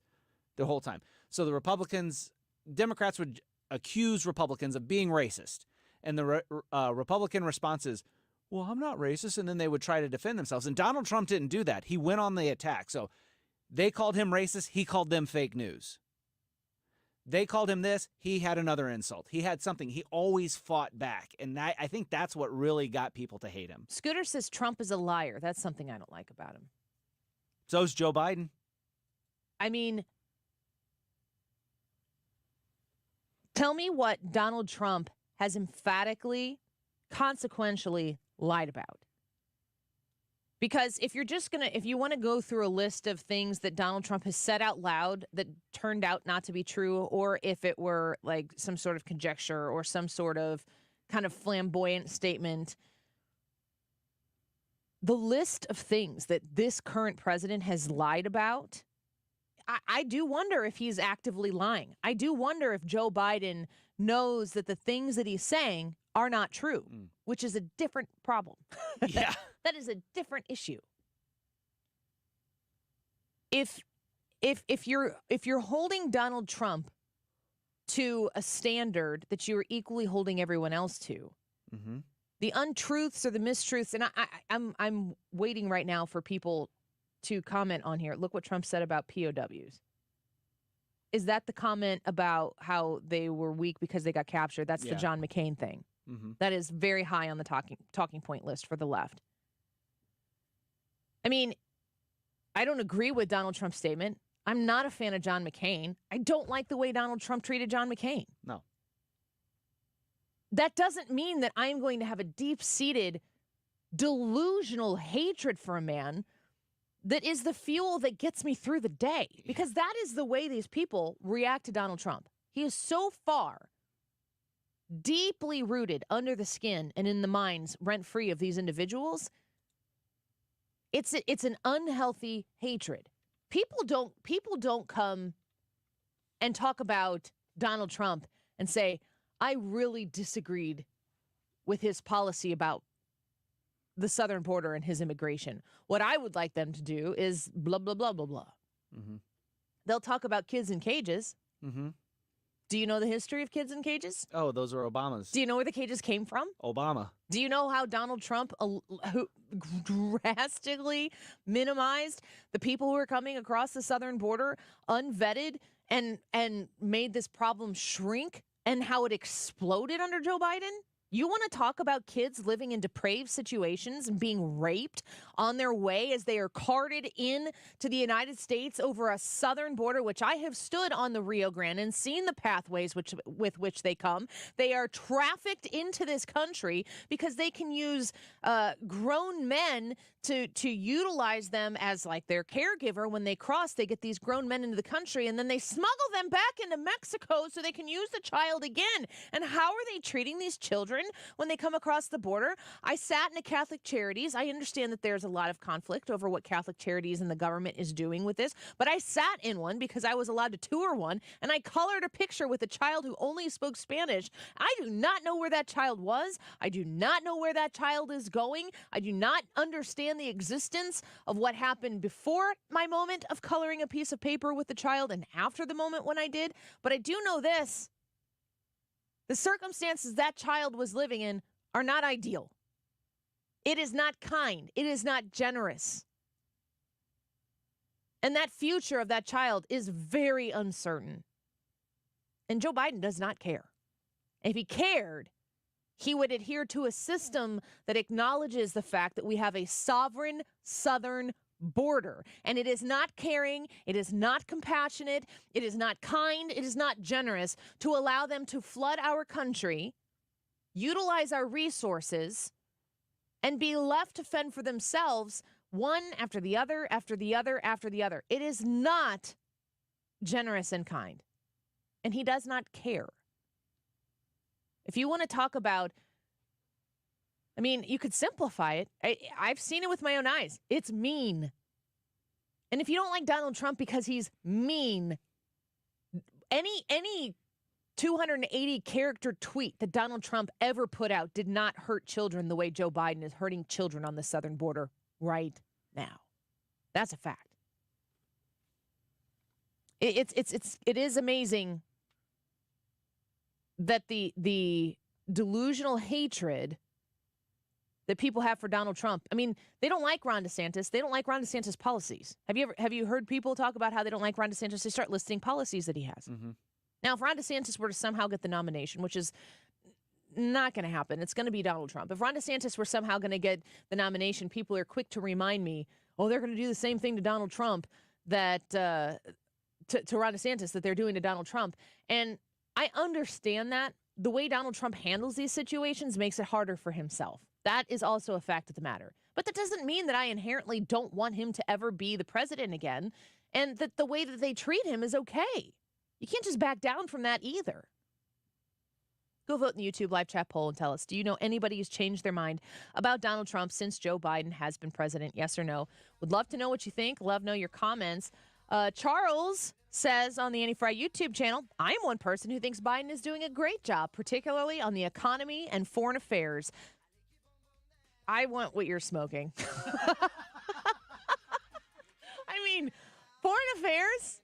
the whole time. So Democrats would accuse Republicans of being racist. And the Republican response is, well, I'm not racist. And then they would try to defend themselves. And Donald Trump didn't do that. He went on the attack. So they called him racist. He called them fake news. They called him this. He had another insult. He had something. He always fought back. And I think that's what really got people to hate him. Scooter says Trump is a liar. That's something I don't like about him. So's Joe Biden. I mean, tell me what Donald Trump has emphatically, consequentially lied about. Because if you want to go through a list of things that Donald Trump has said out loud that turned out not to be true, or if it were like some sort of conjecture or some sort of kind of flamboyant statement, the list of things that this current president has lied about, I do wonder if he's actively lying. I do wonder if Joe Biden knows that the things that he's saying are not true, which is a different problem. Yeah. That is a different issue. If you're holding Donald Trump to a standard that you are equally holding everyone else to, the untruths or the mistruths, and I'm waiting right now for people to comment on here. Look what Trump said about POWs. Is that the comment about how they were weak because they got captured? That's the John McCain thing. That is very high on the talking point list for the left. I mean, I don't agree with Donald Trump's statement. I'm not a fan of John McCain. I don't like the way Donald Trump treated John McCain. No. That doesn't mean that I'm going to have a deep-seated, delusional hatred for a man that is the fuel that gets me through the day. Because that is the way these people react to Donald Trump. He is so far deeply rooted under the skin and in the minds rent-free of these individuals. It's an unhealthy hatred. People don't come and talk about Donald Trump and say, I really disagreed with his policy about the southern border and his immigration. What I would like them to do is blah, blah, blah, blah, blah. They'll talk about kids in cages. Do you know the history of kids in cages? Oh, those were Obama's. Do you know where the cages came from? Obama. Do you know how Donald Trump who drastically minimized the people who were coming across the southern border unvetted and made this problem shrink, and how it exploded under Joe Biden? You want to talk about kids living in depraved situations and being raped on their way as they are carted in to the United States over a southern border, which I have stood on the Rio Grande and seen the pathways with which they come. They are trafficked into this country because they can use grown men to utilize them as like their caregiver. When they cross, they get these grown men into the country, and then they smuggle them back into Mexico so they can use the child again. And how are they treating these children when they come across the border? I sat in a Catholic Charities. I understand that there's a lot of conflict over what Catholic Charities and the government is doing with this, but I sat in one because I was allowed to tour one, and I colored a picture with a child who only spoke Spanish. I do not know where that child was. I do not know where that child is going. I do not understand the existence of what happened before my moment of coloring a piece of paper with the child and after the moment when I did, but I do know this. The circumstances that child was living in are not ideal. It is not kind. It is not generous. And that future of that child is very uncertain. And Joe Biden does not care. If he cared, he would adhere to a system that acknowledges the fact that we have a sovereign southern border. And it is not caring, it is not compassionate, it is not kind, it is not generous to allow them to flood our country, utilize our resources, and be left to fend for themselves, one after the other, after the other, after the other. It is not generous and kind. And he does not care. If you want to talk about, I mean, you could simplify it. I've seen it with my own eyes. It's mean. And if you don't like Donald Trump because he's mean, any 280 character tweet that Donald Trump ever put out did not hurt children the way Joe Biden is hurting children on the southern border right now. That's a fact. It is amazing that the delusional hatred that people have for Donald Trump. I mean, they don't like Ron DeSantis. They don't like Ron DeSantis' policies. Have you heard people talk about how they don't like Ron DeSantis? They start listing policies that he has. Now, if Ron DeSantis were to somehow get the nomination, which is not going to happen, it's going to be Donald Trump. If Ron DeSantis were somehow going to get the nomination, people are quick to remind me, oh, they're going to do the same thing to Donald Trump that to Ron DeSantis that they're doing to Donald Trump. And I understand that. The way Donald Trump handles these situations makes it harder for himself. That is also a fact of the matter. But that doesn't mean that I inherently don't want him to ever be the president again, and that the way that they treat him is okay. You can't just back down from that either. Go vote in the YouTube live chat poll and tell us, do you know anybody who's changed their mind about Donald Trump since Joe Biden has been president? Yes or no? Would love to know what you think. Love to know your comments. Charles says on the Annie Frey YouTube channel, I am one person who thinks Biden is doing a great job, particularly on the economy and foreign affairs. I want what you're smoking. I mean, foreign affairs?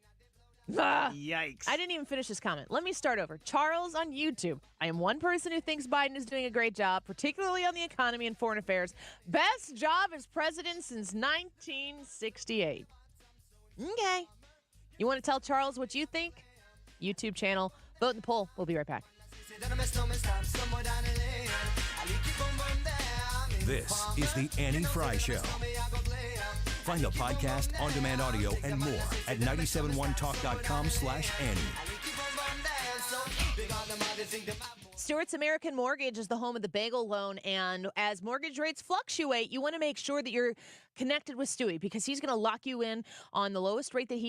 Yikes. I didn't even finish this comment. Let me start over. Charles on YouTube. I am one person who thinks Biden is doing a great job, particularly on the economy and foreign affairs. Best job as president since 1968. Okay. You want to tell Charles what you think? YouTube channel. Vote in the poll. We'll be right back. This is the Annie Frey Show. Find the podcast, on-demand audio, and more at 971talk.com/Annie. Stewart's American Mortgage is the home of the bagel loan, and as mortgage rates fluctuate, you want to make sure that you're connected with Stewie because he's going to lock you in on the lowest rate that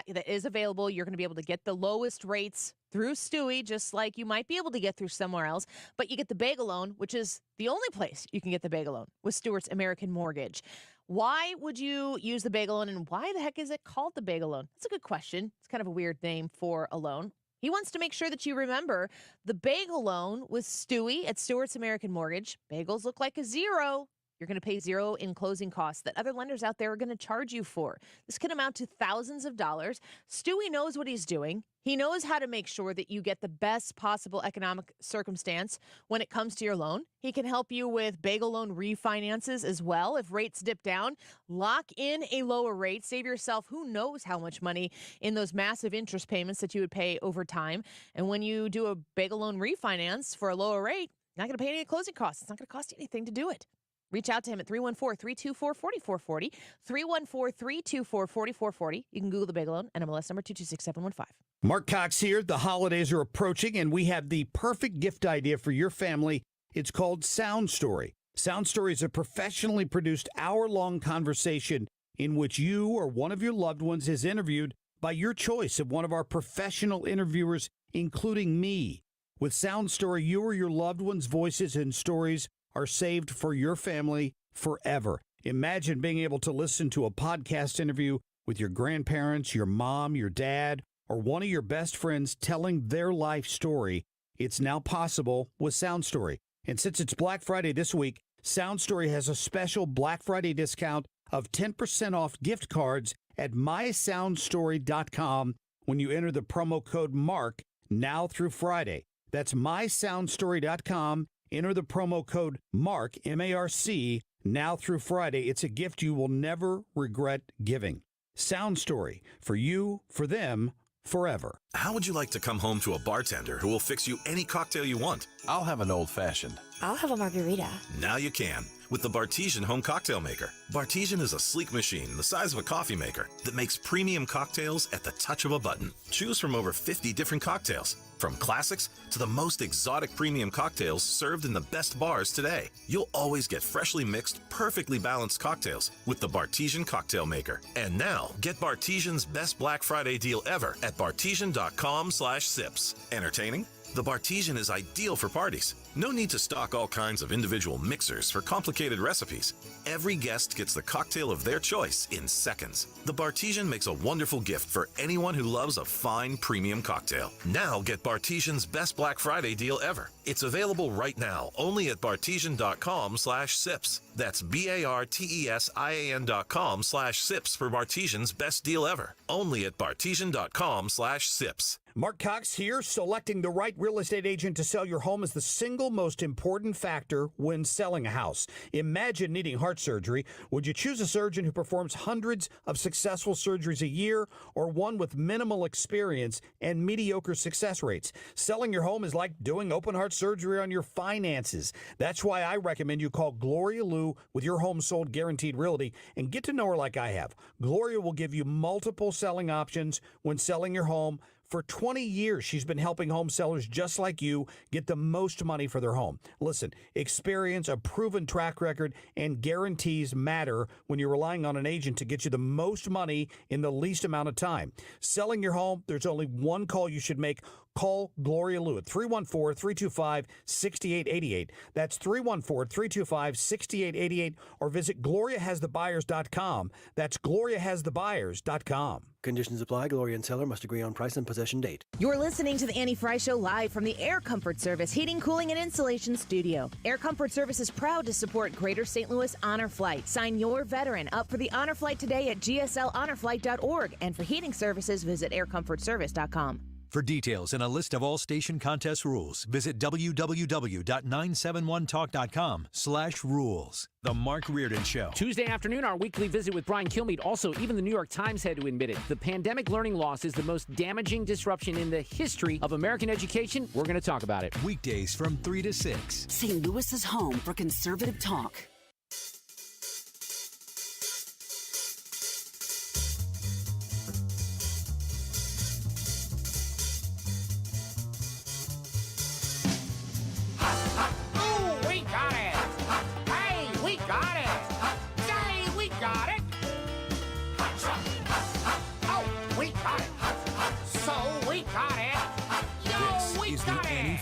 that is available. You're going to be able to get the lowest rates through Stewie, just like you might be able to get through somewhere else. But you get the bagel loan, which is the only place you can get the bagel loan with Stewart's American Mortgage. Why would you use the bagel loan, and why the heck is it called the bagel loan? That's a good question. It's kind of a weird name for a loan. He wants to make sure that you remember the bagel loan with Stewie at Stewart's American Mortgage. Bagels look like a zero. You're going to pay zero in closing costs that other lenders out there are going to charge you for. This can amount to thousands of dollars. Stewie knows what he's doing. He knows how to make sure that you get the best possible economic circumstance when it comes to your loan. He can help you with bagel loan refinances as well. If rates dip down, lock in a lower rate. Save yourself who knows how much money in those massive interest payments that you would pay over time. And when you do a bagel loan refinance for a lower rate, you're not going to pay any closing costs. It's not going to cost you anything to do it. Reach out to him at 314-324-4440, 314-324-4440. You can Google the bagel loan, NMLS number 226715. Mark Cox here. The holidays are approaching, and we have the perfect gift idea for your family. It's called Sound Story. Sound Story is a professionally produced hour-long conversation in which you or one of your loved ones is interviewed by your choice of one of our professional interviewers, including me. With Sound Story, you or your loved one's voices and stories are saved for your family forever. Imagine being able to listen to a podcast interview with your grandparents, your mom, your dad, or one of your best friends telling their life story. It's now possible with Sound Story. And since it's Black Friday this week, Sound Story has a special Black Friday discount of 10% off gift cards at mysoundstory.com when you enter the promo code MARK now through Friday. That's mysoundstory.com. Enter the promo code MARK, M-A-R-C, now through Friday. It's a gift you will never regret giving. Sound Story, for you, for them, forever. How would you like to come home to a bartender who will fix you any cocktail you want? I'll have an old-fashioned. I'll have a margarita. Now you can, with the Bartesian Home Cocktail Maker. Bartesian is a sleek machine the size of a coffee maker that makes premium cocktails at the touch of a button. Choose from over 50 different cocktails, from classics to the most exotic premium cocktails served in the best bars today. You'll always get freshly mixed, perfectly balanced cocktails with the Bartesian Cocktail Maker. And now, get Bartesian's best Black Friday deal ever at bartesian.com/sips. Entertaining? The Bartesian is ideal for parties. No need to stock all kinds of individual mixers for complicated recipes. Every guest gets the cocktail of their choice in seconds. The Bartesian makes a wonderful gift for anyone who loves a fine premium cocktail. Now get Bartesian's best Black Friday deal ever. It's available right now only at bartesian.com/sips. That's BARTESIAN.com/sips for Bartesian's best deal ever. Only at bartesian.com/sips. Mark Cox here. Selecting the right real estate agent to sell your home is the single most important factor when selling a house. Imagine needing heart surgery. Would you choose a surgeon who performs hundreds of successful surgeries a year, or one with minimal experience and mediocre success rates? Selling your home is like doing open heart surgery on your finances. That's why I recommend you call Gloria Liu with Your Home Sold Guaranteed Realty and get to know her like I have. Gloria will give you multiple selling options when selling your home, For 20 years, she's been helping home sellers just like you get the most money for their home. Listen, experience, a proven track record, and guarantees matter when you're relying on an agent to get you the most money in the least amount of time. Selling your home, there's only one call you should make. Call Gloria Lou at 314-325-6888. That's 314-325-6888, or visit GloriaHasTheBuyers.com. That's GloriaHasTheBuyers.com. Conditions apply. Gloria and seller must agree on price and possession date. You're listening to the Annie Frey Show live from the Air Comfort Service Heating, Cooling, and Insulation Studio. Air Comfort Service is proud to support Greater St. Louis Honor Flight. Sign your veteran up for the Honor Flight today at GSLHonorFlight.org. And for heating services, visit aircomfortservice.com. For details and a list of all station contest rules, visit www.971talk.com/rules. The Mark Reardon Show. Tuesday afternoon, our weekly visit with Brian Kilmeade. Also, even the New York Times had to admit it. The pandemic learning loss is the most damaging disruption in the history of American education. We're going to talk about it. Weekdays from 3 to 6. St. Louis's home for conservative talk.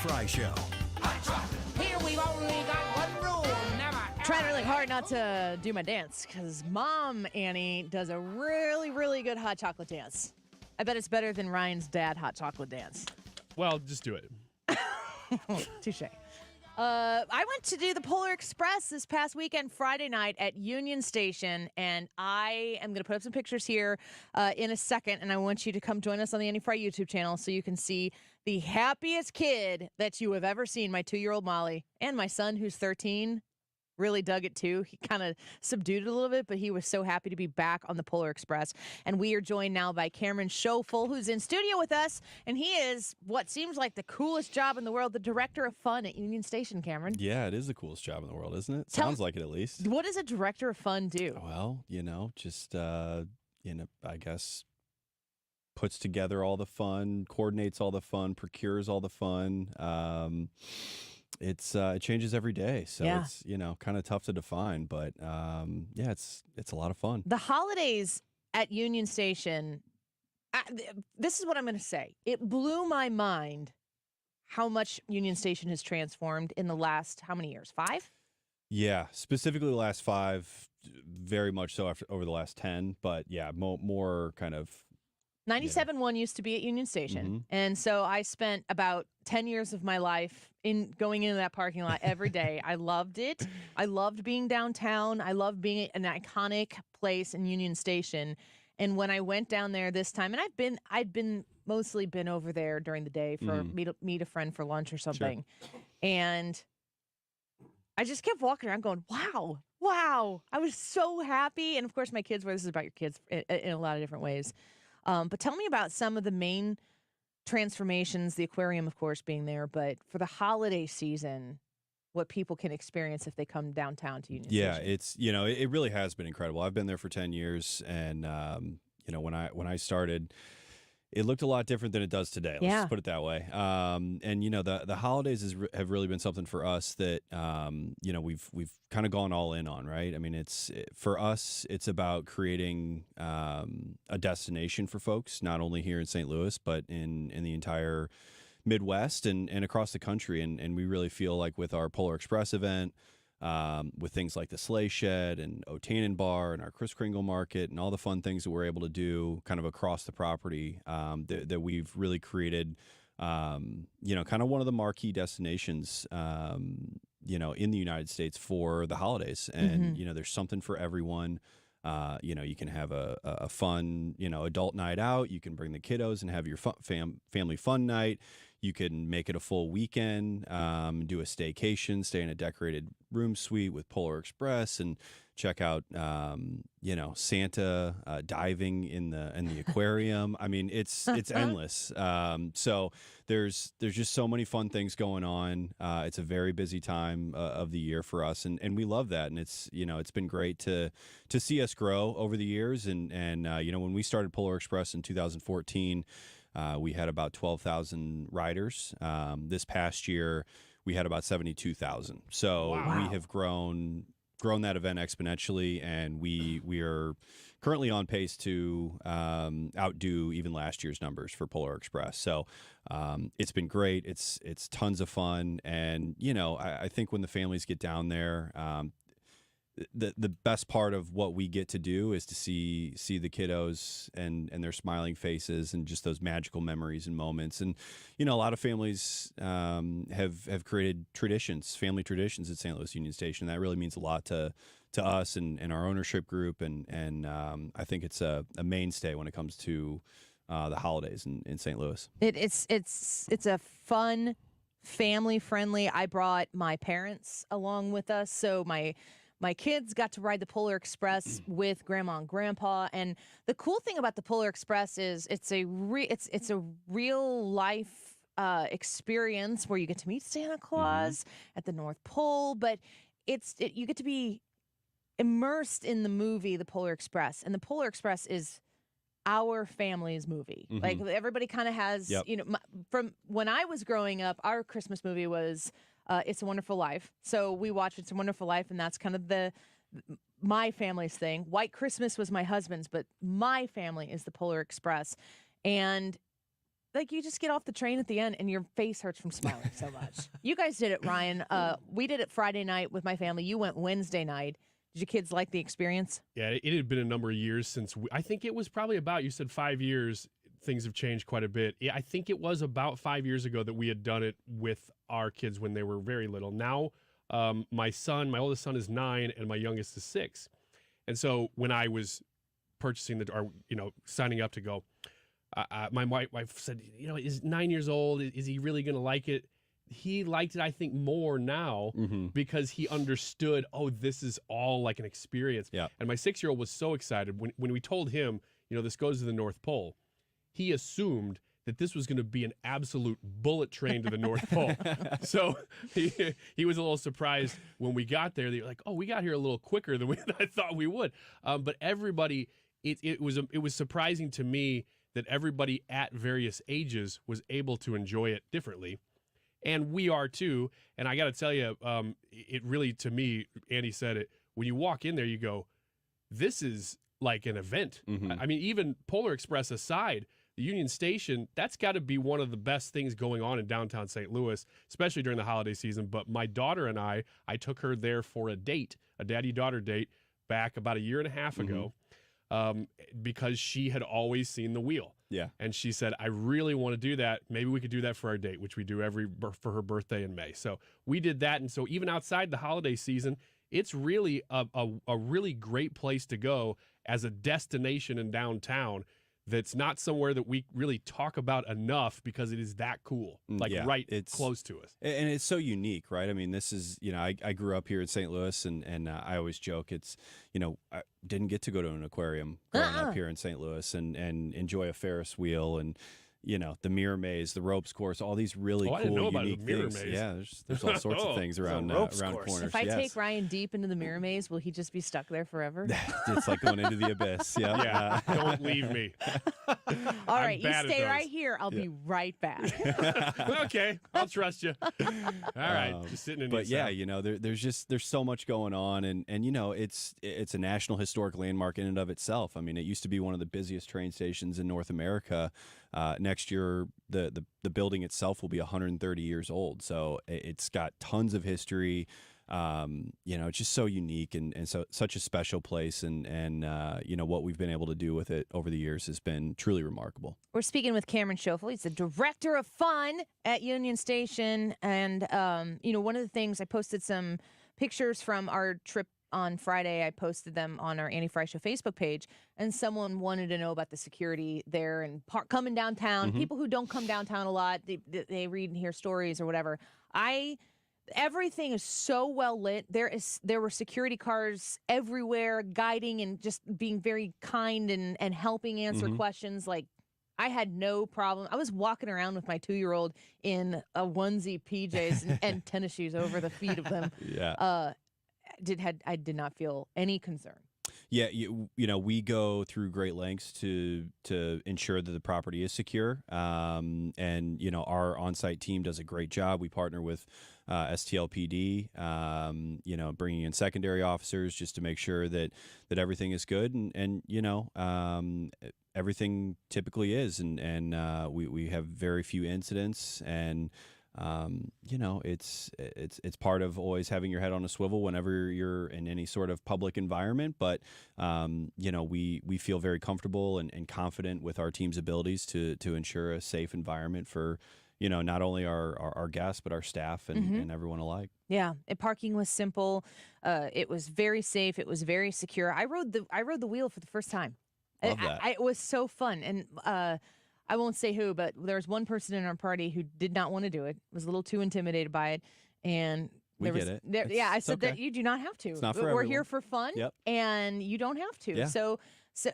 Frey Show. Here we've only got one rule, never. Trying really hard not to do my dance because Mom Annie does a really, really good hot chocolate dance. I bet it's better than Ryan's dad hot chocolate dance. Well, just do it. Touche. I went to do the Polar Express this past weekend, Friday night at Union Station, and I am going to put up some pictures here in a second, and I want you to come join us on the Annie Frey YouTube channel so you can see the happiest kid that you have ever seen, my 2-year-old Molly, and my son, who's 13, really dug it too. He kind of subdued it a little bit, but he was so happy to be back on the Polar Express. And we are joined now by Cameron Schoeffel, who's in studio with us, and he is what seems like the coolest job in the world, the director of fun at Union Station, Cameron. Yeah, it is the coolest job in the world, isn't it? Sounds like it at least. What does a director of fun do? Well, just, I guess puts together all the fun, coordinates all the fun, procures all the fun. It changes every day, so it's kind of tough to define, but it's a lot of fun. The holidays at Union Station, this is what I'm going to say. It blew my mind how much Union Station has transformed in the last, how many years? 5? Yeah, specifically the last 5, very much so over the last 10, but yeah, more kind of. 97.1 used to be at Union Station, Mm-hmm. and so I spent about 10 years of my life going into that parking lot every day. I loved it. I loved being downtown. I loved being an iconic place in Union Station. And when I went down there this time, and I'd been mostly been over there during the day for meet a friend for lunch or something, and I just kept walking around going, wow. I was so happy. And of course, my kids were. This is about your kids in a lot of different ways. But tell me about some of the main transformations, the aquarium, of course, being there, but for the holiday season, what people can experience if they come downtown to Union Station. Yeah, it's, it really has been incredible. I've been there for 10 years, and, when I started, it looked a lot different than it does today. Let's just put it that way. And the holidays have really been something for us that we've kind of gone all in on, right? I mean, for us, it's about creating a destination for folks, not only here in St. Louis, but in the entire Midwest and across the country. And we really feel like with our Polar Express event, with things like the Sleigh Shed and Otanen Bar and our Kris Kringle Market and all the fun things that we're able to do kind of across the property, that we've really created, kind of one of the marquee destinations, in the United States for the holidays. And, there's something for everyone. You can have a fun, adult night out. You can bring the kiddos and have your family fun night. You can make it a full weekend, do a staycation, stay in a decorated room suite with Polar Express, and check out, Santa diving in the aquarium. I mean, it's endless. So there's just so many fun things going on. It's a very busy time of the year for us, and we love that. And it's been great to see us grow over the years. And when we started Polar Express in 2014. we had about 12,000 riders. This past year, we had about 72,000. So we have grown that event exponentially, and we are currently on pace to outdo even last year's numbers for Polar Express. So it's been great. It's tons of fun, and I think when the families get down there, the best part of what we get to do is to see the kiddos and their smiling faces and just those magical memories and moments. And a lot of families have created family traditions at St. Louis Union Station. That really means a lot to us and our ownership group, and I think it's a mainstay when it comes to the holidays in St. Louis. It's a fun, family friendly. I brought my parents along with us, so my kids got to ride the Polar Express with Grandma and Grandpa, and the cool thing about the Polar Express is it's a real life experience where you get to meet Santa Claus at the North Pole, but you get to be immersed in the movie The Polar Express, and The Polar Express is our family's movie. Like everybody kind of has, from when I was growing up, our Christmas movie was It's a Wonderful Life. So we watched It's a Wonderful Life, and that's kind of my family's thing. White Christmas was my husband's, but my family is the Polar Express. And like you just get off the train at the end and your face hurts from smiling so much. You guys did it, Ryan. We did it Friday night with my family. You went Wednesday night. Did your kids like the experience? Yeah, it had been a number of years since I think it was probably about, you said 5 years. Things have changed quite a bit. Yeah, I think it was about 5 years ago that we had done it with our kids when they were very little. Now, my oldest son is 9 and my youngest is 6. And so when I was purchasing signing up to go, my wife said, he's 9 years old. Is he really going to like it? He liked it, I think, more now because he understood, this is all like an experience. Yeah. And my 6-year-old was so excited when we told him, this goes to the North Pole. He assumed that this was going to be an absolute bullet train to the North Pole. So he was a little surprised when we got there. They were like, we got here a little quicker than I thought we would. But everybody, it was surprising to me that everybody at various ages was able to enjoy it differently. And we are too. And I got to tell you, it really, to me, Andy said it, when you walk in there, you go, this is like an event. I mean, even Polar Express aside, the Union Station, that's got to be one of the best things going on in downtown St. Louis, especially during the holiday season. But my daughter and I took her there for a daddy-daughter date back about a year and a half ago, because she had always seen the wheel. Yeah. And she said, I really want to do that. Maybe we could do that for our date, which we do for her birthday in May. So we did that. And so even outside the holiday season, it's really a really great place to go as a destination in downtown that's not somewhere that we really talk about enough because it is that cool, it's close to us. And it's so unique, right? I mean, this is, I grew up here in St. Louis, and I always joke it's, I didn't get to go to an aquarium growing up here in St. Louis and enjoy a Ferris wheel and, the mirror maze, the ropes course, all these really cool, unique things. Maze. Yeah, there's all sorts of things around corners. If I take Ryan deep into the mirror maze, will he just be stuck there forever? It's like going into the abyss. Yeah. Don't leave me. All right, you stay right here. I'll be right back. Okay, I'll trust you. All right, just sitting in. But there's so much going on, and it's a national historic landmark in and of itself. I mean, it used to be one of the busiest train stations in North America. Next year, the building itself will be 130 years old, so it's got tons of history. It's just so unique and so such a special place, and what we've been able to do with it over the years has been truly remarkable. We're speaking with Cameron Schoeffel. He's the director of fun at Union Station, and one of the things, I posted some pictures from our trip on Friday. I posted them on our Andy Frey Show Facebook page, and someone wanted to know about the security there and coming downtown. People who don't come downtown a lot, they read and hear stories or whatever. Everything is so well lit. There were security cars everywhere, guiding and just being very kind and helping answer questions. Like, I had no problem. I was walking around with my 2-year-old in a onesie, PJs, and tennis shoes over the feet of them. Yeah. I did not feel any concern. yeah, you know, we go through great lengths to ensure that the property is secure. And you know, our on-site team does a great job. We partner with STLPD, you know, bringing in secondary officers just to make sure that everything is good, and you know, everything typically is, and we have very few incidents, and you know, it's part of always having your head on a swivel whenever you're in any sort of public environment. But you know, we feel very comfortable and confident with our team's abilities to ensure a safe environment for, you know, not only our guests but our staff and everyone alike. Yeah, parking was simple. It was very safe. It was very secure. I rode the wheel for the first time. Love that. It was so fun, and I won't say who, but there was one person in our party who did not want to do it. Was a little too intimidated by it, and We get it. Yeah, I said okay. that you do not have to. It's not for We're everyone. here for fun, Yep. and you don't have to. Yeah. So,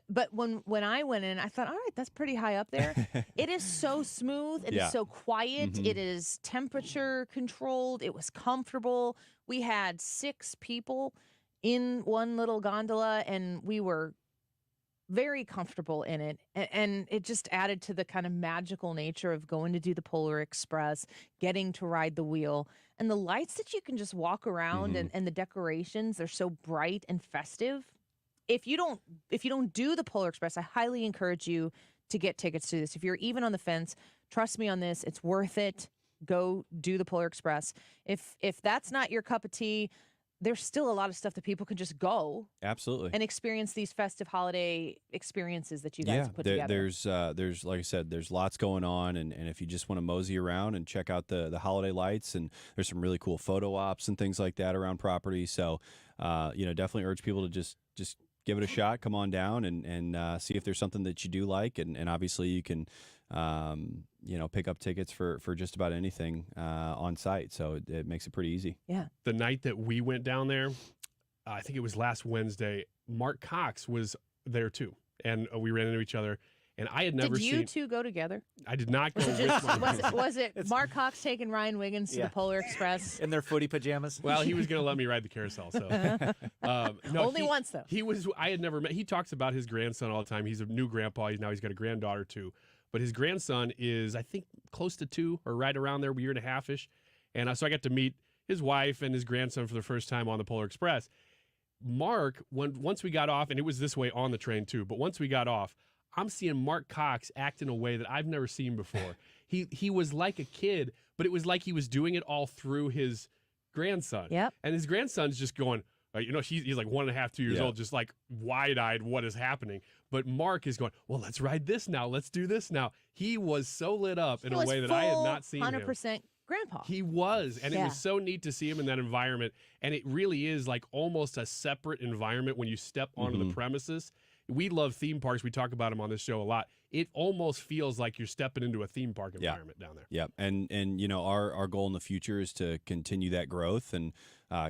but when I went in, I thought, all right, that's pretty high up there. It is so smooth. It is Yeah. so quiet. Mhm. It is temperature controlled. It was comfortable. We had 6 people in one little gondola, and we were very comfortable in it. And it just added to the kind of magical nature of going to do the Polar Express, getting to ride the wheel, and the lights that you can just walk around, and the decorations, they're so bright and festive. If you don't do the Polar Express, I highly encourage you to get tickets to this. If you're even on the fence, trust me on this, it's worth it. Go do the Polar Express. If that's not your cup of tea, there's still a lot of stuff that people can just go Absolutely. and experience these festive holiday experiences that you guys put together. There's like I said, there's lots going on, and if you just want to mosey around and check out the holiday lights, and there's some really cool photo ops and things like that around property. So you know, definitely urge people to just give it a shot. Come on down and see if there's something that you do like, and obviously you can you know, pick up tickets for just about anything on site. So it makes it pretty easy. Yeah. The night that we went down there, I think it was last Wednesday, Mark Cox was there too, and we ran into each other. And I had never Did you seen. two go together? I did not go Was it, with Mark. was it Mark Cox taking Ryan Wiggins to the Polar Express? In their footy pajamas. Well, he was going to let me ride the carousel. So no, Only once, though. He was. I had never met. He talks about his grandson all the time. He's a new grandpa. He's got a granddaughter too. But his grandson is, I think, close to 2 or right around there, a year and a half-ish. And so I got to meet his wife and his grandson for the first time on the Polar Express. Mark, once we got off, and it was this way on the train too, but once we got off, I'm seeing Mark Cox act in a way that I've never seen before. He was like a kid, but it was like he was doing it all through his grandson. Yep. And his grandson's just going, you know, he's like 1.5, 2 years old, just like wide-eyed, what is happening? But Mark is going, well, let's ride this now. Let's do this now. He was so lit up in a way that I had not seen him. 100% grandpa. He was, and it was so neat to see him in that environment. And it really is like almost a separate environment when you step onto the premises. We love theme parks. We talk about them on this show a lot. It almost feels like you're stepping into a theme park environment down there. Yeah, and you know, our goal in the future is to continue that growth and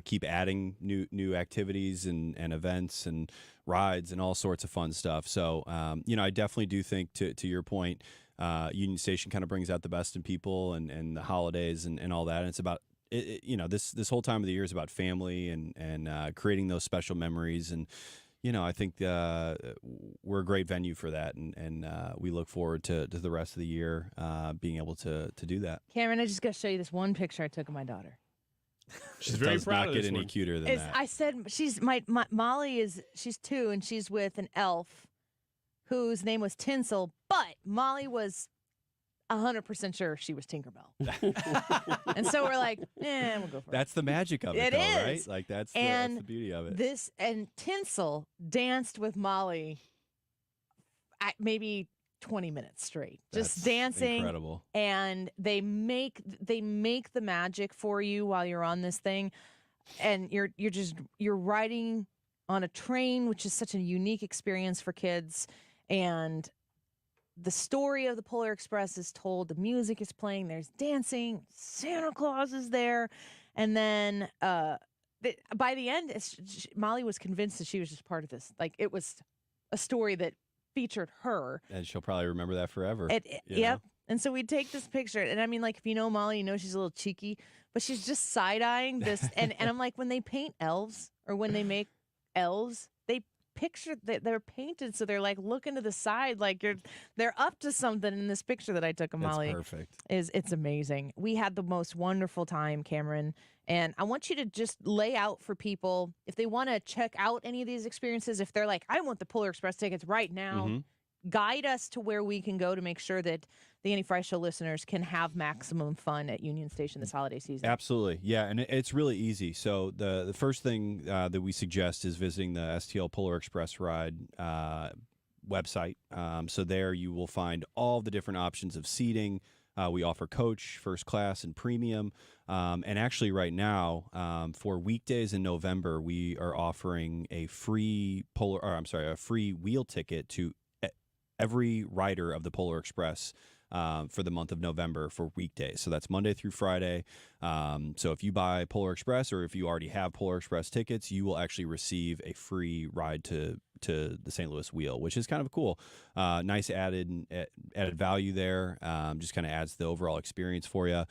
keep adding new activities and events and rides and all sorts of fun stuff. So you know, I definitely do think to your point, Union Station kind of brings out the best in people and the holidays and all that. And it's about you know, this whole time of the year is about family and creating those special memories. And you know, I think we're a great venue for that, and we look forward to the rest of the year being able to do that. Cameron, I just got to show you this one picture I took of my daughter. She's very proud of not this get any one. cuter than that. I said she's my Molly she's 2 and she's with an elf whose name was Tinsel, but Molly was 100% sure she was Tinkerbell. And so we're like, we'll go for it. That's the magic of it, It though, is. right? Like that's the beauty of it. And Tinsel danced with Molly at maybe 20 minutes straight, just That's dancing. incredible. And they make the magic for you while you're on this thing, and you're riding on a train, which is such a unique experience for kids. And the story of the Polar Express is told. The music is playing. There's dancing. Santa Claus is there, and then by the end, Molly was convinced that she was just part of this. Like, it was a story that featured her. And she'll probably remember that forever. Yep. know? And so we take this picture, and I mean, like, if you know Molly, you know she's a little cheeky, but she's just side-eyeing this. And I'm like, when they paint elves or when they make elves, they picture that they're painted, so they're like looking to the side, like they're up to something in this picture that I took of Molly. That's perfect. It's amazing. We had the most wonderful time, Cameron. And I want you to just lay out for people, if they want to check out any of these experiences, if they're like, I want the Polar Express tickets right now, guide us to where we can go to make sure that the Annie Frey Show listeners can have maximum fun at Union Station this holiday season. Absolutely. Yeah, and it's really easy. So the first thing that we suggest is visiting the STL Polar Express Ride website. So there you will find all the different options of seating. We offer coach, first class, and premium. And actually right now, for weekdays in November, we are offering a free a free wheel ticket to every rider of the Polar Express for the month of November for weekdays. So that's Monday through Friday. So if you buy Polar Express, or if you already have Polar Express tickets, you will actually receive a free ride to the St. Louis Wheel, which is kind of cool. Nice added value there. Just kind of adds the overall experience for you.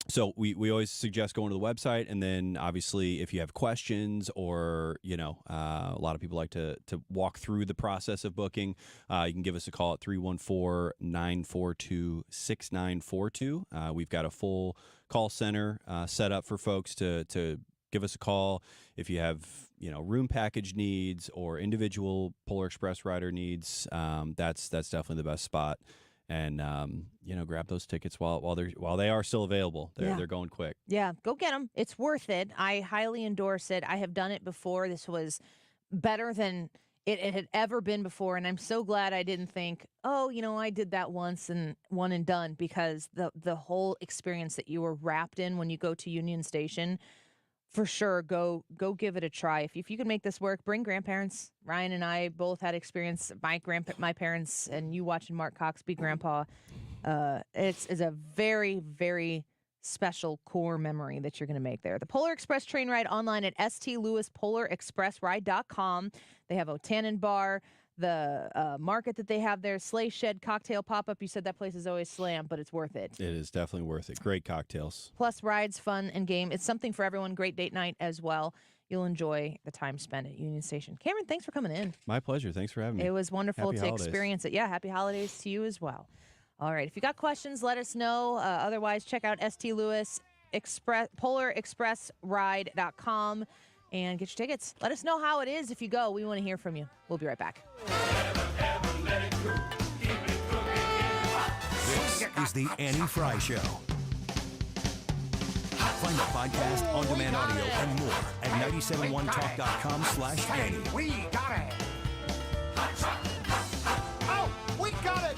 So we always suggest going to the website, and then obviously if you have questions, or a lot of people like to walk through the process of booking, you can give us a call at 314-942-6942. We've got a full call center set up for folks to give us a call if you have room package needs or individual Polar Express rider needs. That's definitely the best spot. And grab those tickets while they are still available. They're going quick. Yeah, go get them. It's worth it. I highly endorse it. I have done it before. This was better than it had ever been before, and I'm so glad I didn't think, I did that once and one and done, because the whole experience that you were wrapped in when you go to Union Station. For sure, go give it a try. If you can make this work, bring grandparents. Ryan and I both had experience. My parents, and you watching Mark Cox be grandpa. It's a very, very special core memory that you're going to make there. The Polar Express train ride online at stlewispolaRexpressride.com. They have a Tannin Bar. The market that they have there, Sleigh Shed Cocktail Pop-Up. You said that place is always slammed, but it's worth it. It is definitely worth it. Great cocktails. Plus rides, fun, and game. It's something for everyone. Great date night as well. You'll enjoy the time spent at Union Station. Cameron, thanks for coming in. My pleasure. Thanks for having me. It was wonderful Happy to holidays. experience it. Yeah, happy holidays to you as well. All right, if you got questions, let us know. Otherwise, check out St. Louis PolarExpressRide.com. and get your tickets. Let us know how it is if you go. We want to hear from you. We'll be right back. This is the Annie Frey Show. Find the podcast, on-demand audio, and more at 971talk.com/Annie. We got it. Oh, we got it.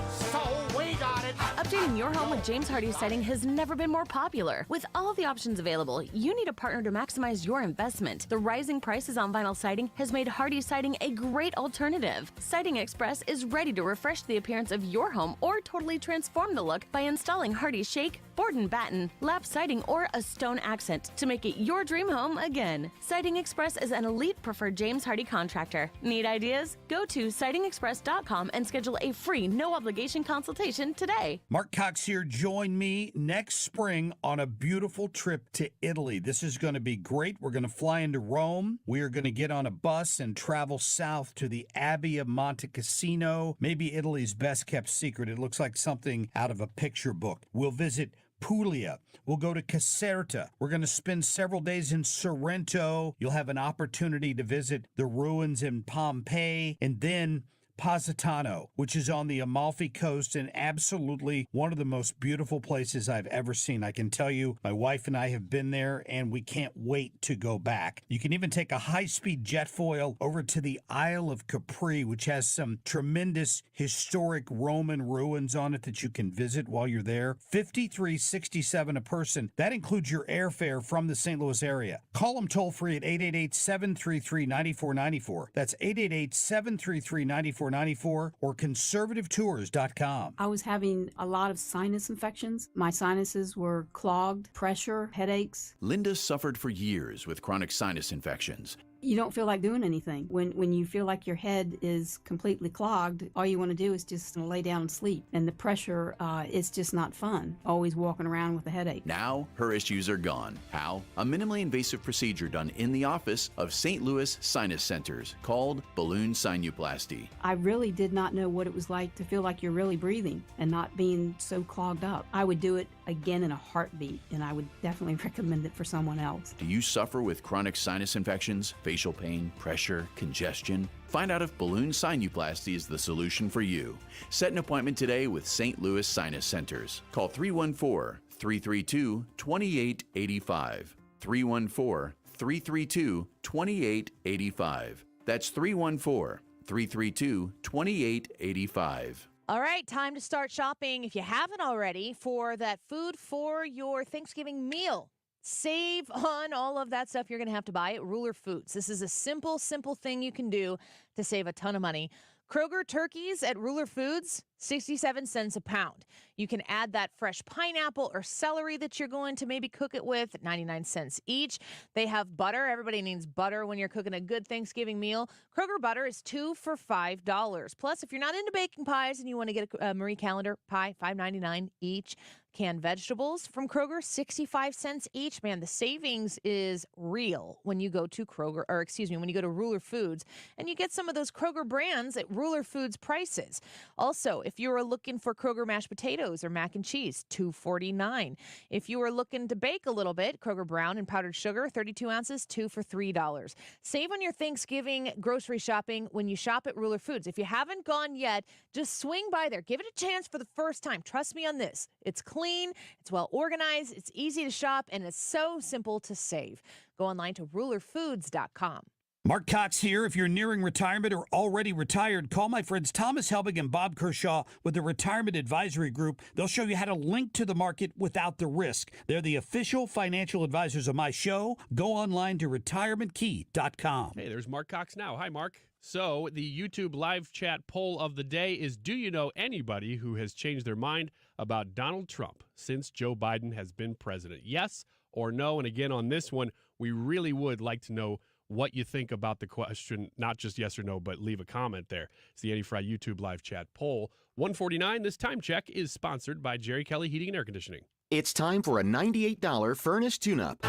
So we got it. Updating your home with James Hardie Siding has never been more popular. With all the options available, you need a partner to maximize your investment. The rising prices on vinyl siding has made Hardie Siding a great alternative. Siding Express is ready to refresh the appearance of your home or totally transform the look by installing Hardie Shake, board and batten, lap siding, or a stone accent to make it your dream home again. Siding Express is an elite preferred James Hardie contractor. Need ideas? Go to sidingexpress.com and schedule a free, no-obligation consultation today. Mark Cox here. Join me next spring on a beautiful trip to Italy. This is going to be great. We're going to fly into Rome. We are going to get on a bus and travel south to the Abbey of Monte Cassino, maybe Italy's best-kept secret. It looks like something out of a picture book. We'll visit Puglia. We'll go to Caserta. We're going to spend several days in Sorrento. You'll have an opportunity to visit the ruins in Pompeii, and then Positano, which is on the Amalfi Coast and absolutely one of the most beautiful places I've ever seen. I can tell you, my wife and I have been there, and we can't wait to go back. You can even take a high-speed jet foil over to the Isle of Capri, which has some tremendous historic Roman ruins on it that you can visit while you're there. $53.67 a person. That includes your airfare from the St. Louis area. Call them toll-free at 888-733-9494. That's 888-733-9494. or conservativetours.com. I was having a lot of sinus infections. My sinuses were clogged, pressure, headaches. Linda suffered for years with chronic sinus infections. You don't feel like doing anything. When you feel like your head is completely clogged, all you want to do is just lay down and sleep. And the pressure, it's just not fun, always walking around with a headache. Now, her issues are gone. How? A minimally invasive procedure done in the office of St. Louis Sinus Centers called balloon sinuplasty. I really did not know what it was like to feel like you're really breathing and not being so clogged up. I would do it again in a heartbeat, and I would definitely recommend it for someone else. Do you suffer with chronic sinus infections, facial pain, pressure, congestion? Find out if balloon sinuplasty is the solution for you. Set an appointment today with St. Louis Sinus Centers. Call 314-332-2885. 314-332-2885. That's 314-332-2885. All right, time to start shopping, if you haven't already, for that food for your Thanksgiving meal. Save on all of that stuff you're going to have to buy at Ruler Foods. This is a simple thing you can do to save a ton of money. Kroger turkeys at Ruler Foods, 67 cents a pound. You can add that fresh pineapple or celery that you're going to maybe cook it with, 99 cents each. They have butter. Everybody needs butter when you're cooking a good Thanksgiving meal. Kroger butter is 2 for $5. Plus, if you're not into baking pies and you want to get a Marie Callender pie, $5.99 each. Canned vegetables from Kroger, 65 cents each. Man, the savings is real when you go to when you go to Ruler Foods and you get some of those Kroger brands at Ruler Foods prices. Also, if you are looking for Kroger mashed potatoes or mac and cheese, $2.49. If you are looking to bake a little bit, Kroger brown and powdered sugar, 32 ounces, 2 for $3. Save on your Thanksgiving grocery shopping when you shop at Ruler Foods. If you haven't gone yet, just swing by there. Give it a chance for the first time. Trust me on this. It's clean, it's well organized, it's easy to shop, and it's so simple to save. Go online to rulerfoods.com. Mark Cox here. If you're nearing retirement or already retired, call my friends Thomas Helbig and Bob Kershaw with the Retirement Advisory Group. They'll show you how to link to the market without the risk. They're the official financial advisors of my show. Go online to retirementkey.com. Hey, there's Mark Cox now. Hi, Mark. So the YouTube live chat poll of the day is, do you know anybody who has changed their mind about Donald Trump since Joe Biden has been president? Yes or no? And again, on this one, we really would like to know what you think about the question, not just yes or no, but leave a comment there. It's the Andy Frey YouTube live chat poll. 149, this time check is sponsored by Jerry Kelly Heating and Air Conditioning. It's time for a $98 furnace tune-up.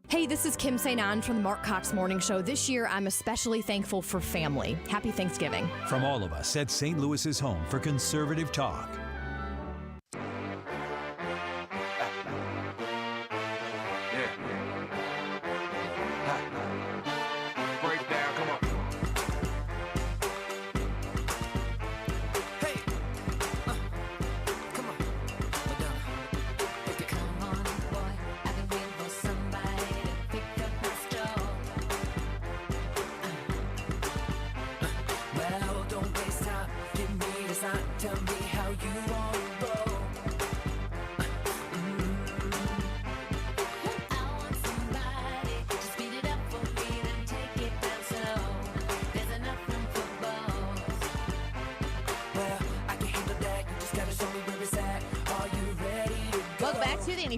Hey, this is Kim St. from the Mark Cox Morning Show. This year, I'm especially thankful for family. Happy Thanksgiving. From all of us at St. Louis's home for conservative talk.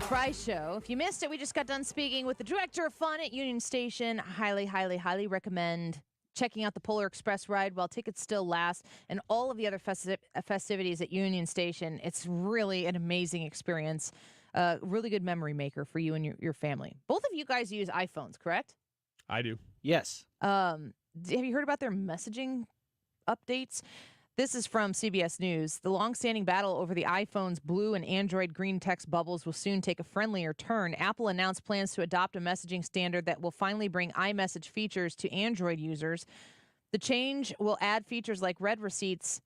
Frey Show. If you missed it, we just got done speaking with the director of fun at Union Station. Highly recommend checking out the Polar Express ride while tickets still last and all of the other festivities at Union Station. It's really an amazing experience. Really good memory maker for you and your family. Both of you guys use iPhones, correct? I do. Yes. Have you heard about their messaging updates? This is from CBS News. The long-standing battle over the iPhone's blue and Android green text bubbles will soon take a friendlier turn. Apple announced plans to adopt a messaging standard that will finally bring iMessage features to Android users. The change will add features like read receipts,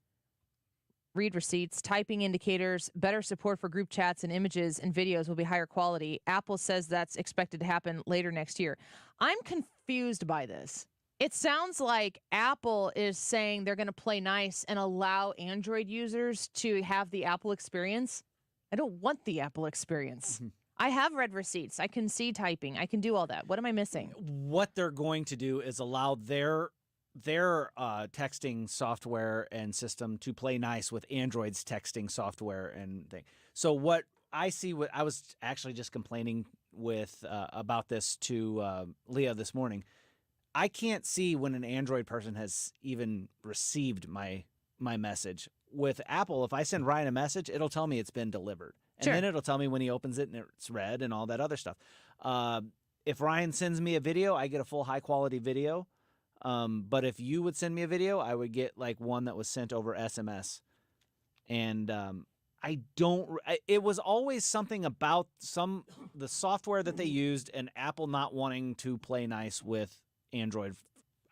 typing indicators, better support for group chats, and images and videos will be higher quality. Apple says that's expected to happen later next year. I'm confused by this. It sounds like Apple is saying they're going to play nice and allow Android users to have the Apple experience. I don't want the Apple experience. I have read receipts. I can see typing. I can do all that. What am I missing? What they're going to do is allow their texting software and system to play nice with Android's texting software and thing. So what I see, what I was actually just complaining with about this to Leah this morning. I can't see when an Android person has even received my message. With Apple, if I send Ryan a message, it'll tell me it's been delivered. And then it'll tell me when he opens it and it's read and all that other stuff. If Ryan sends me a video, I get a full high-quality video. But if you would send me a video, I would get like one that was sent over SMS. And it was always something about the software that they used and Apple not wanting to play nice with Android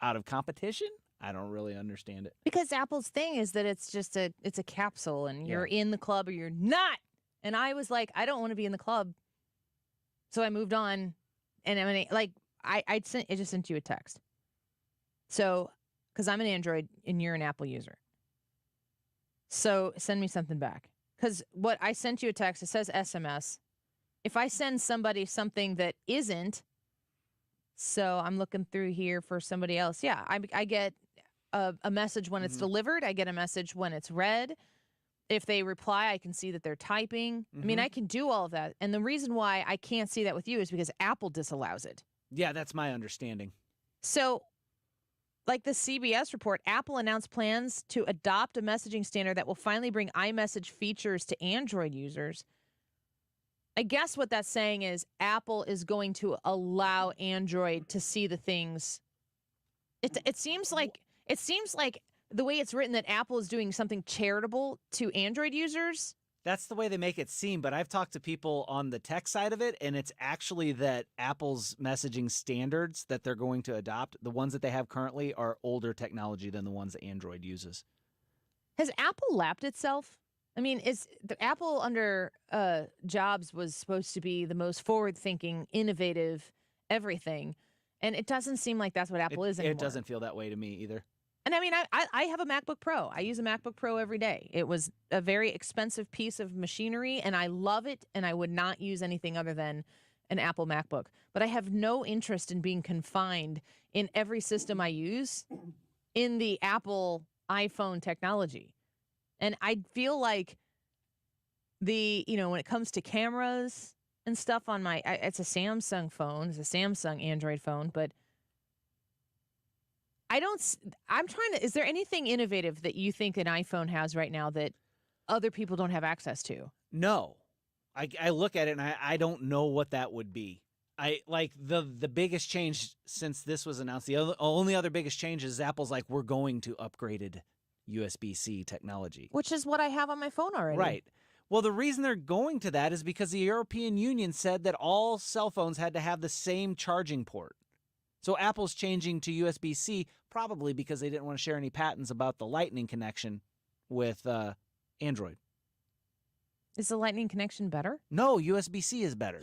out of competition. I don't really understand it. Because Apple's thing is that it's just it's a capsule and you're in the club or you're not. And I was like, I don't want to be in the club. So I moved on. And I mean, like, I just sent you a text. So, because I'm an Android and you're an Apple user. So send me something back. Because what I sent you a text, it says SMS. If I send somebody something that isn't, so I'm looking through here for somebody else. Yeah, I get a message when it's delivered. I get a message when it's read. If they reply, I can see that they're typing. I mean, I can do all of that. And the reason why I can't see that with you is because Apple disallows it. Yeah, that's my understanding. So, like the CBS report, Apple announced plans to adopt a messaging standard that will finally bring iMessage features to Android users. I guess what that's saying is Apple is going to allow Android to see the things. It seems like the way it's written that Apple is doing something charitable to Android users. That's the way they make it seem, but I've talked to people on the tech side of it, and it's actually that Apple's messaging standards that they're going to adopt, the ones that they have currently, are older technology than the ones that Android uses. Has Apple lapped itself? I mean, is the Apple under Jobs was supposed to be the most forward-thinking, innovative, everything, and it doesn't seem like that's what Apple is anymore. It doesn't feel that way to me either. And I mean, I have a MacBook Pro. I use a MacBook Pro every day. It was a very expensive piece of machinery, and I love it, and I would not use anything other than an Apple MacBook. But I have no interest in being confined in every system I use in the Apple iPhone technology. And I feel like when it comes to cameras and stuff on it's a Samsung phone, it's a Samsung Android phone, but is there anything innovative that you think an iPhone has right now that other people don't have access to? No. I look at it and I don't know what that would be. I like the biggest change since this was announced. The only other biggest change is Apple's like, we're going to upgraded USB-C technology. Which is what I have on my phone already. Right. Well, the reason they're going to that is because the European Union said that all cell phones had to have the same charging port. So Apple's changing to USB-C probably because they didn't want to share any patents about the Lightning connection with Android. Is the Lightning connection better? No, USB-C is better.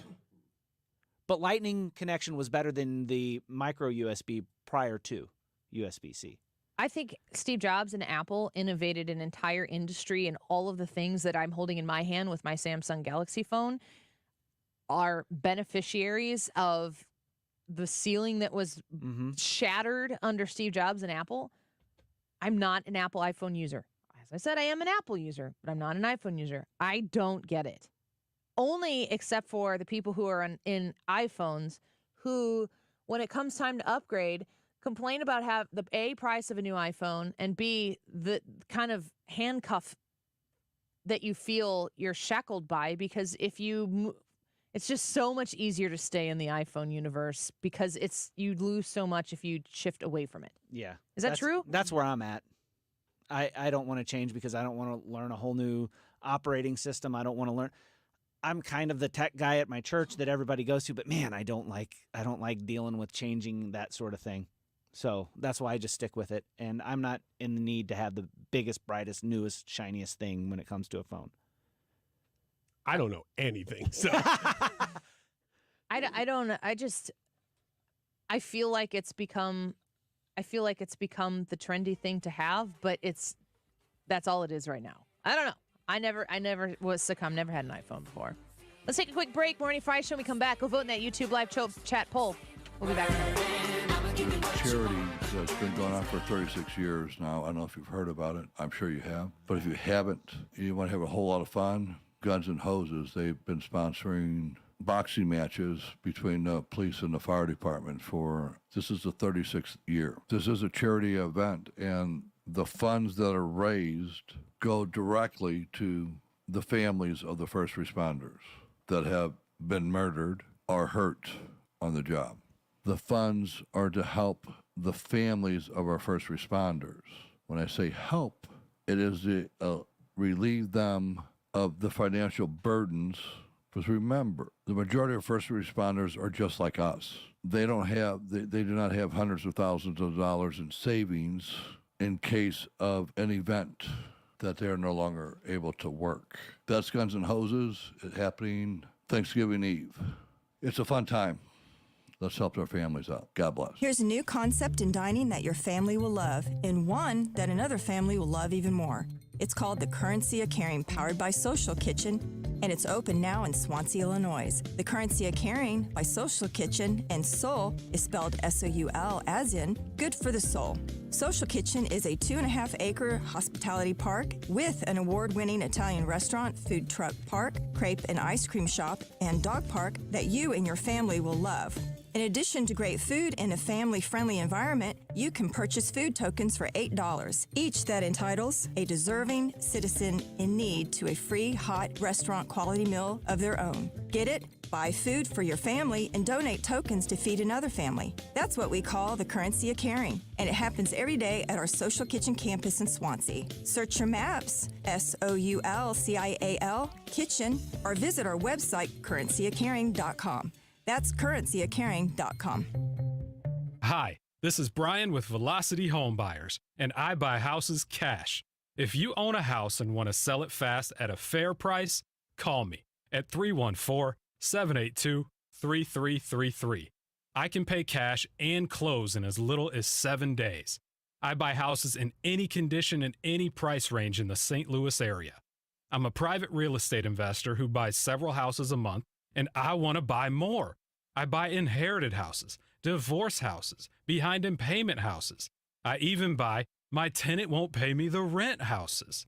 But Lightning connection was better than the micro USB prior to USB-C. I think Steve Jobs and Apple innovated an entire industry, and all of the things that I'm holding in my hand with my Samsung Galaxy phone are beneficiaries of the ceiling that was shattered under Steve Jobs and Apple. I'm not an Apple iPhone user. As I said, I am an Apple user, but I'm not an iPhone user. I don't get it. Only except for the people who are in iPhones who, when it comes time to upgrade, complain about the A, price of a new iPhone, and B, the kind of handcuff that you feel you're shackled by, because it's just so much easier to stay in the iPhone universe because you lose so much if you shift away from it. Yeah. Is that true? That's where I'm at. I don't want to change because I don't want to learn a whole new operating system. I don't want to learn. I'm kind of the tech guy at my church that everybody goes to, but man, I don't like dealing with changing that sort of thing. So that's why I just stick with it. And I'm not in the need to have the biggest, brightest, newest, shiniest thing when it comes to a phone. I don't know anything. So I don't. I feel like it's become the trendy thing to have, but that's all it is right now. I don't know. I never was succumb. Never had an iPhone before. Let's take a quick break. Morning Fry Show. When we come back, go vote in that YouTube live chat poll. We'll be back. Charity that's been going on for 36 years now. I don't know if you've heard about it. I'm sure you have. But if you haven't, you want to have a whole lot of fun. Guns and Hoses, they've been sponsoring boxing matches between the police and the fire department this is the 36th year. This is a charity event, and the funds that are raised go directly to the families of the first responders that have been murdered or hurt on the job. The funds are to help the families of our first responders. When I say help, it is to relieve them of the financial burdens. Because remember, the majority of first responders are just like us. They do not have hundreds of thousands of dollars in savings in case of an event that they are no longer able to work. That's Guns and Hoses. It's happening Thanksgiving Eve. It's a fun time. Let's help our families out. God bless. Here's a new concept in dining that your family will love, and one that another family will love even more. It's called the Currency of Caring, powered by Social Kitchen, and it's open now in Swansea, Illinois. The Currency of Caring by Social Kitchen, and soul is spelled S-O-U-L, as in good for the soul. Social Kitchen is a 2.5-acre hospitality park with an award-winning Italian restaurant, food truck park, crepe and ice cream shop, and dog park that you and your family will love. In addition to great food and a family-friendly environment, you can purchase food tokens for $8, each that entitles a deserving citizen in need to a free, hot, restaurant-quality meal of their own. Get it? Buy food for your family and donate tokens to feed another family. That's what we call the Currency of Caring, and it happens every day at our Social Kitchen campus in Swansea. Search your maps, SOULCIAL, kitchen, or visit our website, currencyofcaring.com. That's currencyofcaring.com. Hi, this is Brian with Velocity Home Buyers, and I buy houses cash. If you own a house and want to sell it fast at a fair price, call me at 314-782-3333. I can pay cash and close in as little as 7 days. I buy houses in any condition and any price range in the St. Louis area. I'm a private real estate investor who buys several houses a month, and I want to buy more. I buy inherited houses, divorce houses, behind in payment houses. I even buy my tenant won't pay me the rent houses.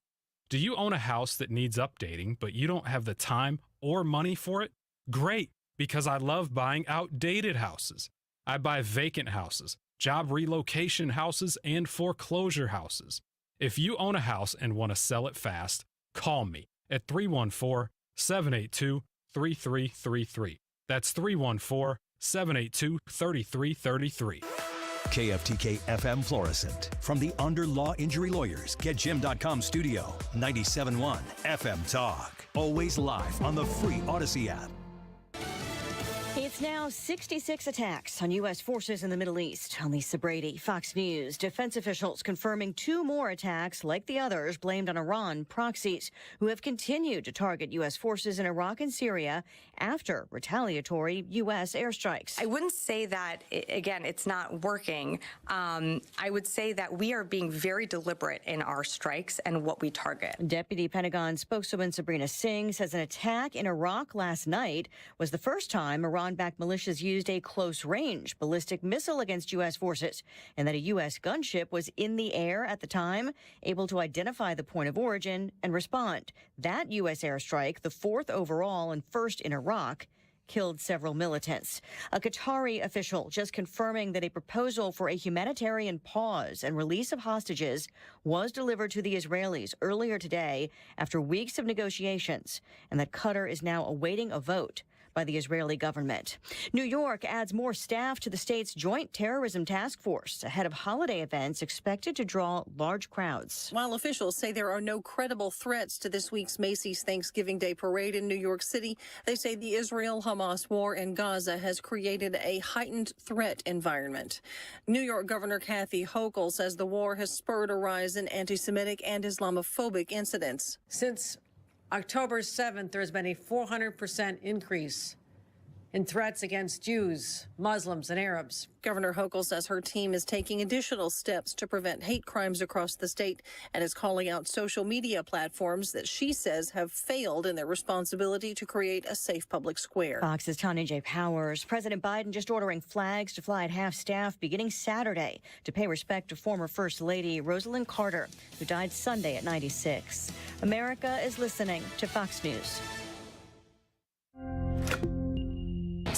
Do you own a house that needs updating, but you don't have the time or money for it? Great, because I love buying outdated houses. I buy vacant houses, job relocation houses, and foreclosure houses. If you own a house and want to sell it fast, call me at 314-782-3333. That's 314-782-3333. KFTK FM Florissant. From the Under Law Injury Lawyers, GetJim.com studio, 97.1 FM Talk. Always live on the free Odyssey app. It's now 66 attacks on U.S. forces in the Middle East. I'm Lisa Brady, Fox News. Defense officials confirming 2 more attacks like the others blamed on Iran proxies who have continued to target U.S. forces in Iraq and Syria after retaliatory U.S. airstrikes. I wouldn't say that, again, it's not working. I would say that we are being very deliberate in our strikes and what we target. Deputy Pentagon spokeswoman Sabrina Singh says an attack in Iraq last night was the first time Iran-backed militias used a close-range ballistic missile against U.S. forces, and that a U.S. gunship was in the air at the time, able to identify the point of origin and respond. That U.S. airstrike, the 4th overall and first in Iraq, killed several militants. A Qatari official just confirming that a proposal for a humanitarian pause and release of hostages was delivered to the Israelis earlier today after weeks of negotiations, and that Qatar is now awaiting a vote by the Israeli government. New York adds more staff to the state's Joint Terrorism Task Force ahead of holiday events expected to draw large crowds. While officials say there are no credible threats to this week's Macy's Thanksgiving Day parade in New York City, they say the Israel-Hamas war in Gaza has created a heightened threat environment. New York Governor Kathy Hochul says the war has spurred a rise in anti-Semitic and Islamophobic incidents. Since October 7th, there's been a 400% increase in threats against Jews, Muslims, and Arabs. Governor Hochul says her team is taking additional steps to prevent hate crimes across the state and is calling out social media platforms that she says have failed in their responsibility to create a safe public square. Fox's Tanya J. Powers. President Biden just ordering flags to fly at half-staff beginning Saturday to pay respect to former First Lady Rosalind Carter, who died Sunday at 96. America is listening to Fox News.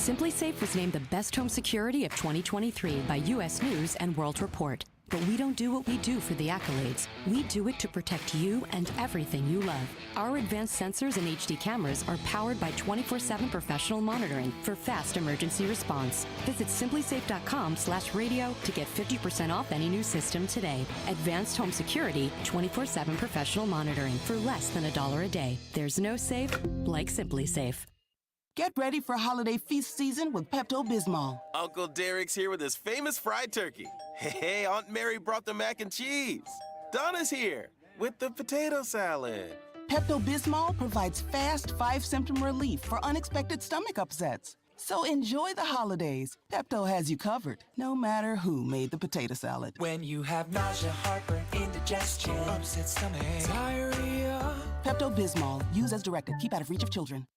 Simply Safe was named the best home security of 2023 by U.S. News and World Report. But we don't do what we do for the accolades. We do it to protect you and everything you love. Our advanced sensors and HD cameras are powered by 24/7 professional monitoring for fast emergency response. Visit simplysafe.com/radio to get 50% off any new system today. Advanced home security, 24/7 professional monitoring for less than $1 a day. There's no safe like Simply Safe. Get ready for holiday feast season with Pepto-Bismol. Uncle Derek's here with his famous fried turkey. Hey, Aunt Mary brought the mac and cheese. Donna's here with the potato salad. Pepto-Bismol provides fast 5-symptom relief for unexpected stomach upsets. So enjoy the holidays. Pepto has you covered, no matter who made the potato salad. When you have nausea, heartburn, indigestion, upset stomach, diarrhea. Pepto-Bismol. Use as directed. Keep out of reach of children.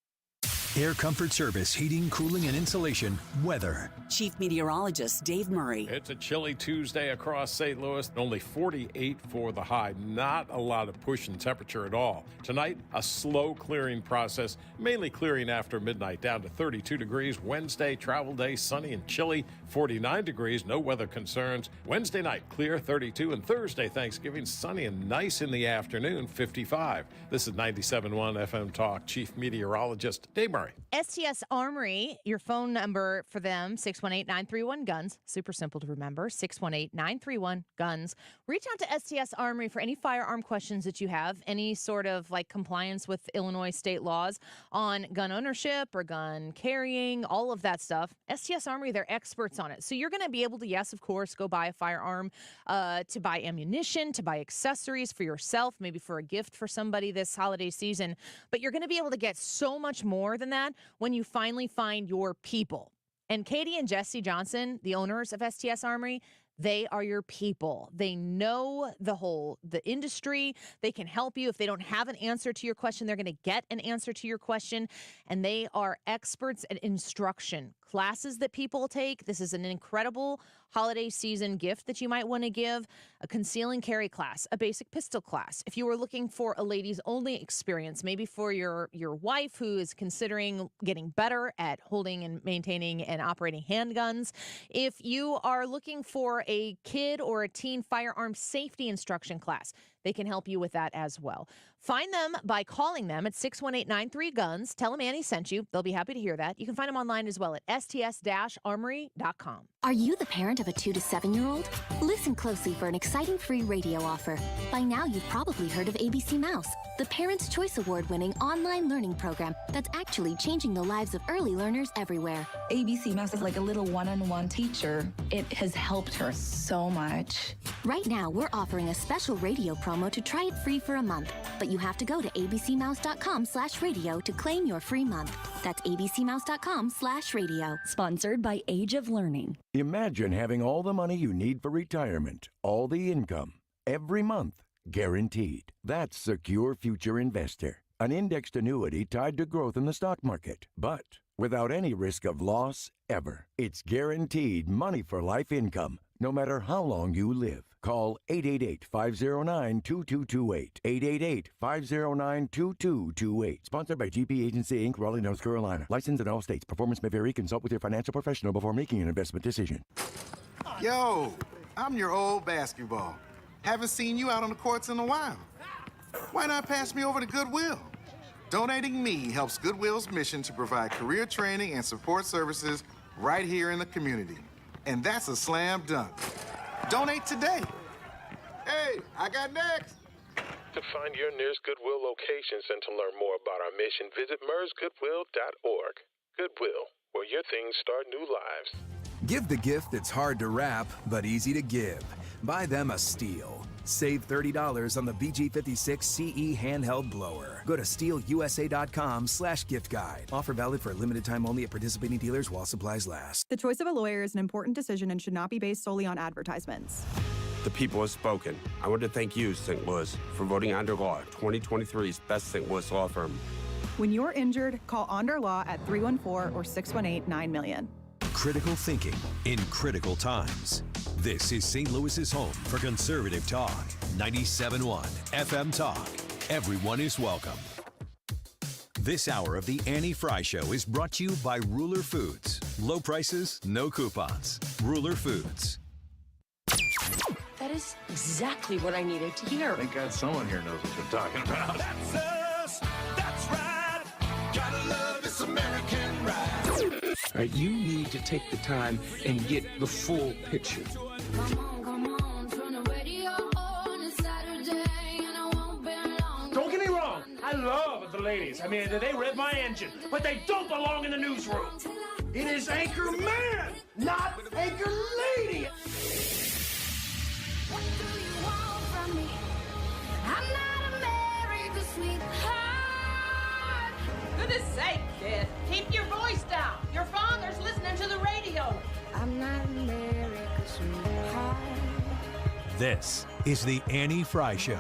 Air Comfort Service, heating, cooling, and insulation, weather. Chief Meteorologist Dave Murray. It's a chilly Tuesday across St. Louis. Only 48 for the high. Not a lot of push in temperature at all. Tonight, a slow clearing process, mainly clearing after midnight, down to 32 degrees. Wednesday, travel day, sunny and chilly, 49 degrees, no weather concerns. Wednesday night, clear, 32. And Thursday, Thanksgiving, sunny and nice in the afternoon, 55. This is 97.1 FM Talk. Chief Meteorologist Dave Murray. STS Armory, your phone number for them, 618-931-GUNS. Super simple to remember, 618-931-GUNS. Reach out to STS Armory for any firearm questions that you have, any sort of like compliance with Illinois state laws on gun ownership or gun carrying, all of that stuff. STS Armory, they're experts on it. So you're going to be able to, yes, of course, go buy a firearm, to buy ammunition, to buy accessories for yourself, maybe for a gift for somebody this holiday season. But you're going to be able to get so much more than that when you finally find your people. And Katie and Jesse Johnson, the owners of STS Armory, they are your people. They know the industry. They can help you. If they don't have an answer to your question, they're going to get an answer to your question. And they are experts at instruction. Classes that people take. This is an incredible holiday season gift that you might want to give. A conceal and carry class, a basic pistol class. If you were looking for a ladies only experience, maybe for your wife who is considering getting better at holding and maintaining and operating handguns. If you are looking for a kid or a teen firearm safety instruction class, they can help you with that as well. Find them by calling them at 618-93-GUNS. Tell them Annie sent you. They'll be happy to hear that. You can find them online as well at sts-armory.com. Are you the parent of a 2 to 7-year-old? Listen closely for an exciting free radio offer. By now, you've probably heard of ABC Mouse, the Parents' Choice Award-winning online learning program that's actually changing the lives of early learners everywhere. ABC Mouse is like a little one-on-one teacher. It has helped her so much. Right now, we're offering a special radio promo to try it free for a month, but you have to go to abcmouse.com/radio to claim your free month. That's abcmouse.com/radio. Sponsored by Age of Learning. Imagine having all the money you need for retirement, all the income, every month, guaranteed. That's Secure Future Investor, an indexed annuity tied to growth in the stock market, but without any risk of loss ever. It's guaranteed money for life income, no matter how long you live. Call 888-509-2228. 888-509-2228. Sponsored by GP Agency, Inc., Raleigh, North Carolina. Licensed in all states. Performance may vary. Consult with your financial professional before making an investment decision. Yo, I'm your old basketball. Haven't seen you out on the courts in a while. Why not pass me over to Goodwill? Donating me helps Goodwill's mission to provide career training and support services right here in the community. And that's a slam dunk. Donate today. Hey, I got next. To find your nearest Goodwill locations and to learn more about our mission, visit mersgoodwill.org. Goodwill, where your things start new lives. Give the gift that's hard to wrap, but easy to give. Buy them a Stihl. Save $30 on the BG56 CE handheld blower. Go to StihlUSA.com/gift guide. Offer valid for a limited time only at participating dealers while supplies last. The choice of a lawyer is an important decision and should not be based solely on advertisements. The people have spoken. I want to thank you, St. Louis, for voting Onder Law 2023's best St. Louis law firm. When you're injured, call Onder Law at 314 or 618-9000000. Critical thinking in critical times. This is St. Louis's home for conservative talk. 97.1 FM Talk. Everyone is welcome. This hour of the Annie Frey Show is brought to you by Ruler Foods. Low prices, no coupons. Ruler Foods. That is exactly what I needed to hear. Thank God someone here knows what they're talking about. That's us. That's right. Gotta love this American ride. All right, you need to take the time and get the full picture. Come on, turn the radio on. It's Saturday and I won't be long. Don't get me wrong. I love the ladies. I mean, they rev my engine, but they don't belong in the newsroom. It is Anchor Man, not Anchor Lady. What do you want from me? I'm not America's sweetheart. Goodness sake, kid. Keep your voice down. Your father's listening to the radio. I'm not America's sweetheart. This is the Annie Frey Show.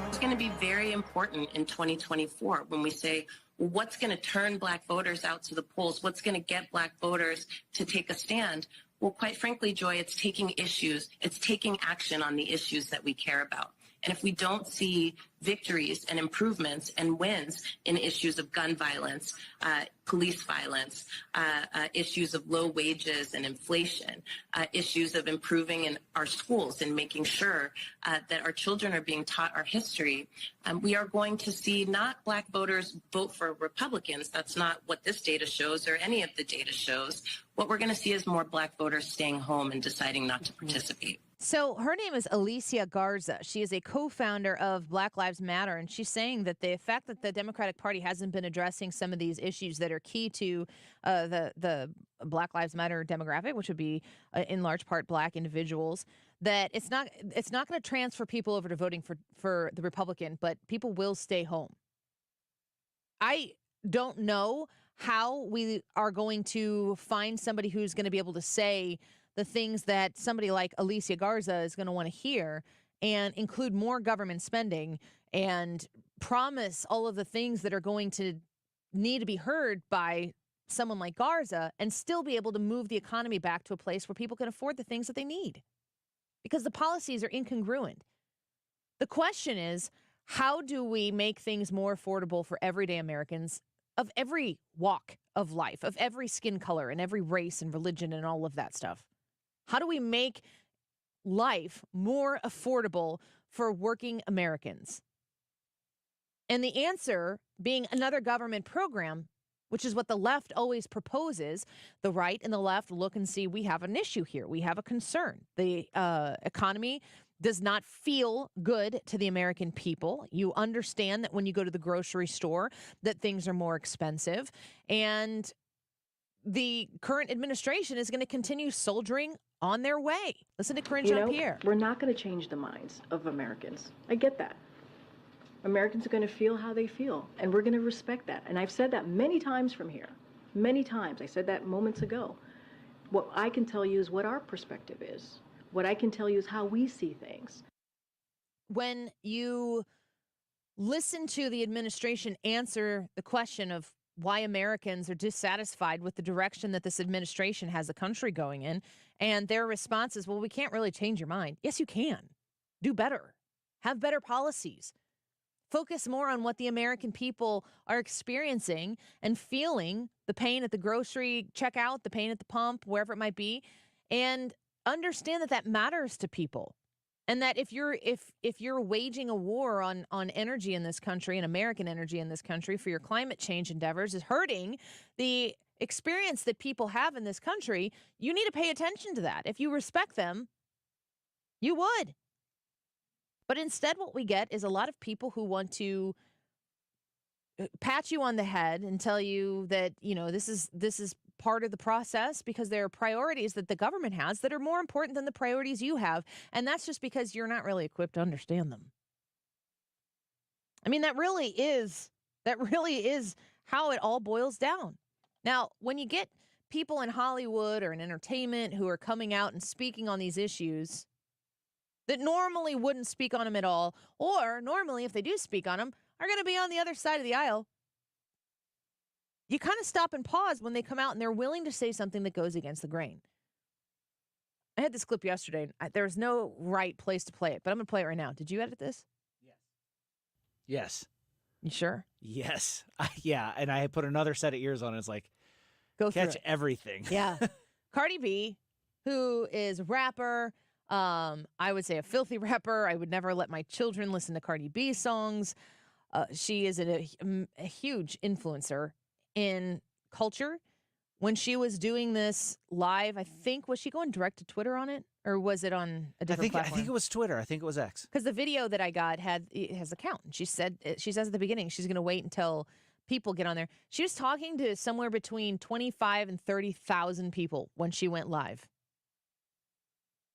It's going to be very important in 2024 when we say, well, what's going to turn Black voters out to the polls? What's going to get Black voters to take a stand? Well, quite frankly, Joy, it's taking issues. It's taking action on the issues that we care about. And if we don't see victories and improvements and wins in issues of gun violence, police violence, issues of low wages and inflation, issues of improving in our schools and making sure that our children are being taught our history, we are going to see not Black voters vote for Republicans. That's not what this data shows or any of the data shows. What we're going to see is more Black voters staying home and deciding not to participate. So her name is Alicia Garza. She is a co-founder of Black Lives Matter, and she's saying that the fact that the Democratic Party hasn't been addressing some of these issues that are key to the Black Lives Matter demographic, which would be in large part Black individuals, that it's not going to transfer people over to voting for the Republican, but people will stay home. I don't know how we are going to find somebody who's going to be able to say the things that somebody like Alicia Garza is going to want to hear and include more government spending and promise all of the things that are going to need to be heard by someone like Garza and still be able to move the economy back to a place where people can afford the things that they need, because the policies are incongruent. The question is, how do we make things more affordable for everyday Americans of every walk of life, of every skin color and every race and religion and all of that stuff? How do we make life more affordable for working Americans? And the answer being another government program, which is what the left always proposes. The right and the left look and see, we have an issue here. We have a concern. The economy does not feel good to the American people. You understand that when you go to the grocery store that things are more expensive. And the current administration is going to continue soldiering on their way. Listen to Corinne Jean-Pierre. We're not going to change the minds of Americans. I get that. Americans are going to feel how they feel, and we're going to respect that. And I've said that many times from here. Many times. I said that moments ago. What I can tell you is what our perspective is. What I can tell you is how we see things. When you listen to the administration answer the question of why Americans are dissatisfied with the direction that this administration has the country going in, and their response is, well, we can't really change your mind. Yes, you can. Do better. Have better policies. Focus more on what the American people are experiencing and feeling, the pain at the grocery checkout, the pain at the pump, wherever it might be, and understand that that matters to people. And that if you're waging a war on energy in this country and American energy in this country for your climate change endeavors is hurting the experience that people have in this country, you need to pay attention to that. If you respect them, you would. But instead what we get is a lot of people who want to pat you on the head and tell you that, you know, this is part of the process because there are priorities that the government has that are more important than the priorities you have. And that's just because you're not really equipped to understand them. I mean, that really is how it all boils down. Now, when you get people in Hollywood or in entertainment who are coming out and speaking on these issues that normally wouldn't speak on them at all, or normally if they do speak on them, are going to be on the other side of the aisle, you kind of stop and pause when they come out and they're willing to say something that goes against the grain. I had this clip yesterday. There was no right place to play it, but I'm going to play it right now. Did you edit this? Yes. You sure? Yes. Yeah, and I put another set of ears on, and it's like, Go catch through it. everything. Yeah. Cardi B, who is a rapper, I would say a filthy rapper. I would never let my children listen to Cardi B songs. She is a huge influencer in culture. When she was doing this live, I think, was she going direct to Twitter on it? Or was it on a different platform? I think it was Twitter. I think it was X. Because the video that I got has a count. She says at the beginning she's going to wait until people get on there. She was talking to somewhere between 25 and 30,000 people when she went live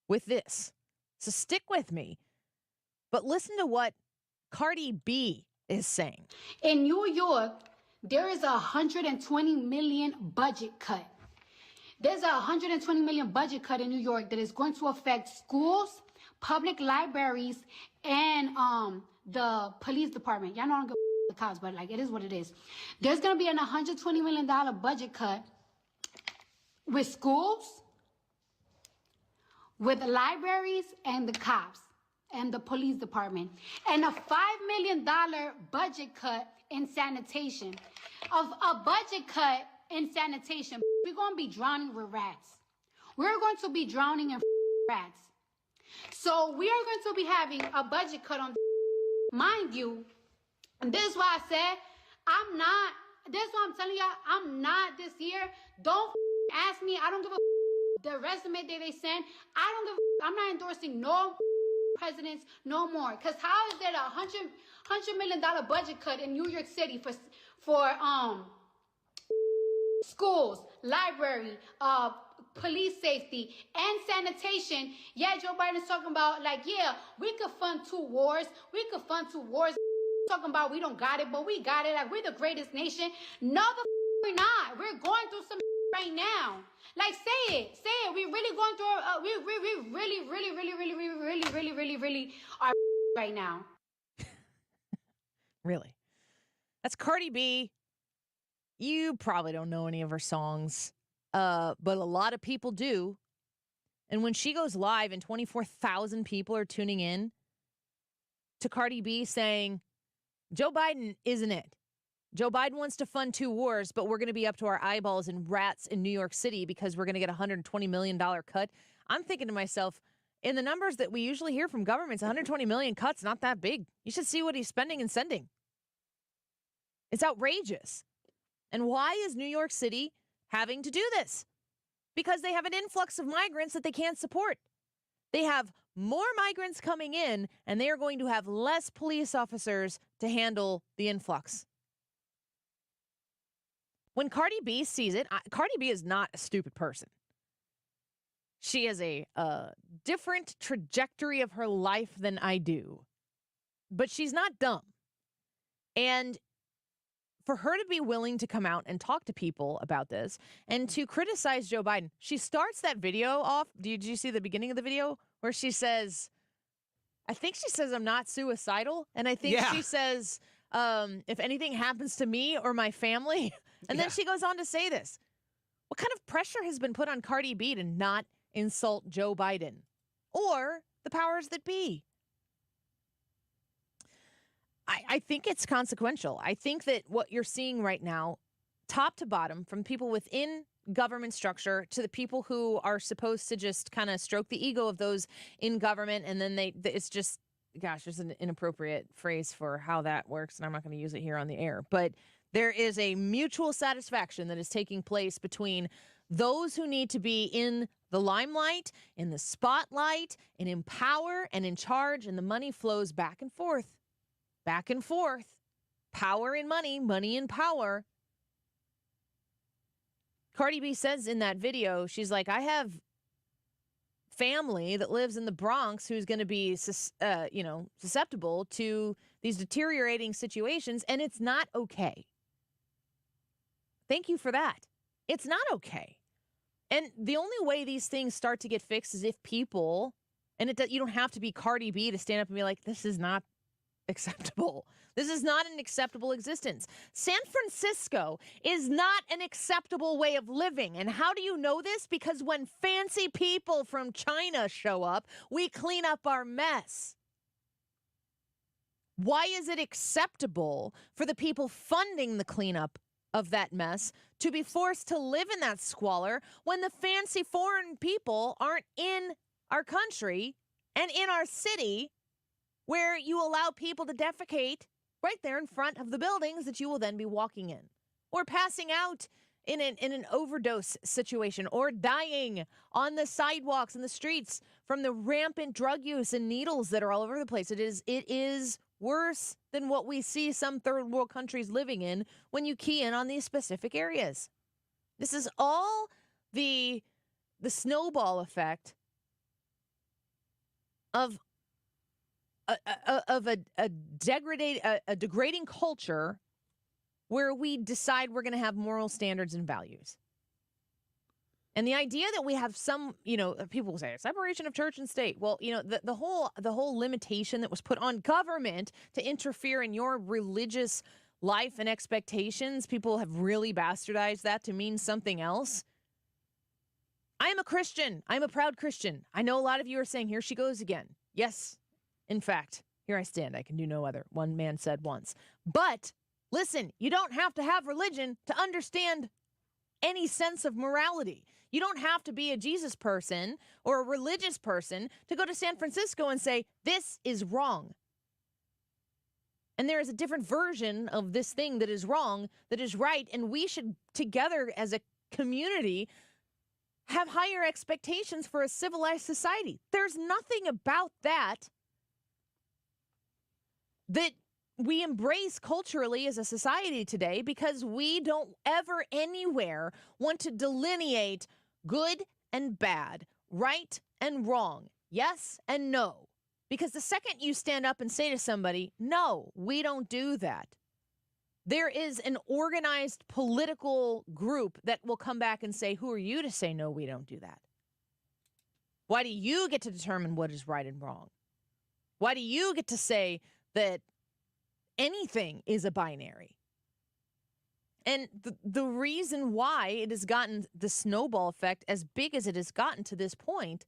with this. So stick with me. But listen to what Cardi B is saying. In New York, there is a $120 million budget cut. There's a $120 million budget cut in New York that is going to affect schools, public libraries, and the police department. Y'all know I don't give the cops, but like it is what it is. There's going to be an $120 million budget cut with schools, with the libraries, and the cops, and the police department, and a $5 million budget cut in sanitation. Of a budget cut in sanitation, we're going to be drowning with rats. We're going to be drowning in rats. So we are going to be having a budget cut on, mind you, and this is why I said, this is why I'm telling y'all, I'm not this year. Don't ask me. I don't give a the resume that they send. I don't give I'm not endorsing no presidents no more. Because how is there a $100 million budget cut in New York City for schools, library, police safety, and sanitation? Yeah, Joe Biden's talking about, like, yeah, we could fund two wars. Talking about we don't got it, but we got it. Like, we're the greatest nation. No, we're not. We're going through some right now. Like, say it. We're really going through, we really are right now. Really? That's Cardi B. You probably don't know any of her songs, but a lot of people do. And when she goes live and 24,000 people are tuning in to Cardi B saying, Joe Biden isn't it. Joe Biden wants to fund two wars, but we're going to be up to our eyeballs in rats in New York City because we're going to get a $120 million cut. I'm thinking to myself, in the numbers that we usually hear from governments, 120 million cuts, not that big. You should see what he's spending and sending. It's outrageous. And why is New York City having to do this? Because they have an influx of migrants that they can't support. They have more migrants coming in, and they are going to have less police officers to handle the influx. When Cardi B sees it, Cardi B is not a stupid person. She has a different trajectory of her life than I do. But she's not dumb. And for her to be willing to come out and talk to people about this and to criticize Joe Biden, she starts that video off. Did you see the beginning of the video where she says, I think she says, I'm not suicidal. And I think she says, if anything happens to me or my family. And then she goes on to say this. What kind of pressure has been put on Cardi B to not insult Joe Biden or the powers that be? I think it's consequential. I think that what you're seeing right now, top to bottom, from people within government structure to the people who are supposed to just kind of stroke the ego of those in government, and then it's just, gosh, there's an inappropriate phrase for how that works, and I'm not going to use it here on the air, but there is a mutual satisfaction that is taking place between those who need to be in the limelight, in the spotlight, and in power and in charge, and the money flows back and forth. Back and forth. Power and money, money and power. Cardi B says in that video, she's like, I have family that lives in the Bronx who's going to be, susceptible to these deteriorating situations, and it's not okay. Thank you for that. It's not okay. And the only way these things start to get fixed is if people, and you don't have to be Cardi B to stand up and be like, this is not acceptable. This is not an acceptable existence. San Francisco is not an acceptable way of living. And how do you know this? Because when fancy people from China show up, we clean up our mess. Why is it acceptable for the people funding the cleanup of that mess to be forced to live in that squalor when the fancy foreign people aren't in our country and in our city, where you allow people to defecate right there in front of the buildings that you will then be walking in, or passing out in an overdose situation, or dying on the sidewalks and the streets from the rampant drug use and needles that are all over the place. It is worse than what we see some third world countries living in when you key in on these specific areas. This is all the snowball effect of a degrading culture where we decide we're going to have moral standards and values. And the idea that we have some, people say separation of church and state. Well, the whole limitation that was put on government to interfere in your religious life and expectations, people have really bastardized that to mean something else. I am a Christian. I'm a proud Christian. I know a lot of you are saying, here she goes again. Yes, in fact, here I stand. I can do no other. One man said once. But listen, you don't have to have religion to understand any sense of morality. You don't have to be a Jesus person or a religious person to go to San Francisco and say, this is wrong. And there is a different version of this thing that is wrong, that is right, and we should together as a community have higher expectations for a civilized society. There's nothing about that we embrace culturally as a society today, because we don't ever anywhere want to delineate good and bad, right and wrong, yes and no. Because the second you stand up and say to somebody, no, we don't do that, there is an organized political group that will come back and say, who are you to say, no, we don't do that? Why do you get to determine what is right and wrong? Why do you get to say that anything is a binary? And the reason why it has gotten the snowball effect as big as it has gotten to this point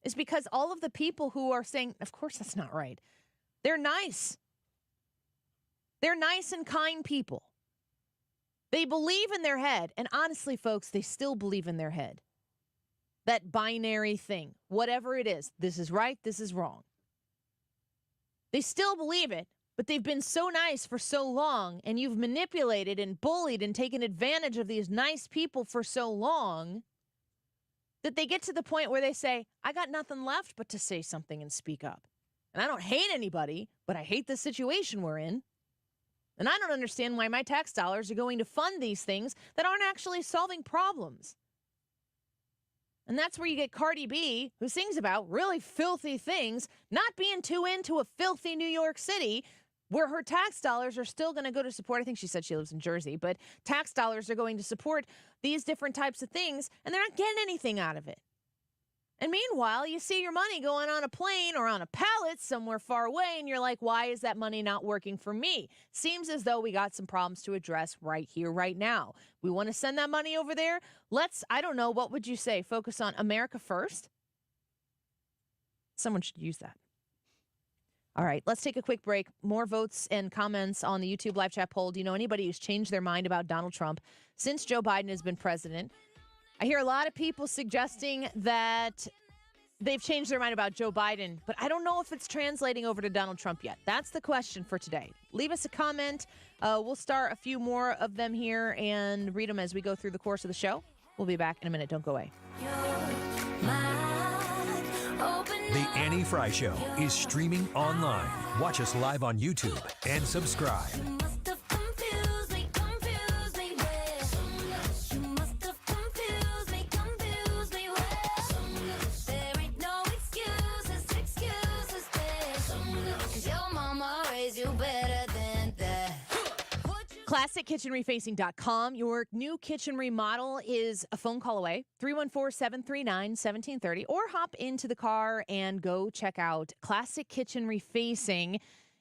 is because all of the people who are saying, of course that's not right, they're nice. They're nice and kind people. They believe in their head. And honestly, folks, they still believe in their head. That binary thing, whatever it is, this is right, this is wrong. They still believe it, but they've been so nice for so long, and you've manipulated and bullied and taken advantage of these nice people for so long that they get to the point where they say, I got nothing left but to say something and speak up. And I don't hate anybody, but I hate the situation we're in. And I don't understand why my tax dollars are going to fund these things that aren't actually solving problems. And that's where you get Cardi B, who sings about really filthy things, not being too into a filthy New York City, where her tax dollars are still going to go to support. I think she said she lives in Jersey, but tax dollars are going to support these different types of things, and they're not getting anything out of it. And meanwhile, you see your money going on a plane or on a pallet somewhere far away, and you're like, why is that money not working for me? Seems as though we got some problems to address right here, right now. We want to send that money over there. Let's, I don't know, what would you say? Focus on America first? Someone should use that. All right, let's take a quick break. More votes and comments on the YouTube live chat poll. Do you know anybody who's changed their mind about Donald Trump since Joe Biden has been president? I hear a lot of people suggesting that they've changed their mind about Joe Biden, but I don't know if it's translating over to Donald Trump yet. That's the question for today. Leave us a comment. We'll start a few more of them here and read them as we go through the course of the show. We'll be back in a minute. Don't go away. The Annie Frey Show is streaming online. Watch us live on YouTube and subscribe. ClassicKitchenRefacing.com. Your new kitchen remodel is a phone call away, 314-739-1730, or hop into the car and go check out Classic Kitchen Refacing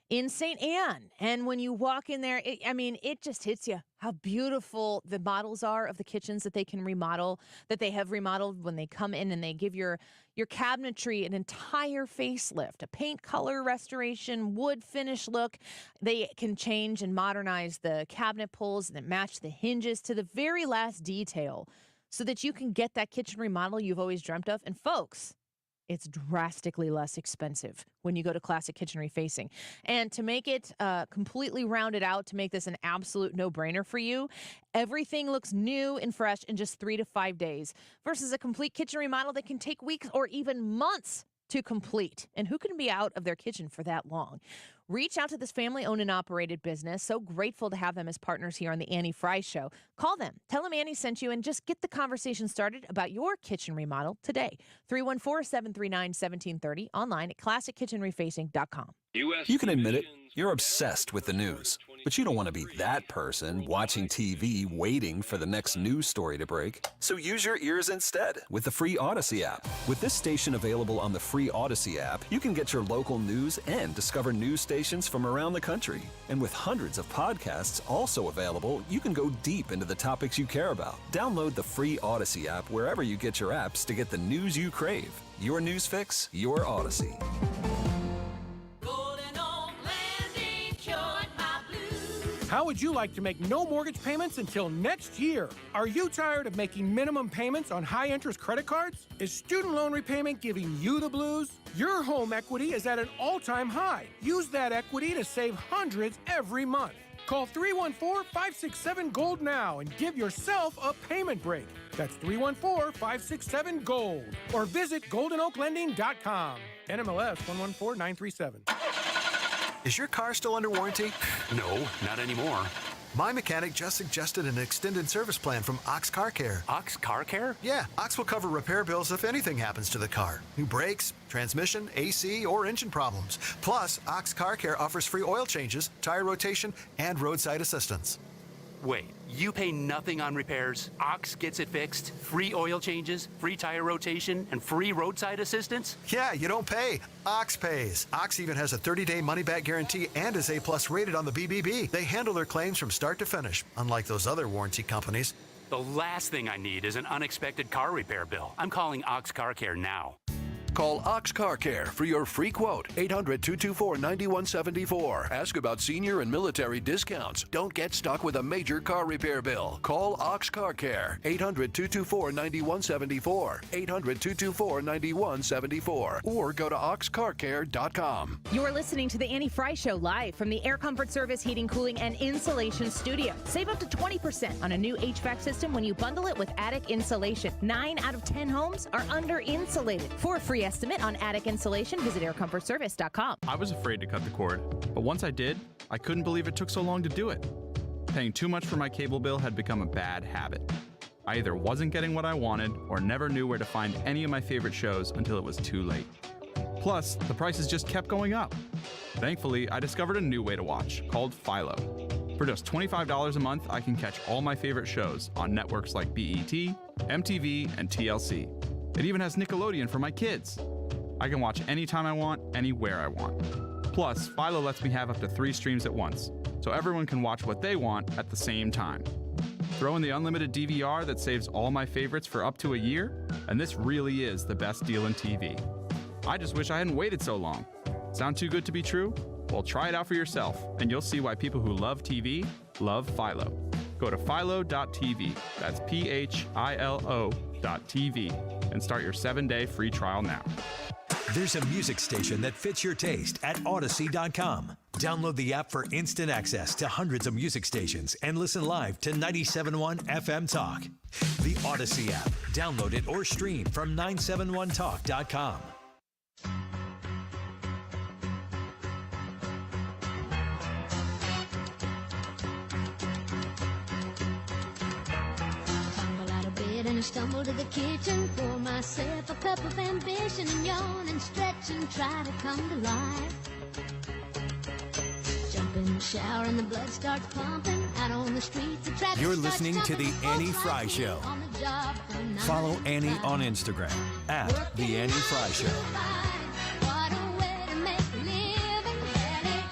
in St. Anne. And when you walk in there, it just hits you how beautiful the models are of the kitchens that they can remodel, that they have remodeled when they come in and they give your cabinetry an entire facelift, a paint color restoration, wood finish look. They can change and modernize the cabinet pulls that match the hinges to the very last detail so that you can get that kitchen remodel you've always dreamt of. And folks, it's drastically less expensive when you go to Classic Kitchen Refacing. And to make it completely rounded out, to make this an absolute no-brainer for you, everything looks new and fresh in just 3 to 5 days versus a complete kitchen remodel that can take weeks or even months to complete. And who can be out of their kitchen for that long? Reach out to this family-owned and operated business. So grateful to have them as partners here on the Annie Frey Show. Call them. Tell them Annie sent you and just get the conversation started about your kitchen remodel today. 314-739-1730. Online at classickitchenrefacing.com. You can admit it. You're obsessed with the news. But you don't want to be that person watching TV waiting for the next news story to break. So use your ears instead with the free Odyssey app. With this station available on the free Odyssey app, you can get your local news and discover news stations from around the country. And with hundreds of podcasts also available, you can go deep into the topics you care about. Download the free Odyssey app wherever you get your apps to get the news you crave. Your news fix, your Odyssey. How would you like to make no mortgage payments until next year? Are you tired of making minimum payments on high-interest credit cards? Is student loan repayment giving you the blues? Your home equity is at an all-time high. Use that equity to save hundreds every month. Call 314-567-GOLD now and give yourself a payment break. That's 314-567-GOLD. Or visit goldenoaklending.com. NMLS 114937. Is your car still under warranty? No, not anymore. My mechanic just suggested an extended service plan from Ox Car Care. Ox Car Care? Yeah, Ox will cover repair bills if anything happens to the car. New brakes, transmission, AC, or engine problems. Plus, Ox Car Care offers free oil changes, tire rotation, and roadside assistance. Wait, you pay nothing on repairs? Ox gets it fixed? Free oil changes, free tire rotation, and free roadside assistance? Yeah, you don't pay. Ox pays. Ox even has a 30-day money-back guarantee and is A+ rated on the BBB. They handle their claims from start to finish, unlike those other warranty companies. The last thing I need is an unexpected car repair bill. I'm calling Ox Car Care now. Call Ox Car Care for your free quote. 800-224-9174. Ask about senior and military discounts. Don't get stuck with a major car repair bill. Call Ox Car Care. 800-224-9174. 800-224-9174. Or go to oxcarcare.com. You're listening to the Annie Frey Show live from the Air Comfort Service Heating, Cooling, and Insulation Studio. Save up to 20% on a new HVAC system when you bundle it with attic insulation. 9 out of 10 homes are under insulated. For a free estimate on attic insulation, visit aircomfortservice.com. I was afraid to cut the cord, but once I did, I couldn't believe it took so long to do it. Paying too much for my cable bill had become a bad habit. I either wasn't getting what I wanted or never knew where to find any of my favorite shows until it was too late. Plus, the prices just kept going up. Thankfully, I discovered a new way to watch called Philo. For just $25 a month, I can catch all my favorite shows on networks like BET, MTV, and TLC. It even has Nickelodeon for my kids. I can watch anytime I want, anywhere I want. Plus, Philo lets me have up to 3 streams at once, so everyone can watch what they want at the same time. Throw in the unlimited DVR that saves all my favorites for up to a year, and this really is the best deal in TV. I just wish I hadn't waited so long. Sound too good to be true? Well, try it out for yourself, and you'll see why people who love TV love Philo. Go to philo.tv, that's philo.tv, and start your 7-day free trial now. There's a music station that fits your taste at Odyssey.com. Download the app for instant access to hundreds of music stations and listen live to 97.1 FM Talk. The Odyssey app. Download it or stream from 971talk.com. And I stumble to the kitchen, pour myself a cup of ambition and yawn and stretch and try to come to life. Jump in the shower and the blood starts pumping out on the streets. The traffic You're listening to the Annie Frey Show. Follow Annie on Instagram at the Annie Frey Show. What a way to make a living, barely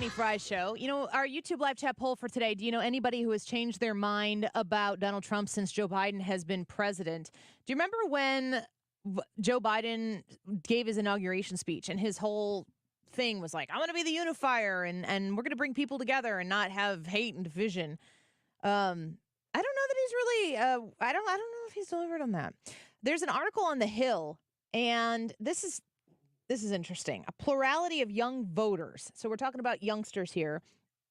Danny Fry Show. You know, our YouTube live chat poll for today, do you know anybody who has changed their mind about Donald Trump since Joe Biden has been president? Do you remember when Joe Biden gave his inauguration speech and his whole thing was like, I'm going to be the unifier and we're going to bring people together and not have hate and division? I don't know that he's really, I don't know if he's delivered on that. There's an article on The Hill, and this is interesting. A plurality of young voters. So we're talking about youngsters here.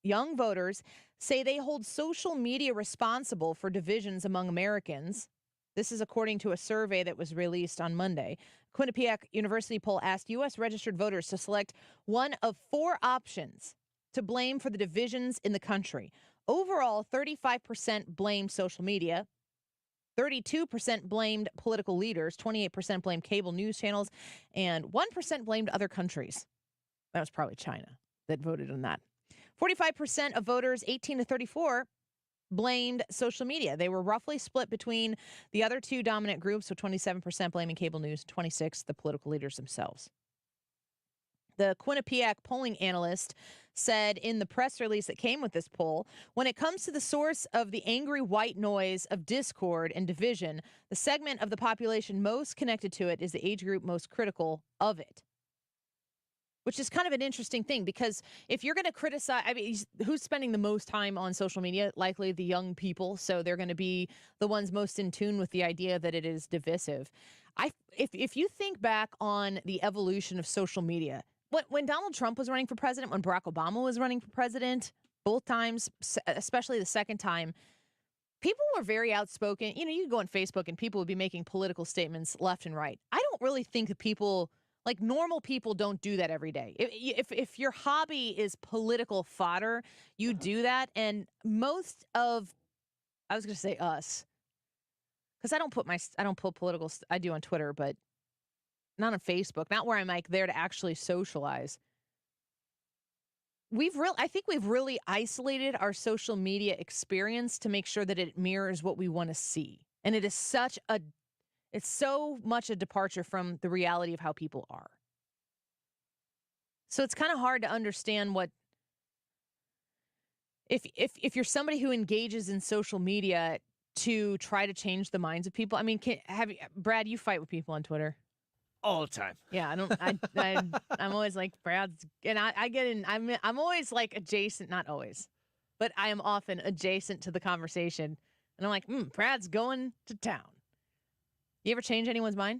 Young voters say they hold social media responsible for divisions among Americans. This is according to a survey that was released on Monday. Quinnipiac University poll asked U.S. registered voters to select one of four options to blame for the divisions in the country. Overall, 35% blamed social media. 32% blamed political leaders, 28% blamed cable news channels, and 1% blamed other countries. That was probably China that voted on that. 45% of voters 18 to 34 blamed social media. They were roughly split between the other two dominant groups, with 27% blaming cable news, 26% the political leaders themselves. The Quinnipiac polling analyst said in the press release that came with this poll, when it comes to the source of the angry white noise of discord and division, the segment of the population most connected to it is the age group most critical of it. Which is kind of an interesting thing, because if you're going to criticize, I mean, who's spending the most time on social media? Likely the young people. So they're going to be the ones most in tune with the idea that it is divisive. If you think back on the evolution of social media, when Donald Trump was running for president, when Barack Obama was running for president, both times, especially the second time, people were very outspoken. You know, you could go on Facebook and people would be making political statements left and right. I don't really think that people, like normal people, don't do that every day. If your hobby is political fodder, you do that. And most of, I was going to say us, because I don't put political, I do on Twitter, but not on Facebook, not where I'm like there to actually socialize. I think we've really isolated our social media experience to make sure that it mirrors what we want to see. And it is it's so much a departure from the reality of how people are. So it's kind of hard to understand if you're somebody who engages in social media to try to change the minds of people. I mean, Brad, you fight with people on Twitter all the time. Yeah, I'm always like, Brad's, and I get in, I'm always like adjacent, not always, but I am often adjacent to the conversation. And I'm like, Brad's going to town. You ever change anyone's mind?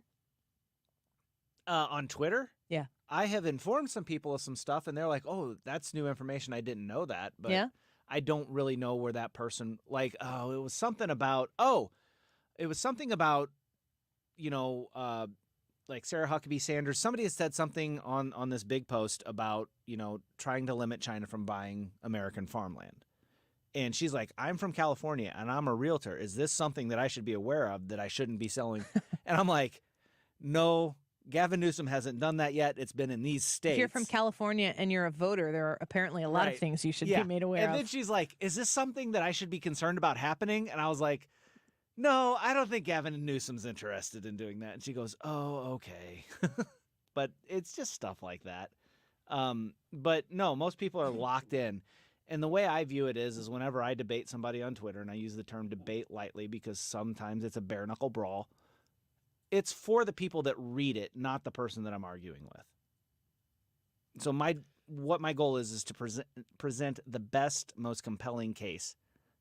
On Twitter? Yeah. I have informed some people of some stuff, and they're like, oh, that's new information. I didn't know that. But yeah. I don't really know where that person, like, it was something about, you know, like Sarah Huckabee Sanders. Somebody has said something on this big post about, you know, trying to limit China from buying American farmland. And she's like, I'm from California and I'm a realtor. Is this something that I should be aware of that I shouldn't be selling? And I'm like, no, Gavin Newsom hasn't done that yet. It's been in these states. If you're from California and you're a voter, there are apparently a lot of things you should be made aware of. And then she's like, is this something that I should be concerned about happening? And I was like, no, I don't think Gavin Newsom's interested in doing that. And she goes, oh, okay. But it's just stuff like that. But no, most people are locked in. And the way I view it is whenever I debate somebody on Twitter, and I use the term debate lightly because sometimes it's a bare knuckle brawl, it's for the people that read it, not the person that I'm arguing with. So what my goal is to present the best, most compelling case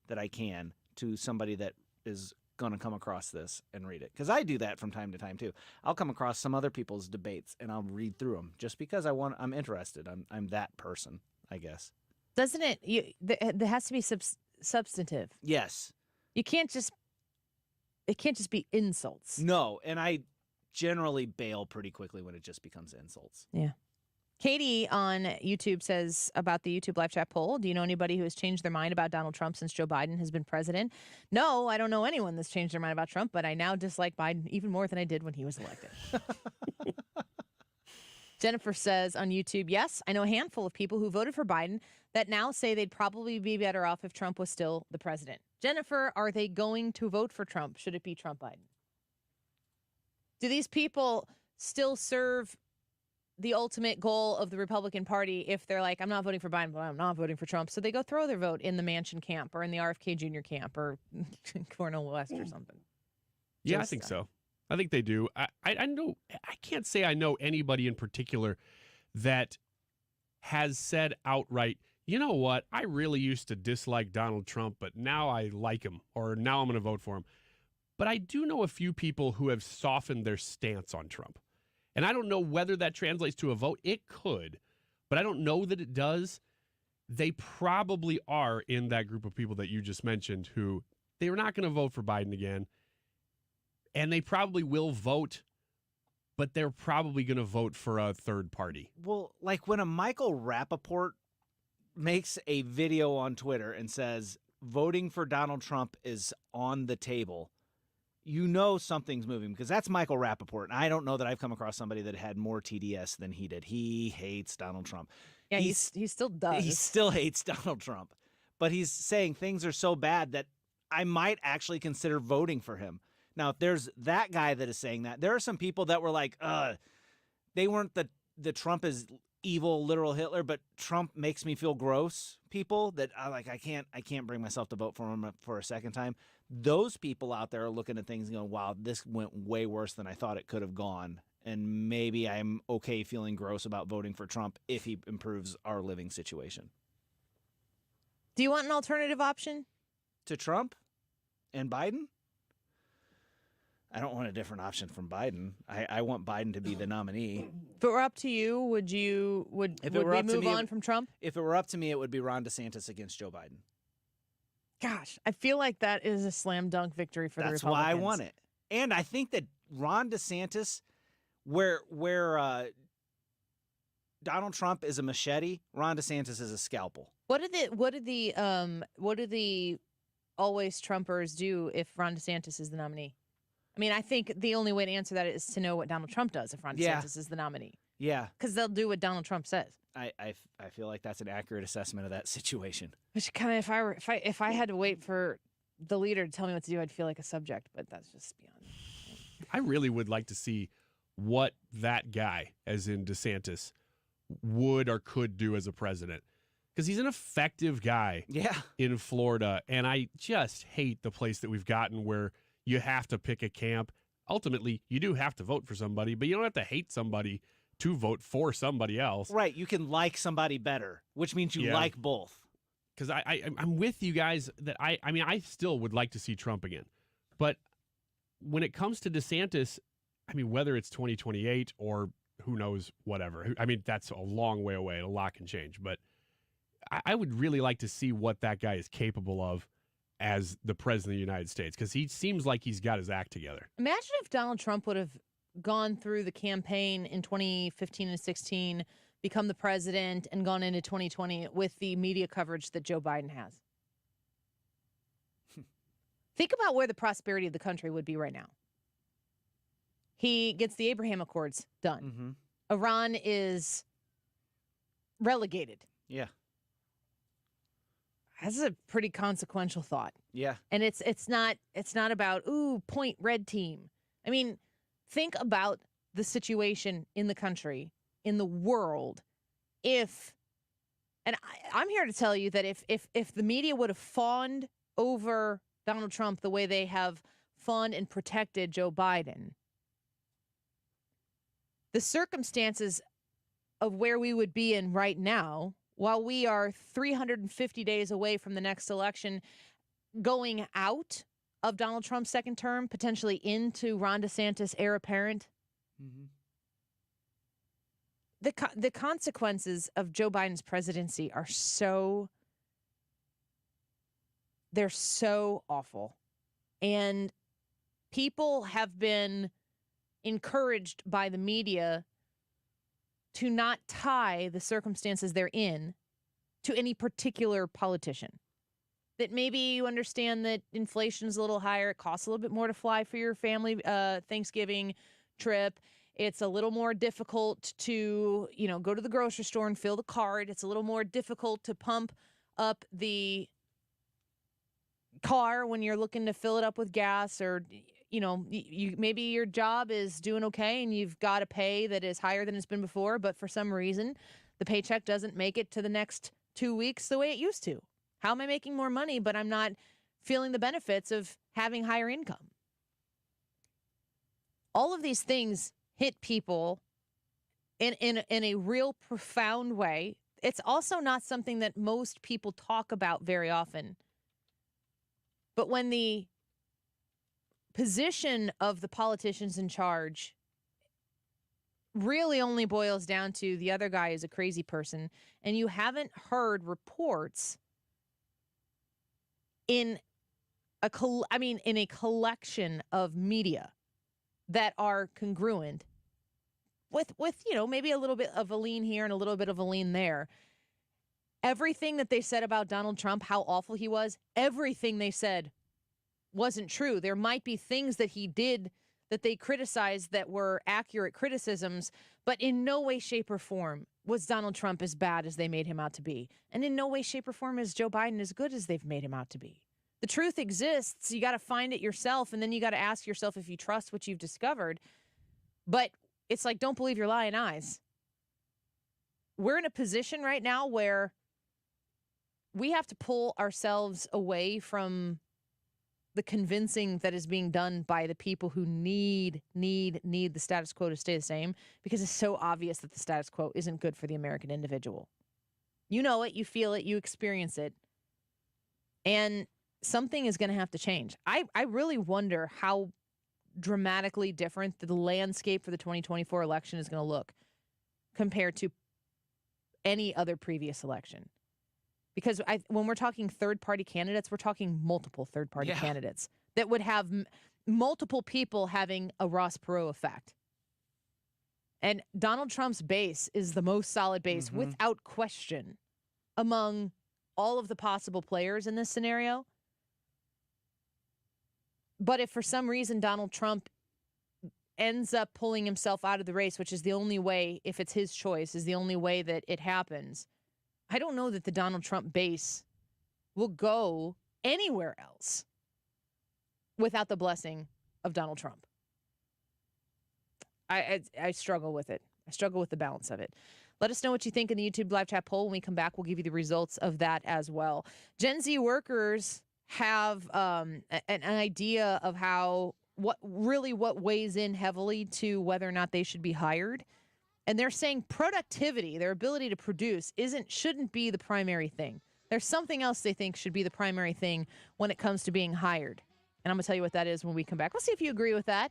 that I can to somebody that is going to come across this and read it. Because I do that from time to time too. I'll come across some other people's debates and I'll read through them just because I'm interested. I'm that person, I guess. Doesn't it? There has to be substantive. Yes. It can't just be insults. No, and I generally bail pretty quickly when it just becomes insults. Yeah. Katie on YouTube says about the YouTube live chat poll, do you know anybody who has changed their mind about Donald Trump since Joe Biden has been president? No, I don't know anyone that's changed their mind about Trump, but I now dislike Biden even more than I did when he was elected. Jennifer says on YouTube, yes, I know a handful of people who voted for Biden that now say they'd probably be better off if Trump was still the president. Jennifer, are they going to vote for Trump? Should it be Trump-Biden? Do these people still serve the ultimate goal of the Republican Party if they're like, I'm not voting for Biden, but I'm not voting for Trump. So they go throw their vote in the Manchin camp or in the RFK Jr. camp or Cornel West or something. Yeah, I think so. I think they do. I know. I can't say I know anybody in particular that has said outright, you know what, I really used to dislike Donald Trump, but now I like him, or now I'm going to vote for him. But I do know a few people who have softened their stance on Trump. And I don't know whether that translates to a vote. It could, but I don't know that it does. They probably are in that group of people that you just mentioned who they are not going to vote for Biden again. And they probably will vote, but they're probably going to vote for a third party. Well, like when a Michael Rappaport makes a video on Twitter and says voting for Donald Trump is on the table, you know something's moving because that's Michael Rappaport. And I don't know that I've come across somebody that had more TDS than he did. He hates Donald Trump. Yeah, he still does. He still hates Donald Trump. But he's saying things are so bad that I might actually consider voting for him. Now, if there's that guy that is saying that, there are some people that were like, they weren't the Trump is evil, literal Hitler, but Trump makes me feel gross people that I can't bring myself to vote for him for a second time. Those people out there are looking at things and going, wow, this went way worse than I thought it could have gone. And maybe I'm okay feeling gross about voting for Trump if he improves our living situation. Do you want an alternative option? To Trump and Biden? I don't want a different option from Biden. I want Biden to be the nominee. If it were up to you, would we move on from Trump? If it were up to me, it would be Ron DeSantis against Joe Biden. Gosh, I feel like that is a slam dunk victory for the Republicans. That's why I want it. And I think that Ron DeSantis, where Donald Trump is a machete, Ron DeSantis is a scalpel. What do the always Trumpers do if Ron DeSantis is the nominee? I mean, I think the only way to answer that is to know what Donald Trump does if Ron DeSantis is the nominee. Yeah. Because they'll do what Donald Trump says. I feel like that's an accurate assessment of that situation. Which kind of, if I had to wait for the leader to tell me what to do, I'd feel like a subject, but that's just beyond. I really would like to see what that guy, as in DeSantis, would or could do as a president. Because he's an effective guy in Florida, and I just hate the place that we've gotten where you have to pick a camp. Ultimately, you do have to vote for somebody, but you don't have to hate somebody to vote for somebody else. Right. You can like somebody better, which means you like both. Because I'm with you guys that I still would like to see Trump again. But when it comes to DeSantis, I mean, whether it's 2028 or who knows, whatever. I mean, that's a long way away. A lot can change. But I would really like to see what that guy is capable of as the president of the United States, because he seems like he's got his act together. Imagine if Donald Trump would have gone through the campaign in 2015 and 16, become the president, and gone into 2020 with the media coverage that Joe Biden has. Think about where the prosperity of the country would be right now. He gets the Abraham Accords done. Mm-hmm. Iran is relegated. Yeah. That's a pretty consequential thought. Yeah. And it's not about, point red team. I mean, think about the situation in the country, in the world, and I'm here to tell you that if the media would have fawned over Donald Trump the way they have fawned and protected Joe Biden, the circumstances of where we would be in right now, while we are 350 days away from the next election, going out of Donald Trump's second term, potentially into Ron DeSantis' heir apparent, the consequences of Joe Biden's presidency are they're so awful. And people have been encouraged by the media to not tie the circumstances they're in to any particular politician. That maybe you understand that inflation's a little higher, it costs a little bit more to fly for your family Thanksgiving trip. It's a little more difficult to, go to the grocery store and fill the cart. It's a little more difficult to pump up the car when you're looking to fill it up with gas, or maybe your job is doing okay and you've got a pay that is higher than it's been before, but for some reason the paycheck doesn't make it to the next 2 weeks the way it used to. How am I making more money, but I'm not feeling the benefits of having higher income? All of these things hit people in a real profound way. It's also not something that most people talk about very often. But when the position of the politicians in charge really only boils down to the other guy is a crazy person, and you haven't heard reports in a collection of media that are congruent with maybe a little bit of a lean here and a little bit of a lean there. Everything that they said about Donald Trump, how awful he was, everything they said wasn't true. There might be things that he did that they criticized that were accurate criticisms, but in no way, shape, or form was Donald Trump as bad as they made him out to be. And in no way, shape, or form is Joe Biden as good as they've made him out to be. The truth exists. You got to find it yourself, and then you got to ask yourself if you trust what you've discovered. But it's like, don't believe your lying eyes. We're in a position right now where we have to pull ourselves away from the convincing that is being done by the people who need the status quo to stay the same, because it's so obvious that the status quo isn't good for the American individual. You know it, you feel it, you experience it. And something is going to have to change. I really wonder how dramatically different the landscape for the 2024 election is going to look compared to any other previous election. Because when we're talking third-party candidates, we're talking multiple third-party candidates that would have multiple people having a Ross Perot effect. And Donald Trump's base is the most solid base, without question, among all of the possible players in this scenario. But if for some reason Donald Trump ends up pulling himself out of the race, which is the only way, if it's his choice, is the only way that it happens, I don't know that the Donald Trump base will go anywhere else without the blessing of Donald Trump. I struggle with it. I struggle with the balance of it. Let us know what you think in the YouTube live chat poll. When we come back, we'll give you the results of that as well. Gen Z workers have an idea of what weighs in heavily to whether or not they should be hired. And they're saying productivity, their ability to produce, shouldn't be the primary thing. There's something else they think should be the primary thing when it comes to being hired. And I'm going to tell you what that is when we come back. Let's see if you agree with that.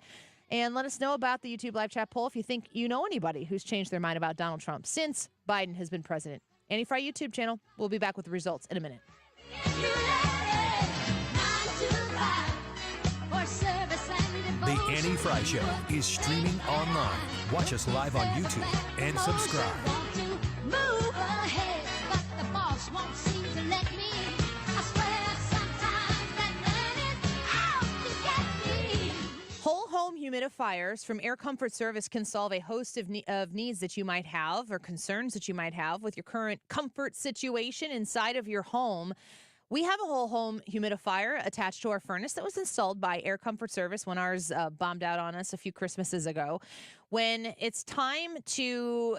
And let us know about the YouTube live chat poll if you think you know anybody who's changed their mind about Donald Trump since Biden has been president. Annie Frey YouTube channel. We'll be back with the results in a minute. The Annie Frey Show is streaming online. Watch us live on YouTube and subscribe. Whole home humidifiers from Air Comfort Service can solve a host of needs that you might have or concerns that you might have with your current comfort situation inside of your home. We have a whole home humidifier attached to our furnace that was installed by Air Comfort Service when ours bombed out on us a few Christmases ago. When it's time to,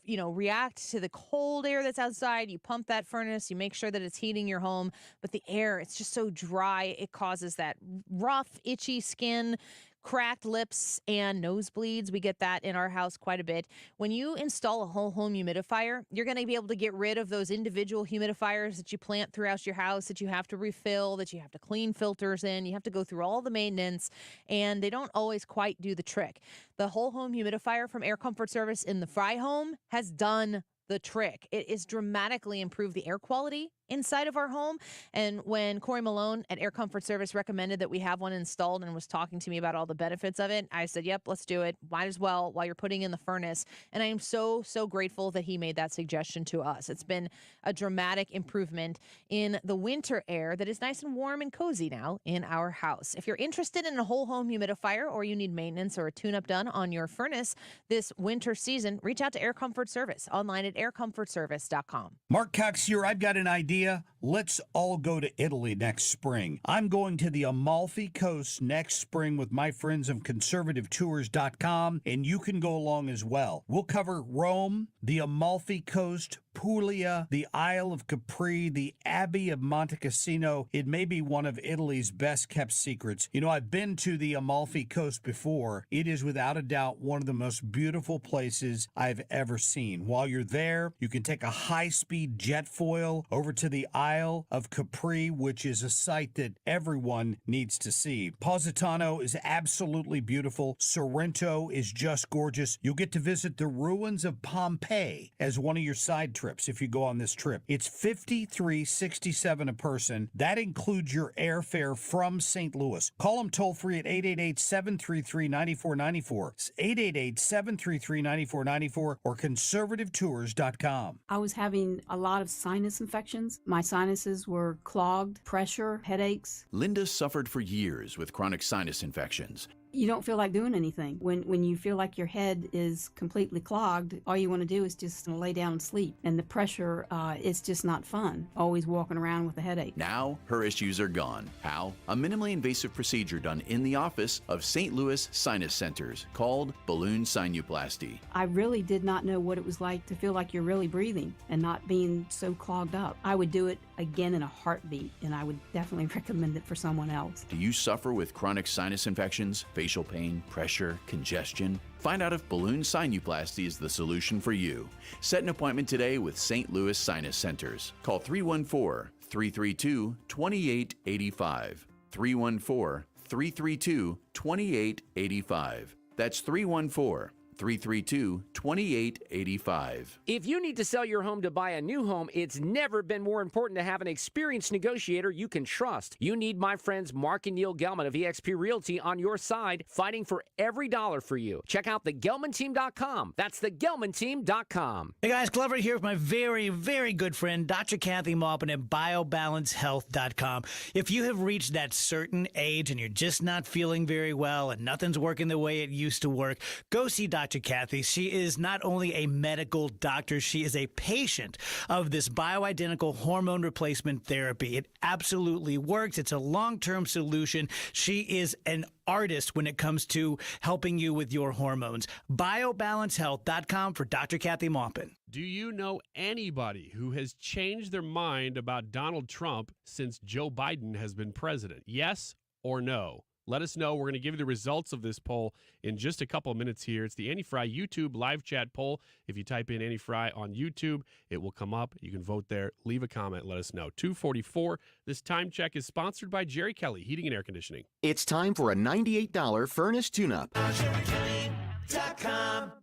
react to the cold air that's outside, you pump that furnace, you make sure that it's heating your home, but the air, it's just so dry, it causes that rough, itchy skin, cracked lips, and nosebleeds. We get that in our house quite a bit. When you install a whole home humidifier, you're going to be able to get rid of those individual humidifiers that you plant throughout your house, that you have to refill, that you have to clean filters in. You have to go through all the maintenance, and they don't always quite do the trick. The whole home humidifier from Air Comfort Service in the Frey home has done the trick. It has dramatically improved the air quality inside of our home. And when Corey Malone at Air Comfort Service recommended that we have one installed and was talking to me about all the benefits of it, I said, yep, let's do it. Might as well while you're putting in the furnace. And I am so grateful that he made that suggestion to us. It's been a dramatic improvement in the winter air that is nice and warm and cozy now in our house. If you're interested in a whole home humidifier or you need maintenance or a tune-up done on your furnace this winter season, reach out to Air Comfort Service online at aircomfortservice.com. Mark Cox here. I've got an idea. let's all go to Italy next spring. I'm going to the Amalfi Coast next spring with my friends of conservativetours.com, and you can go along as well. We'll cover Rome, the Amalfi Coast, Puglia, the Isle of Capri, the Abbey of Monte Cassino. It may be one of Italy's best kept secrets. You know, I've been to the Amalfi Coast before. It is without a doubt one of the most beautiful places I've ever seen. While you're there, you can take a high-speed jet foil over to the Isle of Capri, which is a site that everyone needs to see. Positano is absolutely beautiful. Sorrento is just gorgeous. You'll get to visit the ruins of Pompeii as one of your side trips if you go on this trip. It's $53.67 a person. That includes your airfare from St. Louis. Call them toll free at 888-733-9494. It's 888-733-9494 or conservativetours.com. I was having a lot of sinus infections. My sinuses were clogged, pressure, headaches. Linda suffered for years with chronic sinus infections. You don't feel like doing anything. When you feel like your head is completely clogged, all you want to do is just lay down and sleep. And the pressure, it's just not fun, always walking around with a headache. Now, her issues are gone. How? A minimally invasive procedure done in the office of St. Louis Sinus Centers called balloon sinuplasty. I really did not know what it was like to feel like you're really breathing and not being so clogged up. I would do it again in a heartbeat, and I would definitely recommend it for someone else. Do you suffer with chronic sinus infections, facial pain, pressure, congestion? Find out if balloon sinuplasty is the solution for you. Set an appointment today with St. Louis Sinus Centers. Call 314-332-2885. 314-332-2885. That's 314-332-2885. If you need to sell your home to buy a new home, it's never been more important to have an experienced negotiator you can trust. You need my friends Mark and Neil Gelman of eXp Realty on your side, fighting for every dollar for you. Check out thegelmanteam.com. That's thegelmanteam.com. Hey guys, Glover here with my very, very good friend, Dr. Kathy Maupin at BioBalanceHealth.com. If you have reached that certain age and you're just not feeling very well and nothing's working the way it used to work, go see Dr. Kathy. She is not only a medical doctor, she is a patient of this bioidentical hormone replacement therapy. It absolutely works. It's a long-term solution. She is an artist when it comes to helping you with your hormones. BioBalanceHealth.com for Dr. Kathy Maupin. Do you know anybody who has changed their mind about Donald Trump since Joe Biden has been president? Yes or no? Let us know. We're going to give you the results of this poll in just a couple of minutes here. It's the Annie Frey YouTube live chat poll. If you type in Annie Frey on YouTube, it will come up. You can vote there. Leave a comment. Let us know. 2:44. This time check is sponsored by Jerry Kelly Heating and Air Conditioning. It's time for a $98 furnace tune-up.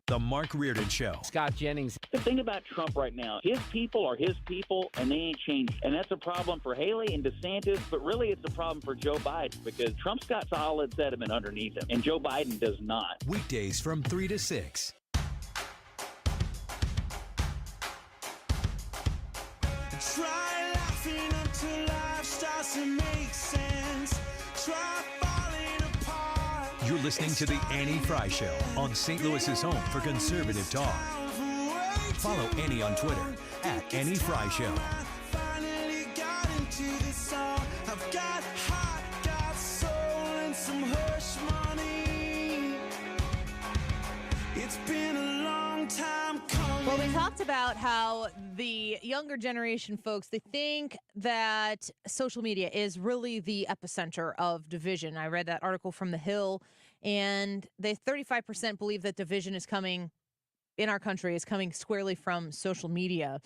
The Mark Reardon Show. Scott Jennings. The thing about Trump right now, his people are his people, and they ain't changed. And that's a problem for Haley and DeSantis, but really it's a problem for Joe Biden because Trump's got solid sediment underneath him, and Joe Biden does not. Weekdays from 3 to 6. Try laughing until life starts to make sense. Try falling apart. You're listening to the Annie Frey Show on St. Louis's home for conservative talk. Follow Annie on Twitter at Annie Frey Show. Finally got into the song. I've got heart, got soul, and some hush money. It's been a long time coming. Well, we talked about how the younger generation folks, they think that social media is really the epicenter of division. I read that article from The Hill, and they 35% believe that division is coming in our country is coming squarely from social media.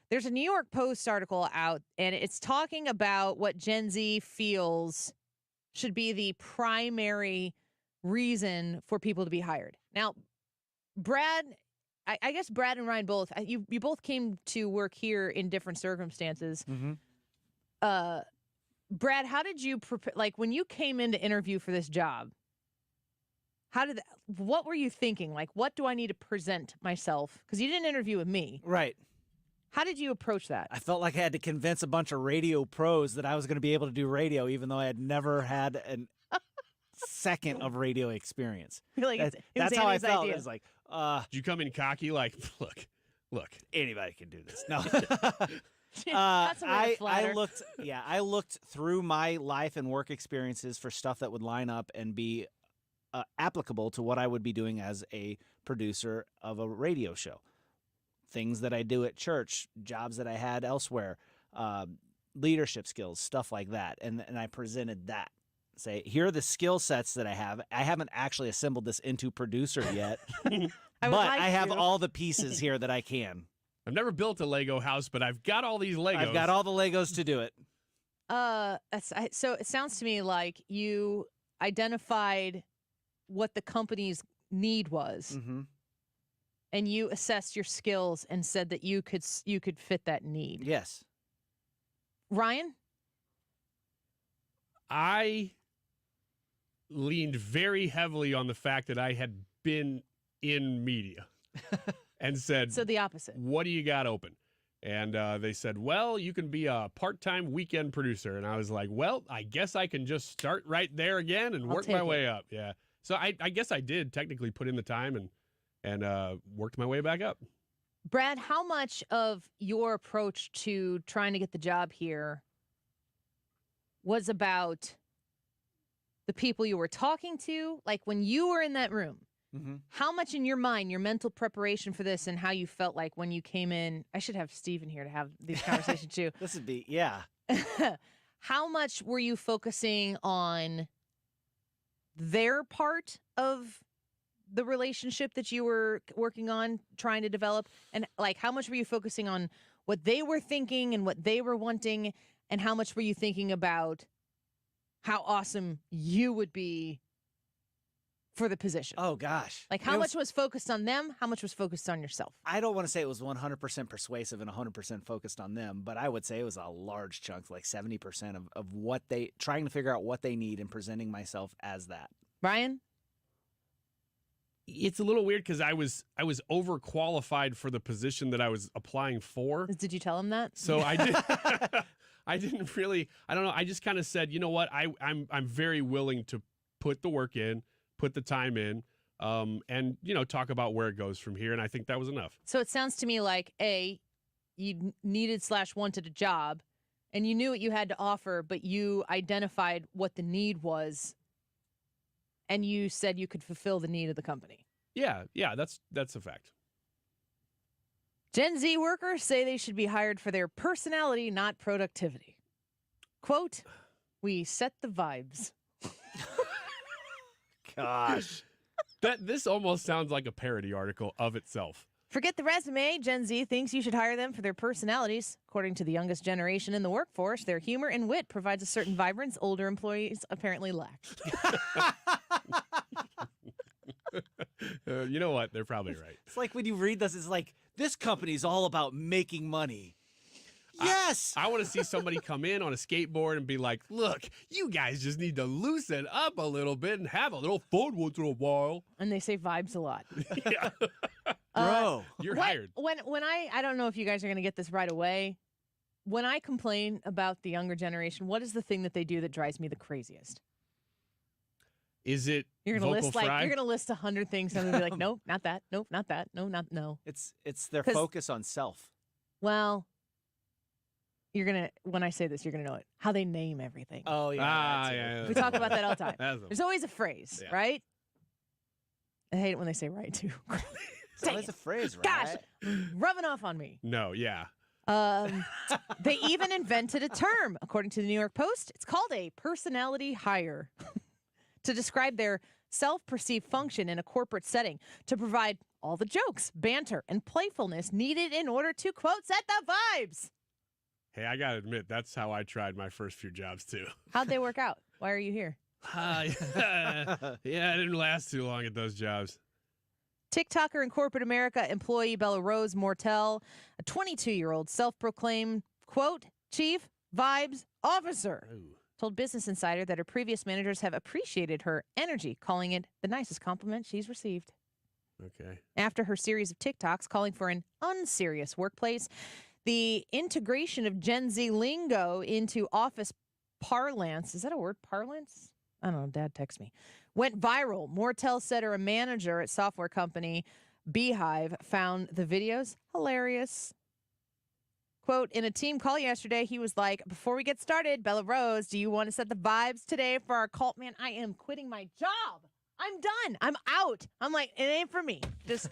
There's a New York Post article out, and it's talking about what Gen Z feels should be the primary reason for people to be hired. Now, Brad, I guess Brad and Ryan both, you both came to work here in different circumstances. Mm-hmm. Brad, how did you prepare? Like when you came in to interview for this job, what were you thinking? Like, what do I need to present myself? Because you didn't interview with me. Right. How did you approach that? I felt like I had to convince a bunch of radio pros that I was going to be able to do radio, even though I had never had a second of radio experience. Like that's how I felt. Idea. It was like, did you come in cocky? Like, look, anybody can do this. No. That's a way to flatter. I looked through my life and work experiences for stuff that would line up and be applicable to what I would be doing as a producer of a radio show. Things that I do at church, jobs that I had elsewhere, leadership skills, stuff like that. And I presented that. Say, here are the skill sets that I have. I haven't actually assembled this into producer yet, but I have all the pieces here that I can. I've never built a Lego house, but I've got all these Legos. I've got all the Legos to do it. So it sounds to me like you identified what the company's need was, and you assessed your skills and said that you could fit that need. Yes. Ryan? I leaned very heavily on the fact that I had been in media and said, so the opposite. What do you got open? And they said, well, you can be a part-time weekend producer. And I was like, well, I guess I can just start right there again and work my way up. Yeah. So I guess I did technically put in the time and worked my way back up. Brad, how much of your approach to trying to get the job here was about the people you were talking to? Like when you were in that room, how much in your mind, your mental preparation for this and how you felt like when you came in, I should have Steven here to have these conversations too. This would be, yeah. How much were you focusing on their part of the relationship that you were working on, trying to develop? And like, how much were you focusing on what they were thinking and what they were wanting? And how much were you thinking about how awesome you would be for the position? Oh, gosh. Like, how much was focused on them? How much was focused on yourself? I don't want to say it was 100% persuasive and 100% focused on them, but I would say it was a large chunk, like 70% of what they, trying to figure out what they need and presenting myself as that. Ryan? It's a little weird because I was overqualified for the position that I was applying for. Did you tell him that? So I did. I didn't really. I don't know. I just kind of said, you know what? I'm very willing to put the work in, put the time in, and talk about where it goes from here. And I think that was enough. So it sounds to me like you needed/wanted a job, and you knew what you had to offer, but you identified what the need was. And you said you could fulfill the need of the company. Yeah, that's a fact. Gen Z workers say they should be hired for their personality, not productivity. Quote, we set the vibes. Gosh. This almost sounds like a parody article of itself. Forget the resume. Gen Z thinks you should hire them for their personalities. According to the youngest generation in the workforce, their humor and wit provides a certain vibrance older employees apparently lack. You know what? They're probably right. It's like when you read this, it's like, this company's all about making money. Yes! I want to see somebody come in on a skateboard and be like, look, you guys just need to loosen up a little bit and have a little fun once in a while. And they say vibes a lot. Yeah. Bro, you're hired. When I don't know if you guys are going to get this right away. When I complain about the younger generation, what is the thing that they do that drives me the craziest? Is it you're gonna vocal list fry? you're gonna list 100 things and I'm gonna be like, nope, not that, nope, not that, no. It's their focus on self. Well, when I say this, you're gonna know it. How they name everything. Oh yeah. Yeah. We talk about that all the time. There's always a phrase, right? I hate it when they say right too. It's always a phrase, right? Gosh, rubbing off on me. No, yeah. They even invented a term, according to the New York Post. It's called a personality hire to describe their self-perceived function in a corporate setting, to provide all the jokes, banter, and playfulness needed in order to, quote, set the vibes. Hey, I got to admit, that's how I tried my first few jobs, too. How'd they work out? Why are you here? Yeah, I didn't last too long at those jobs. TikToker in corporate America employee Bella Rose Mortel, a 22-year-old self-proclaimed, quote, chief vibes officer, told Business Insider that her previous managers have appreciated her energy, calling it the nicest compliment she's received. Okay. After her series of TikToks calling for an unserious workplace, the integration of Gen Z lingo into office parlance, is that a word, parlance? I don't know, Dad texted me, went viral. Mortel said her manager at software company Beehive found the videos hilarious. Quote, in a team call yesterday, he was like, before we get started, Bella Rose, do you want to set the vibes today for our cult? Man, I am quitting my job. I'm done. I'm out. I'm like, it ain't for me. Just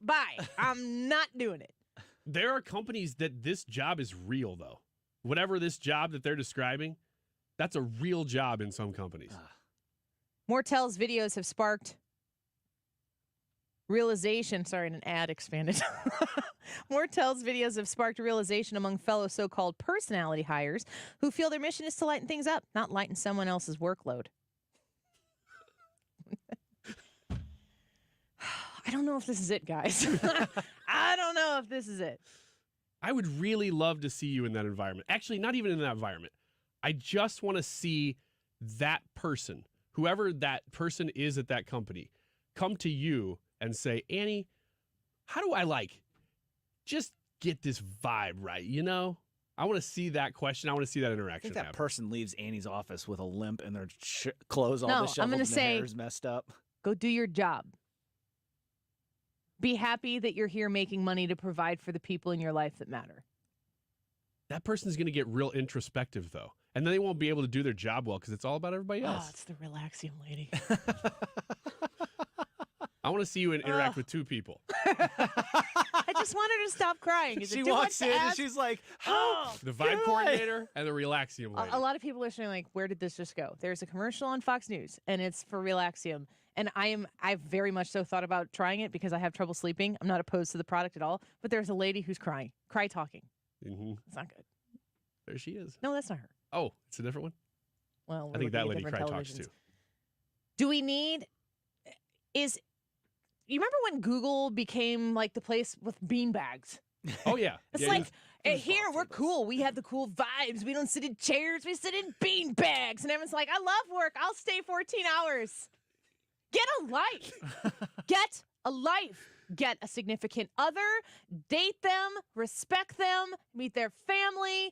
bye. I'm not doing it. There are companies that this job is real, though. Whatever this job that they're describing, that's a real job in some companies. Mortel's videos have sparked realization. Sorry, an ad expanded. Mortel's videos have sparked realization among fellow so-called personality hires who feel their mission is to lighten things up, not lighten someone else's workload. I don't know if this is it, guys. I don't know if this is it. I would really love to see you in that environment. Actually, not even in that environment. I just want to see that person, whoever that person is at that company, come to you and say, Annie, how do I just get this vibe right, you know? I want to see that question. I want to see that I interaction think that happen. person leaves Annie's office with a limp and their clothes all No, disheveled I'm gonna and their say- hair's messed up. Go do your job. Be happy that you're here making money to provide for the people in your life that matter. That person's going to get real introspective, though. And then they won't be able to do their job well because it's all about everybody else. Oh, it's the Relaxium lady. I want to see you interact with two people. I just want her to stop crying. Is it She too walks much in to and ask? she's like, Oh, The vibe coordinator and the Relaxium lady. a lot of people are saying, like, where did this just go? There's a commercial on Fox News, and it's for Relaxium. And I've very much so thought about trying it because I have trouble sleeping. I'm not opposed to the product at all. But there's a lady who's crying, talking. Mm-hmm. It's not good. There she is. No, that's not her. Oh, it's a different one? Well, I we're think that looking lady at cry different talks televisions. too. Do we need? You remember when Google became like the place with beanbags? Oh, yeah. It's Yeah, like, here, we're cool. We have the cool vibes. We don't sit in chairs. We sit in beanbags. And everyone's like, I love work. I'll stay 14 hours. Get a life. Get a life. Get a significant other. Date them. Respect them. Meet their family.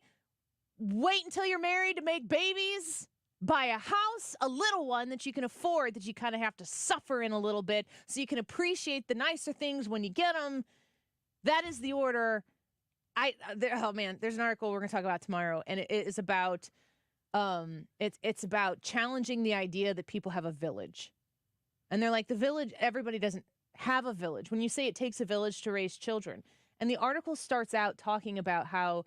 Wait until you're married to make babies. Buy a house, a little one that you can afford, that you kind of have to suffer in a little bit so you can appreciate the nicer things when you get them. That is the order. Oh man, there's an article we're going to talk about tomorrow, and it is about it's about challenging the idea that people have a village. And they're like, the village, everybody doesn't have a village. When you say it takes a village to raise children. And the article starts out talking about how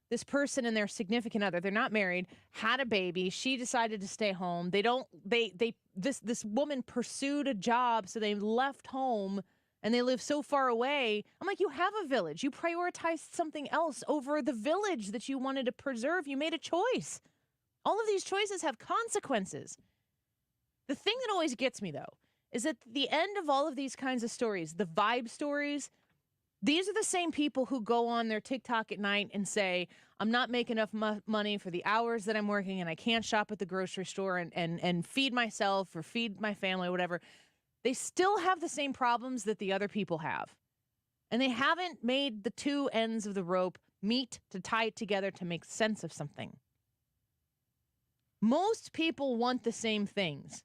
this person and their significant other, they're not married, had a baby. She decided to stay home. This woman pursued a job, so they left home and they live so far away. I'm like, you have a village. You prioritized something else over the village that you wanted to preserve. You made a choice. All of these choices have consequences. The thing that always gets me, though, is at the end of all of these kinds of stories, the vibe stories, these are the same people who go on their TikTok at night and say, I'm not making enough money for the hours that I'm working and I can't shop at the grocery store and feed myself or feed my family or whatever. They still have the same problems that the other people have. And they haven't made the two ends of the rope meet to tie it together to make sense of something. Most people want the same things.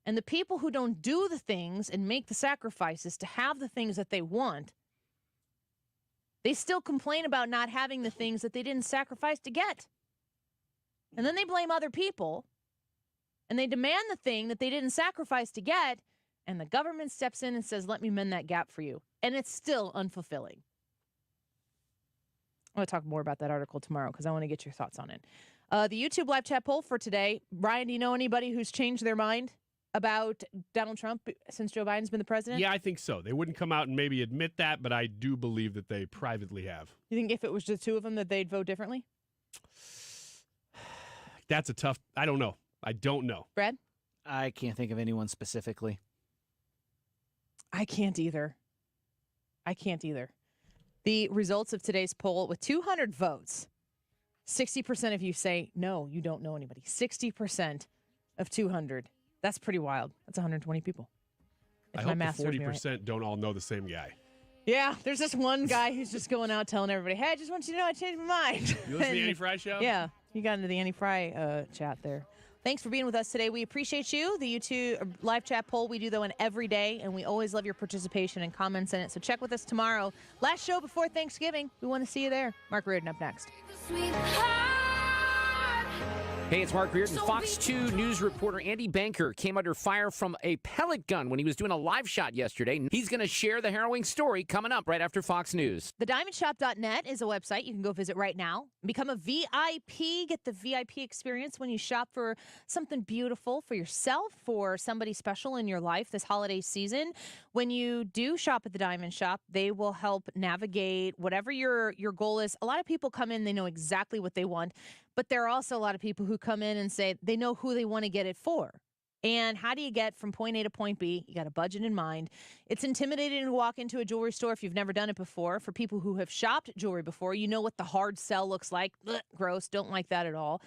And the people who don't do the things and make the sacrifices to have the things that they want, they still complain about not having the things that they didn't sacrifice to get. And then they blame other people, and they demand the thing that they didn't sacrifice to get, and the government steps in and says, let me mend that gap for you. And it's still unfulfilling. I'm going to talk more about that article tomorrow because I want to get your thoughts on it. The YouTube live chat poll for today. Ryan, do you know anybody who's changed their mind about Donald Trump since Joe Biden's been the president? Yeah, I think so. They wouldn't come out and maybe admit that, but I do believe that they privately have. You think if it was the two of them that they'd vote differently? That's a tough, I don't know. I don't know. Brad? I can't think of anyone specifically. I can't either. The results of today's poll, with 200 votes, 60% of you say, no, you don't know anybody. 60% of 200. That's pretty wild. That's 120 people. I hope the 40% don't all know the same guy. Yeah, there's this one guy who's just going out telling everybody, hey, I just want you to know I changed my mind. You listen to the Annie Frey show? Yeah, you got into the Annie Frey chat there. Thanks for being with us today. We appreciate you. The YouTube live chat poll, we do that one every day, and we always love your participation and comments in it. So check with us tomorrow. Last show before Thanksgiving. We want to see you there. Mark Reardon up next. Hey, it's Mark Reardon. Fox 2 news reporter Andy Banker came under fire from a pellet gun when he was doing a live shot yesterday. He's going to share the harrowing story coming up right after Fox News. TheDiamondShop.net is a website you can go visit right now. Become a VIP. Get the VIP experience when you shop for something beautiful for yourself, for somebody special in your life this holiday season. When you do shop at the Diamond Shop, they will help navigate whatever your goal is. A lot of people come in, they know exactly what they want. But there are also a lot of people who come in and say they know who they want to get it for. And how do you get from point A to point B? You got a budget in mind. It's intimidating to walk into a jewelry store if you've never done it before. For people who have shopped jewelry before, you know what the hard sell looks like. Ugh, gross, don't like that at all.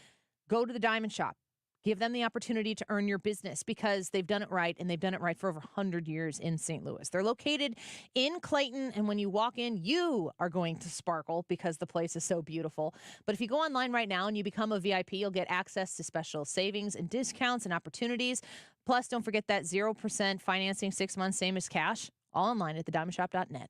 Go to the Diamond Shop. Give them the opportunity to earn your business because they've done it right, and they've done it right for over 100 years in St. Louis. They're located in Clayton, and when you walk in, you are going to sparkle because the place is so beautiful. But if you go online right now and you become a VIP, you'll get access to special savings and discounts and opportunities. Plus, don't forget that 0% financing, 6 months, same as cash, all online at thediamondshop.net.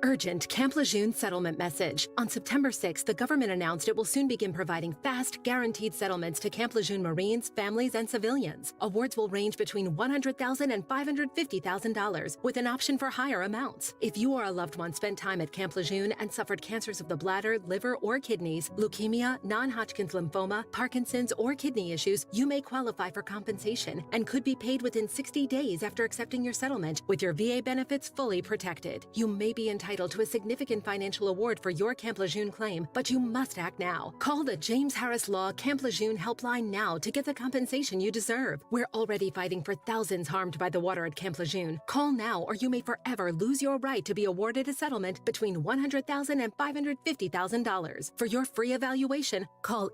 Urgent Camp Lejeune settlement message. On September 6th, the government announced it will soon begin providing fast, guaranteed settlements to Camp Lejeune Marines, families, and civilians. Awards will range between $100,000 and $550,000, with an option for higher amounts. If you or a loved one spent time at Camp Lejeune and suffered cancers of the bladder, liver, or kidneys, leukemia, non-Hodgkin's lymphoma, Parkinson's, or kidney issues, you may qualify for compensation and could be paid within 60 days after accepting your settlement, with your VA benefits fully protected. You may be entitled to a significant financial award for your Camp Lejeune claim, but you must act now. Call the James Harris Law Camp Lejeune helpline now to get the compensation you deserve. We're already fighting for thousands harmed by the water at Camp Lejeune. Call now or you may forever lose your right to be awarded a settlement between $100,000 and $550,000. For your free evaluation, call